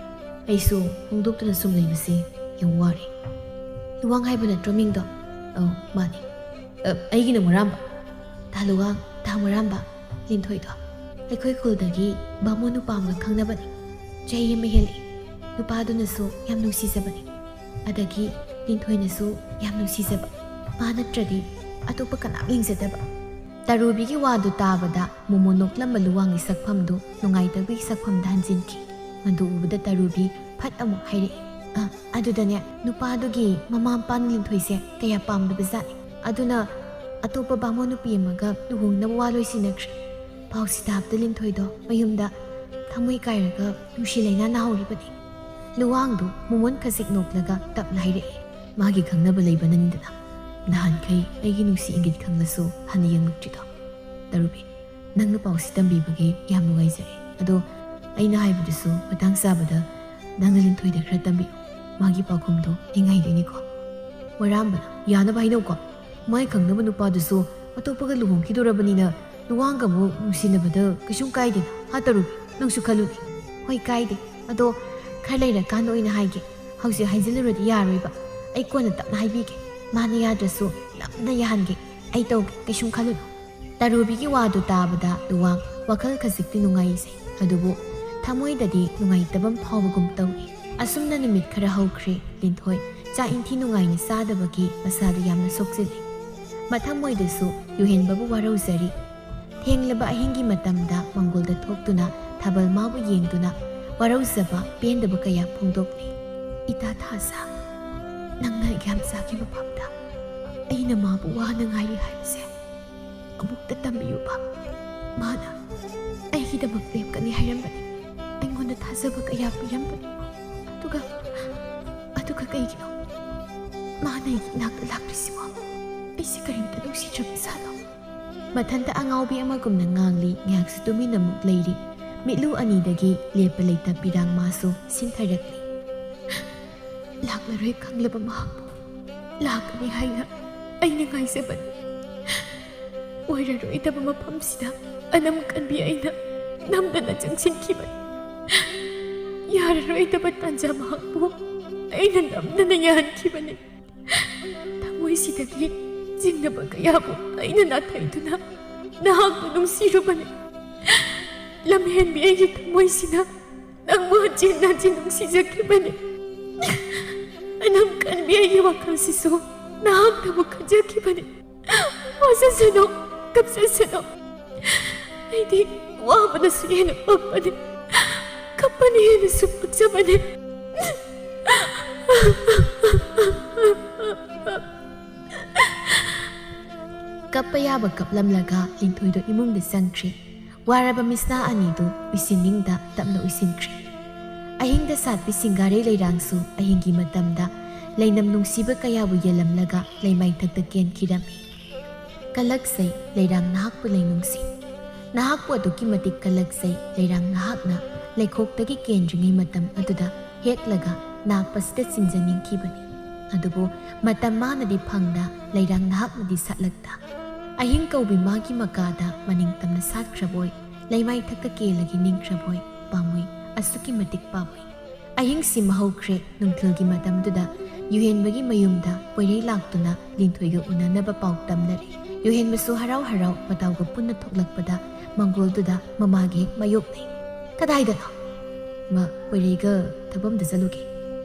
ꯑꯩꯁꯨ ꯍꯣꯡꯗꯣꯛꯇꯨꯅ ꯁꯨꯝ ꯂꯩꯕꯁꯦ ꯌꯥꯝ ꯋꯥꯔꯦ ꯂꯨꯋꯥꯡ ꯍꯥꯏꯕ ꯅꯠꯇ꯭ꯔꯣ ꯃꯤꯡꯗꯣ ꯃꯥꯅꯤ ꯑꯩꯒꯤꯅ ꯃꯔꯥꯝꯕ ꯇꯥ ꯂꯨꯋꯥꯡ ꯇꯥ ꯃꯔꯥꯝꯕ ꯂꯤꯟꯊꯣꯏꯗꯣ ꯑꯩꯈꯣꯏ ꯈꯨꯜꯗꯒꯤ ꯕꯥꯃꯣꯟ ꯅꯨꯄꯥ ꯑꯃꯒ ꯈꯪꯅꯕꯅꯤ ꯆꯍꯤ ꯑꯃ ꯍꯦꯜꯂꯤ ꯅꯨꯄꯥꯗꯨꯅꯁꯨ ꯌꯥꯝ ꯅꯨꯡꯁꯤꯖꯕꯅꯤ ꯑꯗꯒꯤ ꯂꯤꯟꯊꯣꯏꯅꯁꯨ ꯌꯥꯝ ꯅꯨꯡꯁꯤꯖꯕ ꯃꯥ ꯅꯠꯇ꯭ꯔꯗꯤ ꯑꯇꯣꯞꯄ ꯀꯅꯥꯝ ꯌꯦꯡꯖꯗꯕ ꯇꯔꯨꯕꯤꯒꯤ ꯋꯥꯗꯨ ꯇꯥꯕꯗ ꯃꯣꯃꯣ ꯅꯣꯛꯂꯝꯕ ꯂꯨꯋꯥꯡꯒꯤ ꯁꯛꯐꯝꯗꯨ ꯅꯨꯡꯉꯥꯏꯇꯕꯒꯤ ꯁꯛꯐꯝꯗ ꯍꯟꯖꯤꯟꯈꯤ ꯃꯗꯨ ꯎꯕꯗ ꯇꯔꯨꯕꯤ ꯐꯠ ꯑꯃꯨꯛ ꯍꯥꯏꯔꯛꯏ ꯑꯗꯨꯗꯅꯦ ꯅꯨꯄꯥꯗꯨꯒꯤ ꯃꯃꯥ ꯃꯄꯥꯅ ꯂꯤꯟꯊꯣꯏꯁꯦ ꯀꯌꯥ ꯄꯥꯝꯗꯕꯖꯥꯠꯅꯤ ꯑꯗꯨꯅ ꯑꯇꯣꯞꯄ ꯕꯥꯃꯣꯟ ꯅꯨꯄꯤ ꯑꯃꯒ ꯂꯨꯍꯣꯡꯅꯕ ꯋꯥ ꯂꯣꯏꯁꯤꯟꯅꯈ꯭ꯔꯦ ꯄꯥꯎꯁꯤ ꯇꯥꯕꯗ ꯂꯤꯟꯊꯣꯏꯗꯣ ꯃꯌꯨꯝꯗ ꯊꯃꯣꯏ ꯀꯥꯏꯔꯒ ꯅꯨꯡꯁꯤ ꯂꯩꯅꯥ ꯅꯥꯍꯧꯔꯤꯕꯅꯤ ꯂꯨꯋꯥꯡꯗꯨ ꯃꯣꯃꯣꯟ ꯈꯖꯤꯛ ꯅꯣꯛꯂꯒ ꯇꯞꯅ ꯍꯥꯏꯔꯛꯏ ꯃꯥꯒꯤ ꯈꯪꯅꯕ ꯂꯩꯕꯅꯅꯤꯗꯅ ꯅꯍꯥꯟꯈꯩ ꯑꯩꯒꯤ ꯅꯨꯡꯁꯤ ꯏꯪꯒꯤꯠ ꯈꯪꯂꯁꯨ ꯍꯟꯅ ꯌꯦꯡꯂꯛꯇ꯭ꯔꯤꯗꯣ ꯇꯔꯨꯕꯤ ꯅꯪꯅ ꯄꯥꯎꯁꯤ ꯇꯝꯕꯤꯕꯒꯤ ꯌꯥꯝ ꯅꯨꯡꯉꯥꯏꯖꯔꯦ ꯑꯗꯣ ꯑꯩꯅ ꯍꯥꯏꯕꯗꯨꯁꯨ ꯃꯇꯥꯡ ꯆꯥꯕꯗ ꯅꯪꯅ ꯂꯤꯟꯊꯣꯏꯗ ꯈꯔ ꯇꯝꯕꯤꯌꯨ ꯃꯥꯒꯤ ꯄꯥꯎꯈꯨꯝꯗꯣ ꯑꯩ ꯉꯥꯏꯗꯣꯏꯅꯤꯀꯣ ꯃꯔꯥꯝꯕꯅ ꯌꯥꯅꯕ ꯍꯥꯏꯅꯧꯀꯣ ꯃꯥꯏ ꯈꯪꯅꯕ ꯅꯨꯄꯥꯗꯨꯁꯨ ꯑꯇꯣꯞꯄꯒ ꯂꯨꯍꯣꯡꯈꯤꯗꯣꯔꯕꯅꯤꯅ ꯂꯨꯋꯥꯡꯒ ꯑꯃꯨꯛ ꯅꯨꯡꯁꯤꯅꯕꯗ ꯀꯩꯁꯨꯝ ꯀꯥꯏꯗꯦꯅ ꯇꯔꯨꯕꯤ ꯅꯪꯁꯨ ꯈꯜꯂꯨꯅꯦ ꯍꯣꯏ ꯀꯥꯏꯗꯦ ꯑꯗꯣ ꯈꯔ ꯂꯩꯔꯀꯥꯟꯗ ꯑꯣꯏꯅ ꯍꯥꯏꯒꯦ ꯍꯧꯖꯤꯛ ꯍꯥꯏꯖꯤꯜꯂꯨꯔꯗꯤ ꯌꯥꯔꯣꯏꯕ ꯑꯩ ꯀꯣꯟꯅ ꯇꯞꯅ ꯍꯥꯏꯕꯤꯒꯦ ꯃꯥꯅ ꯌꯥꯗ꯭ꯔꯁꯨ ꯅꯝꯅ ꯌꯥꯍꯟꯒꯦ ꯑꯩ ꯇꯧꯒꯦ ꯀꯩꯁꯨꯝ ꯈꯜꯂꯨꯅꯨ ꯇꯔꯨꯕꯤꯒꯤ ꯋꯥꯗꯨ ꯇꯥꯕꯗ ꯂꯨꯋꯥꯡ ꯋꯥꯈꯜ ꯈꯖꯤꯛꯇꯤ ꯅꯨꯡꯉꯥꯏꯖꯩ ꯑꯗꯨꯕꯨ ꯊꯃꯣꯏꯗꯗꯤ ꯅꯨꯡꯉꯥꯏꯇꯕ ꯐꯥꯎꯕꯒꯨꯝ ꯇꯧꯏ ꯑꯁꯨꯝꯅ ꯅꯨꯃꯤꯠ ꯈꯔ ꯍꯧꯈ꯭ꯔꯦ ꯂꯤꯟꯊꯣꯏ ꯆꯥꯛ ꯏꯟꯊꯤ ꯅꯨꯡꯉꯥꯏꯅ ꯆꯥꯗꯕꯒꯤ ꯃꯁꯥꯗꯨ ꯌꯥꯝꯅ ꯁꯣꯛꯆꯤꯜꯂꯤ ꯃꯊꯃꯣꯏꯗꯁꯨ ꯌꯨꯍꯦꯟꯕꯕꯨ ꯋꯥꯔꯧꯖꯔꯤ ꯊꯦꯡꯂꯕ ꯑꯍꯤꯡꯒꯤ ꯃꯇꯝꯗ ꯃꯪꯒꯣꯜꯗ ꯊꯣꯛꯇꯨꯅ ꯊꯥꯕꯜ ꯃꯥꯕꯨ ꯌꯦꯡꯗꯨꯅ ꯋꯥꯔꯧꯖꯕ ꯄꯦꯟꯗꯕ ꯀꯌꯥ ꯐꯣꯡꯗꯣꯛꯂꯤ ꯏꯇꯥ ꯊꯥꯖ ꯅꯪꯅ ꯌꯥꯝ ꯆꯥꯈꯤꯕ ꯃꯐꯝꯗ ꯑꯩꯅ ꯃꯥꯕꯨ ꯋꯥꯅ ꯉꯥꯏꯔꯤ ꯍꯥꯏꯕꯁꯦ ꯑꯃꯨꯛꯇ ꯇꯝꯕꯤꯌꯨꯕ ꯃꯥꯅ ꯑꯩꯒꯤꯗꯃꯛ ꯂꯦꯞꯀꯅꯤ ꯍꯥꯏꯔꯝꯕꯅꯤ ꯑꯩꯉꯣꯟꯗ ꯊꯥꯖꯕ ꯀꯌꯥ ꯄꯤꯔꯝꯕꯅꯤ ꯑꯗꯨꯒ ꯀꯩꯒꯤꯅꯣ ꯃꯥꯅ ꯑꯩꯒꯤ ꯏꯅꯥꯛꯇ ꯂꯥꯛꯂꯤꯁꯤꯕꯣ ꯑꯩꯁꯦ ꯀꯔꯤꯝꯇ ꯅꯨꯡꯁꯤꯗ꯭ꯔꯕꯖꯥꯠꯂꯣ ꯃꯊꯟꯇ ꯑꯉꯥꯎꯕꯤ ꯑꯃꯒꯨꯝꯅ ꯉꯥꯡꯂꯤ ꯉꯥꯏꯍꯥꯛꯁꯨ ꯇꯨꯃꯤꯟꯅ ꯑꯃꯨꯛ ꯂꯩꯔꯤ ꯃꯤꯠꯂꯨ ꯑꯅꯤꯗꯒꯤ ꯂꯦꯞꯄ ꯂꯩꯇ ꯄꯤꯔꯥꯡ ꯃꯥꯁꯨ ꯁꯤꯟꯊꯔꯛꯂꯤ ꯂꯥꯛꯂꯔꯣꯏ ꯈꯪꯂꯕ ꯃꯍꯥꯛꯄꯨ ꯂꯥꯛꯀꯅꯤ ꯍꯥꯏꯅ ꯑꯩꯅ ꯉꯥꯏꯖꯕꯅꯤ ꯑꯣꯏꯔꯔꯣꯏꯗꯕ ꯃꯐꯝꯁꯤꯗ ꯑꯅꯝ ꯀꯟꯕꯤ ꯑꯩꯅ ꯅꯝꯗꯅ ꯆꯪꯁꯤꯟꯈꯤꯕꯅꯤ ꯌꯥꯔꯔꯣꯏꯗꯕ ꯇꯥꯟꯖꯥ ꯃꯍꯥꯛꯄꯨ ꯑꯩꯅ ꯅꯝꯗꯅ ꯌꯥꯍꯟꯈꯤꯕꯅꯤ ꯊꯃꯣꯏꯁꯤꯗꯒꯤ ꯆꯤꯡꯅꯕ ꯀꯌꯥꯕꯨ ꯑꯩꯅ ꯅꯥꯊꯩꯗꯨꯅ ꯅꯍꯥꯛꯄꯨ ꯅꯨꯡꯁꯤꯔꯨꯕꯅꯤ ꯂꯝꯍꯦꯟꯕꯤ ꯑꯩꯒꯤ ꯊꯃꯣꯏꯁꯤꯅ ꯅꯪꯕꯨ ꯍꯟꯖꯤꯟ ꯍꯟꯖꯤꯟ ꯅꯨꯡꯁꯤꯖꯈꯤꯕꯅꯤ ꯑꯅꯝ ꯀꯟꯕꯤ ꯑꯩꯒꯤ ꯋꯥꯈꯜꯁꯤꯁꯨ ꯅꯍꯥꯛꯅꯕꯨ ꯈꯟꯖꯈꯤꯕꯅꯤ ꯋꯥꯖꯁꯅꯨ ꯀꯞꯆꯁꯅꯨ ꯑꯩꯗꯤ ꯋꯥꯕꯅꯁꯨ ꯍꯦꯟꯅ ꯄꯛꯄꯅꯤ ꯀꯞꯄꯅ ꯍꯦꯟꯅꯁꯨ ꯄꯛꯆꯕꯅꯤ ꯀꯞꯄ ꯌꯥꯕ ꯀꯞꯂꯝꯂꯒ ꯂꯤꯟꯊꯣꯏꯗꯣ ꯏꯃꯨꯡꯗ ꯆꯪꯈ꯭ꯔꯤ ꯋꯥꯔꯕ ꯃꯤꯁꯅꯥ ꯑꯅꯤꯗꯨ ꯎꯏꯁꯤꯟꯅꯤꯡꯗ ꯇꯞꯅ ꯎꯏꯁꯤꯟꯈ꯭ꯔꯤ ꯑꯍꯤꯡꯗ ꯁꯥꯠꯄꯤ ꯁꯤꯡꯒꯥꯔꯩ ꯂꯩꯔꯥꯡꯁꯨ ꯑꯍꯤꯡꯒꯤ ꯃꯇꯝꯗ ꯂꯩꯅꯝ ꯅꯨꯡꯁꯤꯕ ꯀꯌꯥꯕꯨ ꯌꯦꯜꯂꯝꯂꯒ ꯂꯩꯃꯥꯏꯊꯛꯇ ꯀꯦꯟꯈꯤꯔꯝꯃꯤ ꯀꯜꯂꯛꯆꯩ ꯂꯩꯔꯥꯡ ꯅꯍꯥꯛꯄꯨ ꯂꯩꯅꯨꯡꯁꯤ ꯅꯍꯥꯛꯄꯨ ꯑꯗꯨꯛꯀꯤ ꯃꯇꯤꯛ ꯀꯜꯂꯛꯆꯩ ꯂꯩꯔꯥꯡ ꯅꯍꯥꯛꯅ ꯂꯩꯈꯣꯛꯇꯒꯤ ꯀꯦꯟꯗ꯭ꯔꯤꯉꯩ ꯃꯇꯝ ꯑꯗꯨꯗ ꯍꯦꯛꯂꯒ ꯅꯥꯞꯄꯁꯤꯗ ꯆꯤꯟꯖꯅꯤꯡꯈꯤꯕꯅꯤ ꯑꯗꯨꯕꯨ ꯃꯇꯝ ꯃꯥꯅꯗꯤ ꯐꯪꯗ ꯂꯩꯔꯥꯡ ꯅꯍꯥꯛꯅꯗꯤ ꯁꯥꯠꯂꯛꯇ ꯑꯍꯤꯡ ꯀꯧꯕꯤ ꯃꯥꯒꯤ ꯃꯀꯥꯗ ꯃꯅꯤꯡꯇꯝꯅ ꯁꯥꯠꯈ꯭ꯔꯕꯣꯏ ꯂꯩꯃꯥꯏꯊꯛꯇ ꯀꯦꯜꯂꯒꯤ ꯅꯤꯡꯈ꯭ꯔꯕꯣꯏ ꯄꯥꯝꯃꯣꯏ ꯑꯁꯨꯛꯀꯤ ꯃꯇꯤꯛ ꯄꯥꯝꯃꯣꯏ ꯑꯍꯤꯡꯁꯤꯃ ꯍꯧꯈ꯭ꯔꯦ ꯅꯨꯡꯊꯤꯜꯒꯤ ꯃꯇꯝꯗꯨꯗ ꯌꯨꯍꯦꯟꯕꯒꯤ ꯃꯌꯨꯝꯗ ꯄꯣꯏꯔꯩ ꯂꯥꯛꯇꯨꯅ ꯂꯤꯟꯊꯣꯏꯒ ꯎꯅꯅꯕ ꯄꯥꯎ ꯇꯝꯅꯔꯦ ꯌꯨꯍꯦꯟꯕꯁꯨ ꯍꯔꯥꯎ ꯍꯔꯥꯎ ꯃꯇꯥꯎꯒ ꯄꯨꯟꯅ ꯊꯣꯛꯂꯛꯄꯗ ꯃꯪꯒꯣꯜꯗꯨꯗ ꯃꯃꯥꯒꯤ ꯍꯦꯛ ꯃꯥꯌꯣꯛꯅꯩ ꯀꯗꯥꯏꯗꯅꯣ ꯄꯣꯏꯔꯩꯒ ꯊꯕꯛ ꯆꯠꯂꯨꯒꯦ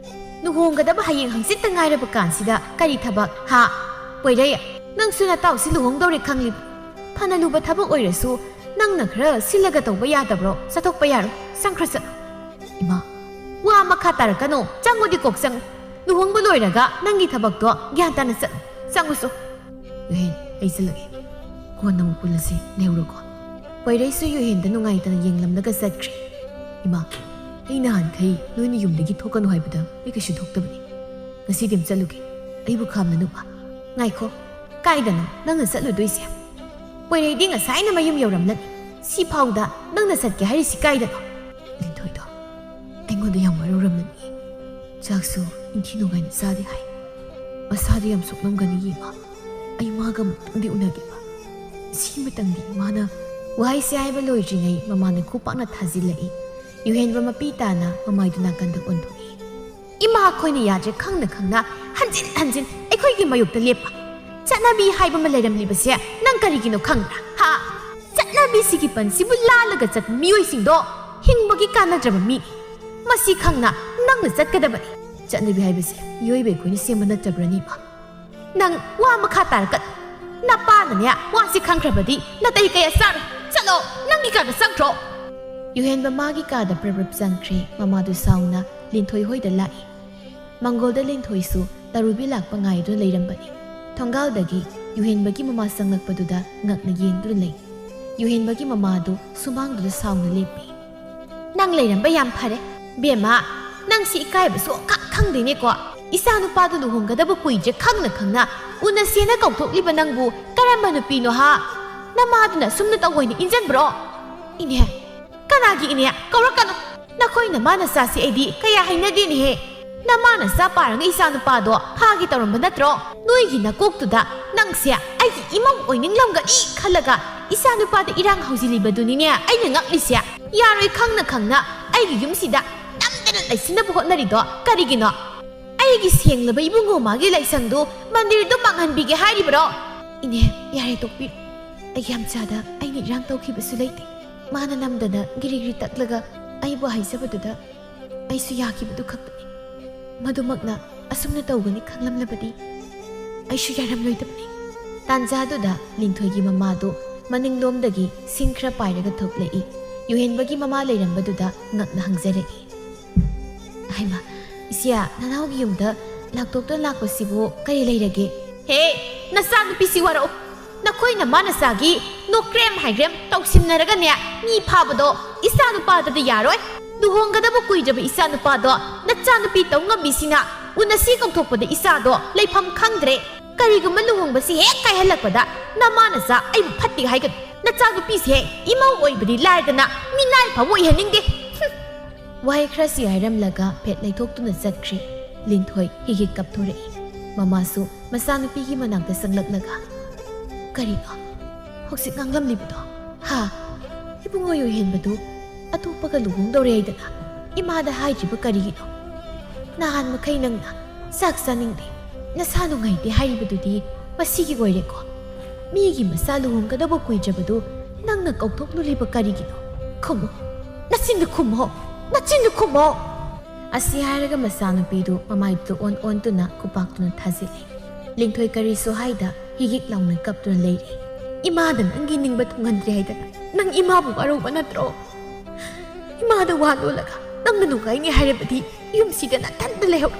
ꯂꯨꯍꯣꯡꯒꯗꯕ ꯍꯌꯦꯡ ꯍꯪꯆꯤꯠꯇ ꯉꯥꯏꯔꯕ ꯀꯥꯟꯁꯤꯗ ꯀꯔꯤ ꯊꯕꯛ ꯄꯣꯏꯔꯩ ꯅꯪꯁꯨ ꯅꯇꯥꯎꯁꯤ ꯂꯨꯍꯣꯡꯗꯧꯔꯦ ꯈꯪꯂꯤꯕ ꯐꯅ ꯂꯨꯕ ꯊꯕꯛ ꯑꯣꯏꯔꯁꯨ ꯅꯪꯅ ꯈꯔ ꯁꯤꯜꯂꯒ ꯇꯧꯕ ꯌꯥꯗꯕ꯭ꯔꯣ ꯆꯠꯊꯣꯛꯄ ꯌꯥꯔꯣꯏ ꯆꯪꯈ꯭ꯔ ꯆꯠꯂꯣ ꯏꯃꯥ ꯋꯥ ꯃꯈꯥ ꯇꯥꯔꯛꯀꯅꯣ ꯆꯪꯉꯨꯗꯤ ꯀꯣꯛ ꯆꯪꯉꯨ ꯂꯨꯍꯣꯡꯕ ꯂꯣꯏꯔꯒ ꯅꯪꯒꯤ ꯊꯕꯛꯇꯣ ꯒ꯭ꯌꯥꯟ ꯇꯥꯅ ꯆꯠꯂꯨ ꯆꯪꯉꯨꯁꯨ ꯌꯨꯍꯦꯟ ꯑꯩ ꯆꯠꯂꯒꯦ ꯀꯣꯟꯅ ꯑꯃꯨꯛ ꯄꯨꯜꯂꯁꯤ ꯂꯩꯍꯧꯔꯣꯀꯣ ꯄꯣꯏꯔꯩꯁꯨ ꯌꯨꯍꯦꯟꯗ ꯅꯨꯡꯉꯥꯏꯇꯅ ꯌꯦꯡꯂꯝꯂꯒ ꯆꯠꯈ꯭ꯔꯦ ꯏꯃꯥ ꯑꯩ ꯅꯍꯥꯟꯈꯩ ꯅꯣꯏꯅ ꯌꯨꯝꯗꯒꯤ ꯊꯣꯛꯀꯅꯨ ꯍꯥꯏꯕꯗ ꯑꯩ ꯀꯩꯁꯨ ꯊꯣꯛꯇꯕꯅꯤ ꯉꯁꯤꯗꯤ ꯑꯃ ꯆꯠꯂꯨꯒꯦ ꯑꯩꯕꯨ ꯈꯥꯝꯅꯅꯨꯕ ꯉꯥꯏꯈꯣ ꯀꯥꯏꯗꯅꯣ ꯅꯪꯅ ꯆꯠꯂꯨꯗꯣꯏꯁꯦ ꯄꯣꯏꯔꯩꯗꯤ ꯉꯁꯥꯏꯅ ꯃꯌꯨꯝ ꯌꯧꯔꯝꯂꯅꯤ ꯁꯤ ꯐꯥꯎꯗ ꯅꯪꯅ ꯆꯠꯀꯦ ꯍꯥꯏꯔꯤꯁꯤ ꯀꯥꯏꯗꯅꯣ ꯂꯤꯟꯊꯣꯏꯗꯣ ꯑꯩꯉꯣꯟꯗ ꯌꯥꯝ ꯋꯥꯔꯧꯔꯝꯂꯅꯤ ꯆꯥꯛꯁꯨ ꯏꯟꯊꯤ ꯅꯨꯡꯉꯥꯏꯅ ꯆꯥꯗꯦ ꯍꯥꯏ ꯃꯁꯥꯗ ꯌꯥꯝ ꯁꯣꯛꯂꯝꯒꯅꯤ ꯏꯃꯥ ꯑꯩ ꯃꯥꯒ ꯑꯃꯨꯛꯇꯪꯗꯤ ꯎꯅꯒꯦꯕ ꯁꯤꯃꯇꯪꯗꯤ ꯏꯃꯥꯅ ꯋꯥꯍꯩꯁꯦ ꯍꯥꯏꯕ ꯂꯣꯏꯗ꯭ꯔꯤꯉꯩ ꯃꯃꯥꯅ ꯈꯨꯄꯥꯛꯅ ꯊꯥꯖꯤꯜꯂꯛꯏ ꯌꯨꯍꯦꯟꯕ ꯃꯄꯤ ꯇꯥꯅ ꯃꯃꯥꯏꯗꯨ ꯅꯥꯀꯟꯗ ꯑꯣꯟꯊꯣꯛꯏ ꯏꯃꯥ ꯑꯩꯈꯣꯏꯅ ꯌꯥꯗ꯭ꯔꯦ ꯈꯪꯅ ꯈꯪꯅ ꯍꯟꯖꯤꯟ ꯍꯟꯖꯤꯟ ꯑꯩꯈꯣꯏꯒꯤ ꯃꯥꯌꯣꯛꯇ ꯂꯦꯞꯄ ꯆꯠꯅꯕꯤ ꯍꯥꯏꯕ ꯑꯃ ꯂꯩꯔꯝꯂꯤꯕꯁꯦ ꯅꯪ ꯀꯔꯤꯒꯤꯅꯣ ꯈꯪꯕ꯭ꯔꯥ ꯍꯥ ꯆꯠꯅꯕꯤꯁꯤꯒꯤ ꯄꯟꯁꯤꯕꯨ ꯂꯥꯜꯂꯒ ꯆꯠꯄ ꯃꯤꯑꯣꯏꯁꯤꯡꯗꯣ ꯍꯤꯡꯕꯒꯤ ꯀꯥꯟꯅꯗ꯭ꯔꯕ ꯃꯤꯅꯤ ꯃꯁꯤ ꯈꯪꯅ ꯅꯪꯅ ꯆꯠꯀꯗꯕꯅꯤ ꯆꯠꯅꯕꯤ ꯍꯥꯏꯕꯁꯦ ꯃꯤꯑꯣꯏꯕ ꯑꯩꯈꯣꯏꯅ ꯁꯦꯝꯕ ꯅꯠꯇꯕ꯭ꯔꯅꯤ ꯏꯃꯥ ꯅꯪ ꯋꯥ ꯃꯈꯥ ꯇꯥꯔꯛꯀꯅꯨ ꯅꯄꯥꯅꯅꯦ ꯋꯥꯁꯤ ꯈꯪꯈ꯭ꯔꯕꯗꯤ ꯅꯇꯩ ꯀꯌꯥ ꯆꯥꯔꯣꯏ ꯆꯠꯂꯣ ꯅꯪꯒꯤ ꯀꯥꯗ ꯆꯪꯈ꯭ꯔꯣ ꯌꯨꯍꯦꯟꯕ ꯃꯥꯒꯤ ꯀꯥꯗ ꯄ꯭ꯔꯞ ꯆꯪꯈ꯭ꯔꯦ ꯃꯃꯥꯗꯨ ꯁꯥꯎꯅ ꯂꯤꯟꯊꯣꯏ ꯍꯣꯏꯗ ꯂꯥꯛꯏ ꯃꯪꯒꯣꯜꯗ ꯂꯤꯟꯊꯣꯏꯁꯨ ꯇꯔꯨꯕꯤ ꯂꯥꯛꯄ ꯉꯥꯏꯗꯨꯅ ꯂꯩꯔꯝꯕꯅꯤ ꯊꯣꯡꯒꯥꯜꯗꯒꯤ ꯌꯨꯍꯦꯟꯕꯒꯤ ꯃꯃꯥ ꯆꯪꯂꯛꯄꯗꯨꯗ ꯉꯛꯅ ꯌꯦꯡꯗꯨꯅ ꯂꯩ ꯌꯨꯍꯦꯟꯕꯒꯤ ꯃꯃꯥꯗꯨ ꯁꯨꯃꯥꯡꯗꯨꯗ ꯁꯥꯎꯅ ꯂꯦꯞꯄꯤ ꯅꯪ ꯂꯩꯔꯝꯕ ꯌꯥꯝ ꯐꯔꯦ ꯕꯦꯝꯃ ꯅꯪ ꯁꯤ ꯏꯀꯥꯏꯕꯁꯨ ꯈꯪꯗꯦꯅꯦꯀꯣ ꯏꯆꯥ ꯅꯨꯄꯥꯗꯨ ꯂꯨꯍꯣꯡꯒꯗꯕ ꯀꯨꯏꯗ꯭ꯔꯦ ꯈꯪꯅ ꯈꯪꯅ ꯎꯅꯁꯦꯅ ꯀꯧꯊꯣꯛꯂꯤꯕ ꯅꯪꯕꯨ ꯀꯔꯝꯕ ꯅꯨꯄꯤꯅꯣ ꯍꯥ ꯅꯃꯥꯗꯨꯅ ꯁꯨꯝꯅ ꯇꯧꯑꯣꯏꯅ ꯏꯟꯖꯟꯕ꯭ꯔꯣ ꯏꯅꯦ ꯀꯅꯥꯒꯤ ꯏꯅꯦ ꯀꯧꯔꯛꯀꯅꯨ ꯅꯈꯣꯏ ꯅꯃꯥ ꯅꯆꯥꯁꯤ ꯑꯩꯗꯤ ꯀꯌꯥ ꯍꯩꯅꯗꯦꯅꯦꯍꯦ ꯅꯃꯥ ꯅꯆꯥ ꯄꯥꯔꯒ ꯏꯆꯥ ꯅꯨꯄꯥꯗꯣ ꯐꯥꯒꯦ ꯇꯧꯔꯝꯕ ꯅꯠꯇ꯭ꯔꯣ ꯅꯣꯏꯒꯤ ꯅꯀꯣꯛꯇꯨꯗ ꯅꯪꯁꯦ ꯑꯩꯒꯤ ꯏꯃꯧ ꯑꯣꯏꯅꯤꯡꯂꯝꯒꯅꯤ ꯈꯜꯂꯒ ꯏꯆꯥ ꯅꯨꯄꯥꯗ ꯏꯔꯥꯡ ꯍꯧꯖꯤꯜꯂꯤꯕꯗꯨꯅꯤꯅꯦ ꯑꯩꯅ ꯉꯛꯂꯤꯁꯦ ꯌꯥꯔꯣꯏ ꯈꯪꯅ ꯈꯪꯅ ꯑꯩꯒꯤ ꯌꯨꯝꯁꯤꯗ ꯅꯝꯗꯅ ꯂꯩꯁꯤꯟꯅꯕ ꯍꯣꯠꯅꯔꯤꯗꯣ ꯀꯔꯤꯒꯤꯅꯣ ꯑꯩꯒꯤ ꯁꯦꯡꯂꯕ ꯏꯕꯨꯡꯉꯣ ꯃꯥꯒꯤ ꯂꯥꯏꯁꯪꯗꯨ ꯃꯟꯗꯤꯔꯗꯨ ꯃꯥꯡꯍꯟꯕꯤꯒꯦ ꯍꯥꯏꯔꯤꯕ꯭ꯔꯣ ꯏꯅꯦ ꯌꯥꯔꯦ ꯇꯣꯛꯄꯤꯔꯣ ꯑꯩꯒꯤ ꯌꯥꯝꯆꯥꯗ ꯑꯩꯅ ꯏꯔꯥꯡ ꯇꯧꯈꯤꯕꯁꯨ ꯂꯩꯇꯦ ꯃꯥꯅ ꯅꯝꯗꯅ ꯒꯤꯔꯤ ꯇꯛꯂꯒ ꯑꯩꯕꯨ ꯍꯥꯏꯖꯕꯗꯨꯗ ꯑꯩꯁꯨ ꯌꯥꯈꯤꯕꯗꯨ ꯈꯛꯇꯅꯤ ꯃꯗꯨꯃꯛꯅ ꯑꯁꯨꯝꯅ ꯇꯧꯒꯅꯤ ꯈꯪꯂꯝꯂꯕꯗꯤ ꯑꯩꯁꯨ ꯌꯥꯔꯝꯂꯣꯏꯗꯕꯅꯤ ꯇꯥꯟꯖꯥꯗꯨꯗ ꯂꯤꯟꯊꯣꯏꯒꯤ ꯃꯃꯥꯗꯨ ꯃꯅꯤꯡꯂꯣꯝꯗꯒꯤ ꯁꯤꯡ ꯈꯔ ꯄꯥꯏꯔꯒ ꯊꯣꯛꯂꯛꯏ ꯌꯨꯍꯦꯟꯕꯒꯤ ꯃꯃꯥ ꯂꯩꯔꯝꯕꯗꯨꯗ ꯉꯛꯅ ꯍꯪꯖꯔꯛꯏ ꯍꯩꯃꯥ ꯏꯆꯦ ꯅꯅꯥꯎꯒꯤ ꯌꯨꯝꯗ ꯂꯥꯛꯇꯣꯛꯇꯨꯅ ꯂꯥꯛꯄꯁꯤꯕꯨ ꯀꯔꯤ ꯂꯩꯔꯒꯦ ꯍꯦ ꯅꯆꯥ ꯅꯨꯄꯤꯁꯤ ꯋꯥꯔꯛꯎ ꯅꯈꯣꯏ ꯅꯃꯥ ꯅꯆꯥꯒꯤ ꯅꯣꯀ꯭ꯔꯦꯝ ꯍꯥꯏꯒ꯭ꯔꯦꯝ ꯇꯧꯁꯤꯟꯅꯔꯒꯅꯦ ꯃꯤ ꯐꯥꯕꯗꯣ ꯏꯆꯥ ꯅꯨꯄꯥꯗꯗꯤ ꯌꯥꯔꯣꯏ ꯂꯨꯍꯣꯡꯒꯗꯕ ꯀꯨꯏꯗ꯭ꯔꯕ ꯏꯆꯥ ꯅꯨꯄꯥꯗꯣ ꯅꯆꯥ ꯅꯨꯄꯤ ꯇꯧ ꯉꯝꯃꯤꯁꯤꯅ ꯎꯅꯁꯤ ꯀꯧꯊꯣꯛꯄꯗ ꯏꯆꯥꯗꯣ ꯂꯩꯐꯝ ꯈꯪꯗ꯭ꯔꯦ ꯀꯔꯤꯒꯨꯝꯕ ꯂꯨꯍꯣꯡꯕꯁꯤ ꯍꯦꯛ ꯀꯥꯏꯍꯜꯂꯛꯄꯗ ꯅꯃꯥ ꯅꯆꯥ ꯑꯩꯕꯨ ꯐꯠꯇꯦ ꯍꯥꯏꯒꯅꯨ ꯅꯆꯥ ꯅꯨꯄꯤꯁꯦ ꯏꯃꯧ ꯑꯣꯏꯕꯗꯤ ꯂꯥꯏꯔꯗꯅ ꯃꯤꯅꯥꯏ ꯐꯥꯎꯕ ꯑꯣꯏꯍꯟꯅꯤꯡꯗꯦ ꯋꯥꯍꯩ ꯈꯔꯁꯤ ꯍꯥꯏꯔꯝꯂꯒ ꯐꯦꯠ ꯂꯩꯊꯣꯛꯇꯨꯅ ꯆꯠꯈ꯭ꯔꯦ ꯂꯤꯟꯊꯣꯏ ꯍꯤꯒꯤꯠ ꯀꯞꯊꯣꯔꯛꯏ ꯃꯃꯥꯁꯨ ꯃꯆꯥꯅꯨꯄꯤꯒꯤ ꯃꯅꯥꯛꯇ ꯆꯪꯂꯛꯂꯒ ꯀꯔꯤꯅꯣ ꯍꯧꯖꯤꯛ ꯉꯥꯡꯂꯝꯂꯤꯕꯗꯣ ꯍꯥ ꯏꯕꯨꯡꯉꯣ ꯌꯨꯍꯦꯟꯕꯗꯨ ꯑꯇꯣꯞꯄꯒ ꯂꯨꯍꯣꯡꯗꯧꯔꯦ ꯍꯥꯏꯗꯅ ꯏꯃꯥꯗ ꯍꯥꯏꯗ꯭ꯔꯤꯕ ꯀꯔꯤꯒꯤꯅꯣ ꯅꯍꯥꯟ ꯃꯈꯩ ꯅꯪꯅ ꯆꯥꯛ ꯆꯥꯅꯤꯡꯗꯦ ꯅꯁꯥ ꯅꯨꯡꯉꯥꯏꯇꯦ ꯍꯥꯏꯔꯤꯕꯗꯨꯗꯤ ꯃꯁꯤꯒꯤ ꯑꯣꯏꯔꯦꯀꯣ ꯃꯤꯒꯤ ꯃꯆꯥ ꯂꯨꯍꯣꯡꯒꯗꯕ ꯀꯨꯏꯗ꯭ꯔꯕꯗꯨ ꯅꯪꯅ ꯀꯧꯊꯣꯛꯂꯨꯔꯤꯕ ꯀꯔꯤꯒꯤꯅꯣ ꯈꯨꯝꯃꯣ ꯅꯆꯤꯟꯗꯨ ꯈꯨꯝꯃꯣ ꯅꯆꯤꯟꯗꯨ ꯈꯨꯝꯃꯣ ꯑꯁꯤ ꯍꯥꯏꯔꯒ ꯃꯆꯥꯅꯨꯄꯤꯗꯨ ꯃꯃꯥꯏꯗꯨ ꯑꯣꯟꯇꯨꯅ ꯈꯨꯄꯥꯛꯇꯨꯅ ꯊꯥꯖꯤꯜꯂꯤ ꯂꯤꯟꯊꯣꯏ ꯀꯔꯤꯁꯨ ꯍꯥꯏꯗ ꯍꯤꯒꯤꯛ ꯂꯥꯎꯅ ꯀꯞꯇꯨꯅ ꯂꯩꯔꯤ ꯏꯃꯥꯗ ꯅꯪꯒꯤ ꯅꯤꯡꯕ ꯊꯨꯡꯍꯟꯗ꯭ꯔꯦ ꯍꯥꯏꯗꯅ ꯅꯪ ꯏꯃꯥꯕꯨ ꯋꯥꯔꯧꯕ ꯅꯠꯇ꯭ꯔꯣ ꯏꯃꯥꯗ ꯋꯥ ꯂꯣꯜꯂꯒ ꯅꯪꯅ ꯅꯨꯡꯉꯥꯏꯅꯤ ꯍꯥꯏꯔꯕꯗꯤ ꯌꯨꯝꯁꯤꯗ ꯅꯊꯟꯇ ꯂꯩꯍꯧ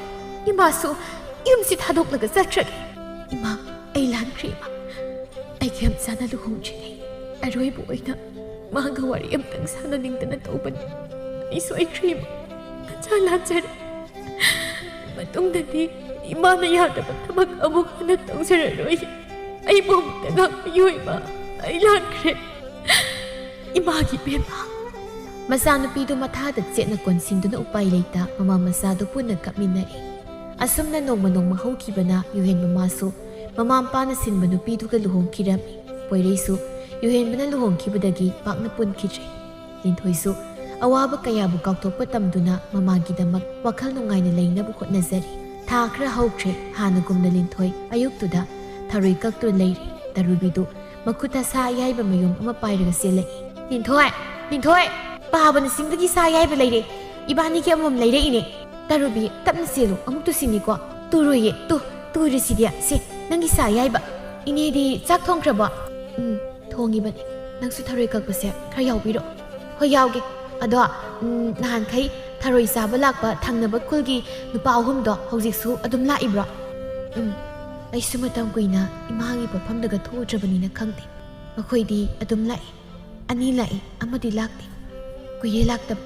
ꯏꯃꯥꯁꯨ ꯌꯨꯝꯁꯤ ꯊꯥꯗꯣꯛꯂꯒ ꯆꯠꯈ꯭ꯔꯒꯦ ꯏꯃꯥ ꯑꯩ ꯂꯥꯟꯈ꯭ꯔꯦ ꯏꯃꯥ ꯑꯩꯒꯤ ꯌꯥꯝꯆꯥꯅ ꯂꯨꯍꯣꯡꯗ꯭ꯔꯤꯉꯩ ꯑꯔꯣꯏꯕ ꯑꯣꯏꯅ ꯃꯥꯒ ꯋꯥꯔꯤ ꯑꯃꯇꯪ ꯁꯥꯟꯅꯅꯤꯡꯗꯅ ꯇꯧꯕꯅꯤ ꯑꯩ ꯁꯣꯏꯈ꯭ꯔꯦ ꯏꯃꯥ ꯅꯆꯥ ꯂꯥꯟꯖꯔꯦ ꯃꯇꯨꯡꯗꯗꯤ ꯏꯃꯥꯅ ꯌꯥꯗꯕ ꯊꯕꯛ ꯑꯃꯨꯛ ꯍꯟꯅ ꯇꯧꯖꯔꯔꯣꯏ ꯑꯩꯕꯨ ꯑꯃꯨꯛꯇ ꯉꯥꯛꯄꯤꯌꯨ ꯏꯃꯥ ꯑꯩ ꯂꯥꯟꯈ꯭ꯔꯦ ꯏꯃꯥꯒꯤ ꯕꯦꯝꯃ ꯃꯆꯥꯅꯨꯄꯤꯗꯨ ꯃꯊꯥꯗ ꯆꯦꯠꯅ ꯀꯣꯟꯁꯤꯟꯗꯨꯅ ꯎꯄꯥꯏ ꯂꯩꯇ ꯃꯃꯥ ꯃꯆꯥꯗꯨ ꯄꯨꯟꯅ ꯀꯞꯃꯤꯟꯅꯔꯤ ꯑꯁꯨꯝꯅ ꯅꯣꯡꯃ ꯍꯧꯈꯤꯕꯅ ꯌꯨꯍꯦꯟꯕ ꯃꯥꯁꯨ ꯃꯃꯥ ꯃꯄꯥꯅ ꯁꯤꯟꯕ ꯅꯨꯄꯤꯗꯨꯒ ꯂꯨꯍꯣꯡꯈꯤꯔꯝꯃꯤ ꯄꯣꯏꯔꯩꯁꯨ ꯌꯨꯍꯦꯟꯕꯅ ꯂꯨꯍꯣꯡꯈꯤꯕꯗꯒꯤ ꯄꯥꯛꯅ ꯄꯨꯟꯈꯤꯗ꯭ꯔꯦ ꯂꯤꯟꯊꯣꯏꯁꯨ ꯑꯋꯥꯕ ꯀꯌꯥꯕꯨ ꯀꯥꯎꯊꯣꯛꯄ ꯇꯝꯗꯨꯅ ꯃꯃꯥꯒꯤꯗꯃꯛ ꯋꯥꯈꯜ ꯅꯨꯡꯉꯥꯏꯅ ꯂꯩꯅꯕ ꯍꯣꯠꯅꯖꯔꯤ ꯊꯥ ꯈꯔ ꯍꯧꯈ꯭ꯔꯦ ꯍꯥꯟꯅꯒꯨꯝꯅ ꯂꯤꯟꯊꯣꯏ ꯑꯌꯨꯛꯇꯨꯗ ꯊꯔꯣꯏ ꯀꯛꯇꯨꯅ ꯂꯩꯔꯤ ꯇꯔꯨꯕꯤꯗꯨ ꯃꯈꯨꯠꯇ ꯁꯥ ꯑꯌꯥꯏꯕ ꯃꯌꯨꯝ ꯑꯃ ꯄꯥꯏꯔꯒ ꯆꯦꯜꯂꯛꯏ ꯂꯤꯟꯊꯣꯏ ꯄꯥꯕꯅ ꯆꯤꯡꯗꯒꯤ ꯁꯥ ꯑꯌꯥꯏꯕ ꯂꯩꯔꯦ ꯏꯕꯥꯅꯤꯒꯤ ꯑꯃꯃꯝ ꯂꯩꯔꯛꯏꯅꯦ ꯇꯔꯨꯕꯤ ꯇꯞꯅ ꯆꯦꯜꯂꯨ ꯑꯃꯨꯛ ꯇꯨꯁꯤꯅꯤꯀꯣ ꯇꯨꯔꯣꯏꯌꯦ ꯇꯨꯔꯤꯁꯤꯗꯤ ꯁꯦ ꯅꯪꯒꯤ ꯁꯥ ꯑꯌꯥꯏꯕ ꯏꯅꯦꯗꯤ ꯆꯥꯛ ꯊꯣꯡꯈ꯭ꯔꯕꯣ ꯊꯣꯡꯉꯤꯕꯅꯤ ꯅꯪꯁꯨ ꯊꯔꯣꯏ ꯀꯛꯄꯁꯦ ꯈꯔ ꯌꯥꯎꯕꯤꯔꯣ ꯍꯣꯏ ꯌꯥꯎꯒꯦ ꯑꯗꯣ ꯅꯍꯥꯟꯈꯩ ꯊꯔꯣꯏ ꯆꯥꯕ ꯂꯥꯛꯄ ꯊꯪꯅꯕ ꯈꯨꯜꯒꯤ ꯅꯨꯄꯥ 3ꯗꯣ ꯍꯧꯖꯤꯛꯁꯨ ꯑꯗꯨꯝ ꯂꯥꯛꯏꯕ꯭ꯔꯣ ꯑꯩꯁꯨ ꯃꯇꯝ ꯀꯨꯏꯅ ꯏꯃꯥꯒꯤ ꯄꯣꯠꯐꯝꯗꯒ ꯊꯣꯛꯎꯗ꯭ꯔꯕꯅꯤꯅ ꯈꯪꯗꯦ ꯃꯈꯣꯏꯗꯤ ꯑꯗꯨꯝ ꯂꯥꯛꯏ 2 ꯂꯥꯛꯏ ꯑꯃꯗꯤ ꯂꯥꯛꯇꯦ ꯀꯨꯏꯔꯦ ꯂꯥꯛꯇꯕ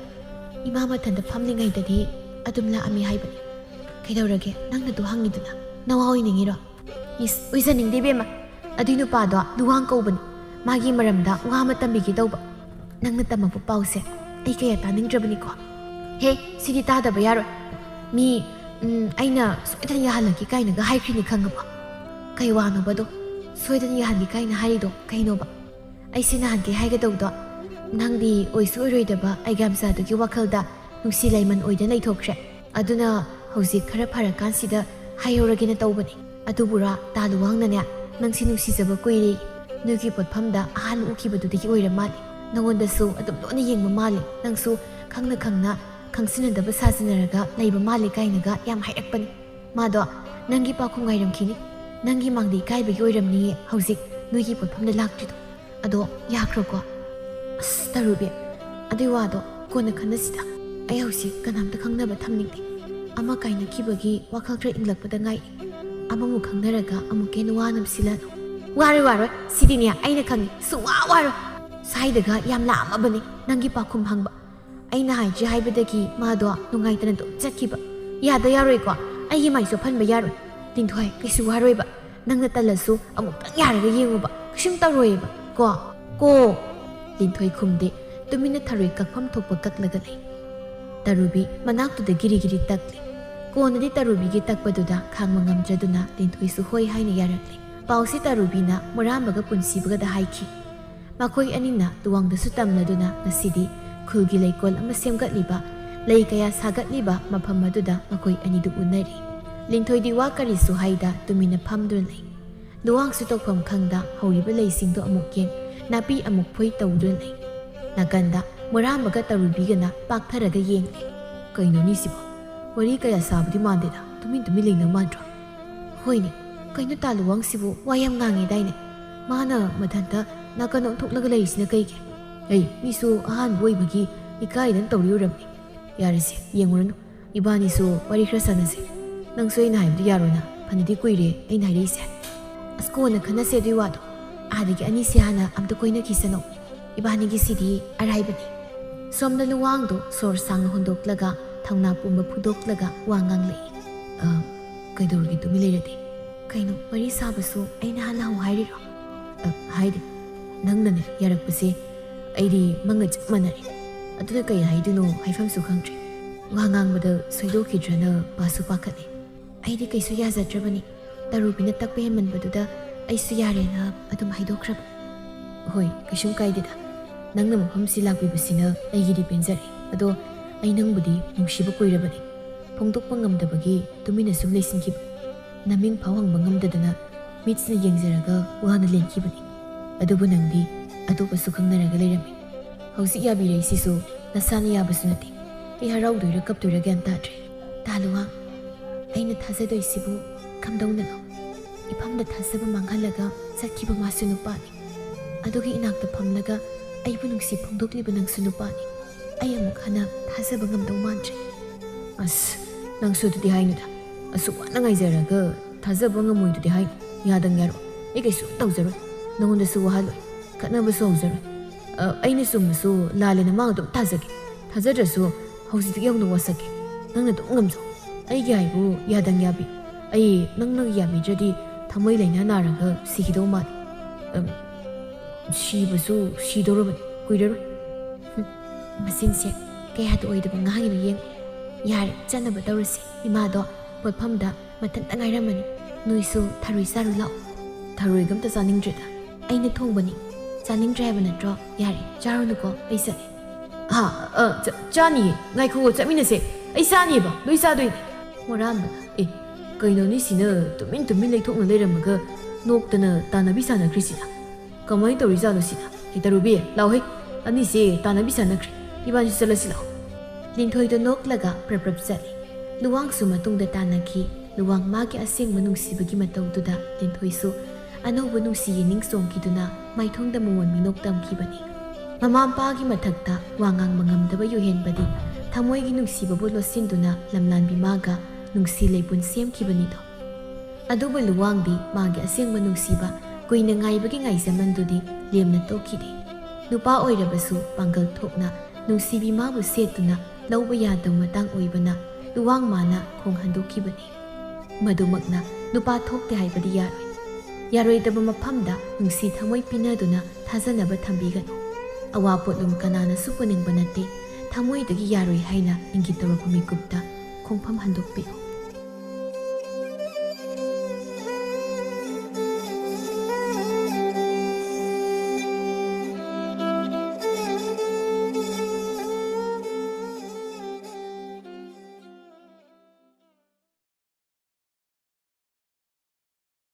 ꯏꯃꯥ ꯃꯊꯟꯇ ꯐꯝꯂꯤꯉꯩꯗꯗꯤ ꯑꯗꯨꯝ ꯂꯥꯛꯑꯝꯃꯤ ꯍꯥꯏꯕꯅꯤ ꯀꯩꯗꯧꯔꯒꯦ ꯅꯪꯅꯗꯨ ꯍꯪꯉꯤꯗꯨꯅ ꯅꯋꯥ ꯑꯣꯏꯅꯤꯡꯉꯤꯔꯣ ꯑꯣꯏꯖꯅꯤꯡꯗꯦ ꯏꯕꯦꯝꯃ ꯑꯗꯨꯏ ꯅꯨꯄꯥꯗꯣ ꯂꯨꯋꯥꯡ ꯀꯧꯕꯅꯤ ꯃꯥꯒꯤ ꯃꯔꯝꯗ ꯋꯥ ꯑꯃ ꯇꯝꯕꯤꯒꯦ ꯇꯧꯕ ꯅꯪꯅ ꯇꯝꯃꯛꯄ ꯄꯥꯎꯁꯦ ꯑꯩ ꯀꯌꯥ ꯇꯥꯅꯤꯡꯗ꯭ꯔꯕꯅꯤꯀꯣ ꯍꯦ ꯁꯤꯗꯤ ꯇꯥꯗꯕ ꯌꯥꯔꯣꯏ ꯃꯤ ꯑꯩꯅ ꯁꯣꯏꯗꯅ ꯌꯥꯍꯜꯂꯒꯦ ꯀꯥꯏꯅꯒ ꯍꯥꯏꯈ꯭ꯔꯤꯅꯤ ꯈꯪꯉꯕ ꯀꯩ ꯋꯥꯅꯣꯕꯗꯣ ꯁꯣꯏꯗꯅ ꯌꯥꯍꯟꯒꯦ ꯀꯥꯏꯅ ꯍꯥꯏꯔꯤꯗꯣ ꯀꯩꯅꯣꯕ ꯑꯩꯁꯦ ꯅꯍꯥꯟꯒꯦ ꯍꯥꯏꯒꯗꯧꯗꯣ ꯅꯪꯗꯤ ꯑꯣꯏꯁꯨ ꯑꯣꯏꯔꯣꯏꯗꯕ ꯑꯩꯒꯤ ꯃꯆꯥꯗꯨꯒꯤ ꯋꯥꯈꯜꯗ ꯅꯨꯡꯁꯤ ꯂꯩꯃꯟ ꯑꯣꯏꯗꯅ ꯂꯩꯊꯣꯛꯈ꯭ꯔꯦ ꯑꯗꯨꯅ ꯍꯧꯖꯤꯛ ꯈꯔ ꯐꯔꯀꯥꯟꯁꯤꯗ ꯍꯥꯏꯍꯧꯔꯒꯦꯅ ꯇꯧꯕꯅꯤ ꯑꯗꯨꯕꯨꯔꯥ ꯇꯥꯂꯨꯋꯥꯡꯅꯅꯦ ꯅꯪꯁꯤ ꯅꯨꯡꯁꯤꯖꯕ ꯀꯨꯏꯔꯦ ꯅꯣꯏꯒꯤ ꯄꯣꯠꯐꯝꯗ ꯑꯍꯥꯟꯕ ꯎꯈꯤꯕꯗꯨꯗꯒꯤ ꯑꯣꯏꯔ ꯃꯥꯜꯂꯤ ꯅꯪꯉꯣꯟꯗꯁꯨ ꯑꯗꯨꯝ ꯂꯣꯟꯅ ꯌꯦꯡꯕ ꯃꯥꯜꯂꯤ ꯅꯪꯁꯨ ꯈꯪꯅ ꯈꯪꯅ ꯈꯪꯁꯤꯟꯅꯗꯕ ꯁꯥꯖꯤꯟꯅꯔꯒ ꯂꯩꯕ ꯃꯥꯜꯂꯤ ꯀꯥꯏꯅꯒ ꯌꯥꯝ ꯍꯥꯏꯔꯛꯄꯅꯤ ꯃꯥꯗꯣ ꯅꯪꯒꯤ ꯄꯥꯎꯈꯨꯝ ꯉꯥꯏꯔꯝꯈꯤꯅꯤ ꯅꯪꯒꯤ ꯃꯥꯡꯗ ꯏꯀꯥꯏꯕꯒꯤ ꯑꯣꯏꯔꯝꯅꯤꯌꯦ ꯍꯧꯖꯤꯛ ꯅꯣꯏꯒꯤ ꯄꯣꯠꯐꯝꯗ ꯂꯥꯛꯇ꯭ꯔꯤꯗꯣ ꯑꯗꯣ ꯌꯥꯈ꯭ꯔꯣꯀꯣ ꯑꯁ ꯇꯔꯨꯕꯤ ꯑꯗꯨꯏ ꯋꯥꯗꯣ ꯀꯣꯟꯅ ꯈꯟꯅꯁꯤꯗ ꯑꯩ ꯍꯧꯖꯤꯛ ꯀꯅꯥꯝꯇ ꯈꯪꯅꯕ ꯊꯝꯅꯤꯡꯗꯦ ꯑꯃ ꯀꯥꯏꯅꯈꯤꯕꯒꯤ ꯋꯥꯈꯜ ꯈꯔ ꯏꯪꯂꯛꯄꯗ ꯉꯥꯏꯔꯤ ꯑꯃꯃꯨꯛ ꯈꯪꯅꯔꯒ ꯑꯃꯨꯛ ꯍꯦꯟꯅ ꯋꯥꯅꯕꯁꯤꯜꯂꯅꯨ ꯋꯥꯔꯣꯏ ꯁꯤꯗꯤꯅꯦ ꯑꯩꯅ ꯈꯪꯉꯤ ꯁꯨꯡꯋꯥ ꯋꯥꯔꯣꯏ ꯁꯥꯏꯗꯒ ꯌꯥꯝ ꯂꯥꯛꯑꯝꯃꯕꯅꯤ ꯅꯪꯒꯤ ꯄꯥꯎꯈꯨꯝ ꯍꯪꯕ ꯑꯩꯅ ꯍꯥꯏꯗ꯭ꯔꯤ ꯍꯥꯏꯕꯗꯒꯤ ꯃꯥꯗꯣ ꯅꯨꯡꯉꯥꯏꯇꯅ ꯑꯗꯨꯝ ꯆꯠꯈꯤꯕ ꯌꯥꯔꯣꯏꯀꯣ ꯑꯩꯒꯤ ꯃꯥꯏꯁꯨ ꯐꯟꯕ ꯌꯥꯔꯣꯏ ꯂꯤꯟꯊꯣꯏ ꯀꯩꯁꯨ ꯋꯥꯔꯣꯏꯕ ꯅꯪꯅ ꯇꯜꯂꯁꯨ ꯑꯃꯨꯛꯇꯪ ꯌꯥꯔꯒ ꯌꯦꯡꯉꯨꯕ ꯀꯩꯁꯨꯝ ꯇꯧꯔꯣꯏꯕ ꯀꯣ ꯂꯤꯟꯊꯣꯏ ꯈꯨꯝꯗꯦ ꯇꯨꯃꯤꯟꯅ ꯊꯔꯣꯏ ꯀꯛꯐꯝ ꯊꯣꯛꯄ ꯀꯛꯂꯒ ꯂꯩ ꯇꯔꯨꯕꯤ ꯃꯅꯥꯛꯇꯨꯗ ꯒꯤꯔꯤ ꯇꯛꯂꯤ ꯀꯣꯟꯅꯗꯤ ꯇꯔꯨꯕꯤꯒꯤ ꯇꯛꯄꯗꯨꯗ ꯈꯥꯡꯕ ꯉꯝꯗ꯭ꯔꯗꯨꯅ ꯂꯤꯟꯊꯣꯏꯁꯨ ꯍꯣꯏ ꯍꯥꯏꯅ ꯌꯥꯔꯛꯂꯤ ꯄꯥꯎꯁꯤ ꯇꯔꯨꯕꯤꯅ ꯃꯨꯔꯥꯝꯕꯒ ꯄꯨꯟꯁꯤꯕꯒꯗ ꯍꯥꯏꯈꯤ ꯃꯈꯣꯏ ꯑꯅꯤꯅ ꯇꯨꯋꯥꯡꯗꯁꯨ ꯇꯝꯂꯗꯨꯅ ꯉꯁꯤꯗꯤ ꯈꯨꯜꯒꯤ ꯂꯩꯀꯣꯜ ꯑꯃ ꯁꯦꯝꯒꯠꯂꯤꯕ ꯂꯩ ꯀꯌꯥ ꯁꯥꯒꯠꯂꯤꯕ ꯃꯐꯝ ꯑꯗꯨꯗ ꯃꯈꯣꯏ ꯑꯅꯤꯗꯨ ꯎꯅꯔꯤ ꯂꯤꯟꯊꯣꯏꯗꯤ ꯋꯥ ꯀꯔꯤꯁꯨ ꯍꯥꯏꯗ ꯇꯨꯃꯤꯟꯅ ꯐꯝꯗꯨꯅ ꯂꯩ ꯂꯨꯋꯥꯡꯁꯨ ꯇꯧꯐꯝ ꯈꯪꯗ ꯍꯧꯔꯤꯕ ꯂꯩꯁꯤꯡꯗꯣ ꯑꯃꯨꯛ ꯌꯦꯡ ꯅꯥꯄꯤ ꯑꯃꯨꯛ ꯐꯣꯏ ꯇꯧꯗꯨꯅ ꯂꯩ ꯅꯥꯀꯟꯗ ꯃꯨꯔꯥꯝꯕꯒ ꯇꯔꯨꯕꯤꯒꯅ ꯄꯥꯛꯊꯔꯒ ꯌꯦꯡꯂꯤ ꯀꯩꯅꯣꯅꯤ ꯁꯤꯕꯣ ꯋꯥꯔꯤ ꯀꯌꯥ ꯁꯥꯕꯗꯤ ꯃꯥꯟꯗꯦꯗ ꯇꯨꯃꯤꯟ ꯂꯩꯅ ꯃꯥꯟꯗ꯭ꯔꯣ ꯍꯣꯏꯅꯦ ꯀꯩꯅꯣ ꯇꯥꯂꯨꯋꯥꯡꯁꯤꯕꯨ ꯋꯥ ꯌꯥꯝ ꯉꯥꯡꯉꯦꯗꯥꯏꯅꯦ ꯃꯥꯅ ꯃꯊꯟꯇ ꯅꯥꯀꯟ ꯑꯣꯟꯊꯣꯛꯂꯒ ꯂꯩꯔꯤꯁꯤꯅ ꯀꯩꯒꯤ ꯃꯤꯁꯨ ꯑꯍꯥꯟꯕ ꯑꯣꯏꯕꯒꯤ ꯏꯀꯥꯏꯗꯅ ꯇꯧꯔꯤ ꯑꯣꯏꯔꯝꯅꯤ ꯌꯥꯔꯁꯦ ꯌꯦꯡꯉꯨꯔꯅꯨ ꯏꯕꯥꯅꯤꯁꯨ ꯋꯥꯔꯤ ꯈꯔ ꯁꯥꯟꯅꯁꯦ ꯅꯪꯁꯨ ꯑꯩꯅ ꯍꯥꯏꯕꯗꯨ ꯌꯥꯔꯣꯏꯅ ꯐꯅꯗꯤ ꯀꯨꯏꯔꯦ ꯑꯩꯅ ꯍꯥꯏꯔꯛꯏꯁꯦ ꯑꯁ ꯀꯣꯟꯅ ꯈꯟꯅꯁꯦ ꯑꯗꯨꯏ ꯋꯥꯗꯣ ꯑꯥꯗꯒꯤ ꯑꯅꯤꯁꯤ ꯍꯥꯟꯅ ꯑꯝꯇ ꯀꯣꯏꯅꯈꯤꯁꯅꯣ ꯏꯕꯥꯅꯤꯒꯤꯁꯤꯗꯤ ꯑꯔꯥꯏꯕꯅꯤ ꯁꯣꯝꯗ ꯂꯨꯋꯥꯡꯗꯣ ꯁꯣꯔ ꯁꯥꯡꯅ ꯍꯣꯟꯗꯣꯛꯂꯒ ꯊꯧꯅꯥ ꯄꯨꯝꯕ ꯐꯨꯗꯣꯛꯂꯒ ꯋꯥ ꯉꯥꯡꯂꯛꯏ ꯀꯩꯗꯧꯔꯒꯦ ꯇꯨꯃꯤꯟ ꯂꯩꯔꯗꯤ ꯀꯩꯅꯣ ꯋꯥꯔꯤ ꯁꯥꯕꯁꯨ ꯑꯩꯅ ꯍꯥꯟꯅ ꯍꯧ ꯍꯥꯏꯔꯤꯔꯣ ꯍꯥꯏꯗꯤ ꯅꯪꯅꯅꯦ ꯌꯥꯔꯛꯄꯁꯦ ꯑꯩꯗꯤ ꯃꯪꯒ ꯆꯞ ꯃꯥꯟꯅꯔꯦ ꯑꯗꯨꯅ ꯀꯩ ꯍꯥꯏꯗꯣꯏꯅꯣ ꯍꯥꯏꯐꯝꯁꯨ ꯈꯪꯗ꯭ꯔꯦ ꯋꯥ ꯉꯥꯡꯕꯗ ꯁꯣꯏꯗꯣꯛꯈꯤꯗ꯭ꯔꯅ ꯄꯥꯁꯨ ꯄꯥꯈꯠꯂꯦ ꯑꯩꯗꯤ ꯀꯩꯁꯨ ꯌꯥꯖꯗ꯭ꯔꯕꯅꯤ ꯇꯔꯨꯕꯤꯅ ꯇꯛꯄ ꯍꯦꯟꯃꯟꯕꯗꯨꯗ ꯑꯩꯁꯨ ꯌꯥꯔꯦꯅ ꯑꯗꯨꯝ ꯍꯥꯏꯗꯣꯛꯈ꯭ꯔꯕ ꯍꯣꯏ ꯀꯩꯁꯨꯝ ꯀꯥꯏꯗꯦꯗ ꯅꯪꯅ ꯃꯐꯝꯁꯤ ꯂꯥꯛꯄꯤꯕꯁꯤꯅ ꯑꯩꯒꯤꯗꯤ ꯄꯦꯟꯖꯔꯦ ꯑꯗꯣ ꯑꯩ ꯅꯪꯕꯨꯗꯤ ꯅꯨꯡꯁꯤꯕ ꯀꯨꯏꯔꯕꯅꯤ ꯐꯣꯡꯗꯣꯛꯄ ꯉꯝꯗꯕꯒꯤ ꯇꯨꯃꯤꯟꯅ ꯁꯨꯝ ꯂꯩꯁꯤꯟꯈꯤꯕ ꯅꯃꯤꯡ ꯐꯥꯎ ꯍꯪꯕ ꯉꯝꯗꯗꯅ ꯃꯤꯠꯁꯤꯅ ꯌꯦꯡꯖꯔꯒ ꯋꯥꯅ ꯂꯦꯟꯈꯤꯕꯅꯤ ꯑꯗꯨꯕꯨ ꯅꯪꯗꯤ ꯑꯇꯣꯞꯄꯁꯨ ꯈꯪꯅꯔꯒ ꯂꯩꯔꯝꯃꯤ ꯍꯧꯖꯤꯛ ꯌꯥꯕꯤꯔꯛꯏꯁꯤꯁꯨ ꯅꯁꯥꯅ ꯌꯥꯕꯁꯨ ꯅꯠꯇꯦ ꯑꯩ ꯍꯔꯥꯎꯗꯣꯏꯔꯥ ꯀꯞꯇꯣꯏꯔꯥ ꯒ꯭ꯌꯥꯟ ꯇꯥꯗ꯭ꯔꯦ ꯇꯥꯂꯨꯋꯥꯡ ꯑꯩꯅ ꯊꯥꯖꯗꯣꯏꯁꯤꯕꯨ ꯀꯝꯗꯧꯅꯅꯣ ꯏꯐꯝꯗ ꯊꯥꯖꯕ ꯃꯥꯡꯍꯜꯂꯒ ꯆꯠꯈꯤꯕ ꯃꯥꯁꯨ ꯅꯨꯄꯥꯅꯤ ꯑꯗꯨꯒꯤ ꯏꯅꯥꯛꯇ ꯐꯝꯂꯒ ꯑꯩꯕꯨ ꯅꯨꯡꯁꯤ ꯐꯣꯡꯗꯣꯛꯂꯤꯕ ꯅꯪꯁꯨ ꯅꯨꯄꯥꯅꯤ ꯑꯩ ꯑꯃꯨꯛ ꯍꯟꯅ ꯊꯥꯖꯕ ꯉꯝꯗꯧ ꯃꯥꯟꯗ꯭ꯔꯦ ꯑꯁ ꯅꯪꯁꯨ ꯑꯗꯨꯗꯤ ꯍꯥꯏꯅꯨꯗ ꯑꯁꯨꯛ ꯋꯥꯅ ꯉꯥꯏꯖꯔꯒ ꯊꯥꯖꯕ ꯉꯝꯃꯣꯏꯗꯨꯗꯤ ꯍꯥꯏꯅꯨ ꯌꯥꯗꯪ ꯌꯥꯔꯣꯏ ꯑꯩ ꯀꯩꯁꯨ ꯇꯧꯖꯔꯣꯏ ꯅꯪꯉꯣꯟꯗꯁꯨ ꯋꯥꯍꯜꯂꯣꯏ ꯈꯠꯅꯕꯁꯨ ꯍꯧꯖꯔꯣꯏ ꯑꯩꯅ ꯆꯨꯝꯃꯁꯨ ꯂꯥꯜꯂꯦꯅ ꯃꯥ ꯑꯗꯨꯝ ꯊꯥꯖꯒꯦ ꯊꯥꯖꯗ꯭ꯔꯁꯨ ꯍꯧꯖꯤꯛꯇꯒꯤ ꯍꯧꯅ ꯋꯥꯁꯛꯀꯦ ꯅꯪꯅ ꯑꯗꯨꯝ ꯉꯝꯖꯧ ꯑꯩꯒꯤ ꯍꯥꯏꯕꯨ ꯌꯥꯗꯪ ꯌꯥꯕꯤ ꯑꯩ ꯅꯪꯅ ꯌꯥꯕꯤꯗ꯭ꯔꯗꯤ ꯊꯃꯣꯏ ꯂꯩꯅꯥ ꯅꯥꯔꯒ ꯁꯤꯈꯤꯗꯧ ꯃꯥꯜꯂꯤ ꯁꯤꯕꯁꯨ ꯁꯤꯗꯧꯔꯕꯅꯤ ꯀꯨꯏꯔꯔꯣꯏ ꯃꯆꯤꯟꯁꯦ ꯀꯌꯥꯗ ꯑꯣꯏꯗꯕ ꯉꯥꯡꯉꯤꯅꯣ ꯌꯦꯡꯉꯨ ꯌꯥꯔꯦ ꯆꯠꯅꯕ ꯇꯧꯔꯁꯤ ꯏꯃꯥꯗꯣ ꯄꯣꯠꯐꯝꯗ ꯃꯊꯟꯇ ꯉꯥꯏꯔꯝꯃꯅꯤ ꯅꯣꯏꯁꯨ ꯊꯔꯣꯏ ꯆꯥꯔꯨ ꯂꯥꯛꯑꯣ ꯊꯔꯣꯏꯒ ꯑꯝꯇ ꯆꯥꯅꯤꯡꯗ꯭ꯔꯦꯗ ꯑꯩꯅ ꯊꯣꯡꯕꯅꯤ ꯆꯥꯅꯤꯡꯗ꯭ꯔꯦ ꯍꯥꯏꯕ ꯅꯠꯇ꯭ꯔꯣ ꯌꯥꯔꯦ ꯆꯥꯔꯨꯅꯨꯀꯣ ꯑꯩ ꯆꯠꯂꯦ ꯆꯥꯅꯤꯌꯦ ꯉꯥꯏꯈꯣ ꯆꯠꯃꯤꯟꯅꯁꯦ ꯑꯩ ꯆꯥꯅꯤꯌꯦꯕ ꯅꯣꯏ ꯆꯥꯗꯣꯏꯅꯦ ꯃꯣꯔꯥꯝꯕ ꯀꯩꯅꯣꯅꯤ ꯁꯤꯅ ꯇꯨꯃꯤꯟ ꯂꯩꯊꯣꯛꯅ ꯂꯩꯔꯝꯃꯒ ꯅꯣꯛꯇꯅ ꯇꯥꯟꯅꯕꯤ ꯁꯥꯟꯅꯈ꯭ꯔꯤꯁꯤꯅ ꯀꯃꯥꯏꯅ ꯇꯧꯔꯤꯖꯥꯠꯅꯣ ꯁꯤꯅ ꯇꯔꯨꯕꯤ ꯂꯥꯎꯍꯦ ꯑꯅꯤꯁꯦ ꯇꯥꯟꯅꯕꯤ ꯁꯥꯟꯅꯈ꯭ꯔꯦ ꯏꯕꯥꯅꯤꯁꯨ ꯆꯠꯂꯁꯤ ꯂꯥꯛꯑꯣ ꯂꯤꯟꯊꯣꯏꯗꯣ ꯅꯣꯛꯂꯒ ꯄ꯭ꯔꯞ ꯆꯠꯂꯤ ꯂꯨꯋꯥꯡꯁꯨ ꯃꯇꯨꯡꯗ ꯇꯥꯟꯅꯈꯤ ꯂꯨꯋꯥꯡ ꯃꯥꯒꯤ ꯑꯁꯦꯡꯕ ꯅꯨꯡꯁꯤꯕꯒꯤ ꯃꯇꯧꯗꯨꯗ ꯂꯤꯟꯊꯣꯏꯁꯨ ꯑꯅꯧꯕ ꯅꯨꯡꯁꯤ ꯌꯦꯅꯤꯡ ꯆꯣꯡꯈꯤꯗꯨꯅ ꯃꯥꯏꯊꯣꯡꯗ ꯃꯉꯣꯟ ꯃꯤꯅꯣꯛ ꯇꯝꯈꯤꯕꯅꯤ ꯃꯃꯥ ꯃꯄꯥꯒꯤ ꯃꯊꯛꯇ ꯋꯥ ꯉꯥꯡꯕ ꯉꯝꯗꯕ ꯌꯣꯍꯦꯟꯕꯗꯤ ꯊꯃꯣꯏꯒꯤ ꯅꯨꯡꯁꯤꯕꯕꯨ ꯂꯣꯠꯁꯤꯟꯗꯨꯅ ꯂꯝꯂꯥꯟꯕꯤ ꯃꯥꯒ ꯅꯨꯡꯁꯤ ꯂꯩꯄꯨꯟ ꯁꯦꯝꯈꯤꯕꯅꯤꯗꯣ ꯑꯗꯨꯕꯨ ꯂꯨꯋꯥꯡꯗꯤ ꯃꯥꯒꯤ ꯑꯁꯦꯡꯕ ꯅꯨꯡꯁꯤꯕ ꯀꯨꯏꯅ ꯉꯥꯏꯕꯒꯤ ꯉꯥꯏꯖꯃꯟꯗꯨꯗꯤ ꯂꯦꯝꯅ ꯇꯣꯛꯈꯤꯗꯦ ꯅꯨꯄꯥ ꯑꯣꯏꯔꯕꯁꯨ ꯄꯥꯡꯒꯜ ꯊꯣꯛꯅ ꯅꯨꯡꯁꯤꯕꯤ ꯃꯥꯕꯨ ꯁꯦꯠꯇꯨꯅ ꯂꯧꯕ ꯌꯥꯗꯕ ꯃꯇꯥꯡ ꯑꯣꯏꯕꯅ ꯂꯨꯋꯥꯡ ꯃꯥꯅ ꯈꯣꯡ ꯍꯟꯗꯣꯛꯈꯤꯕꯅꯤ ꯃꯗꯨꯃꯛꯅ ꯅꯨꯄꯥ ꯊꯣꯛꯇꯦ ꯍꯥꯏꯕꯗꯤ ꯌꯥꯔꯣꯏꯗꯕ ꯃꯐꯝꯗ ꯅꯨꯡꯁꯤ ꯊꯃꯣꯏ ꯄꯤꯅꯗꯨꯅ ꯊꯥꯖꯅꯕ ꯊꯝꯕꯤꯒꯅꯨ ꯑꯋꯥꯄꯣꯠꯂꯨꯝ ꯀꯅꯥꯅꯁꯨ ꯄꯨꯅꯤꯡꯕ ꯅꯠꯇꯦ ꯊꯃꯣꯏꯗꯒꯤ ꯌꯥꯔꯣꯏ ꯍꯥꯏꯅ ꯏꯪꯒꯤꯠ ꯇꯧꯔꯛꯄ ꯃꯤꯀꯨꯞꯇ ꯈꯣꯡꯐꯝ ꯍꯟꯗꯣꯛꯄꯤꯌꯨ꯫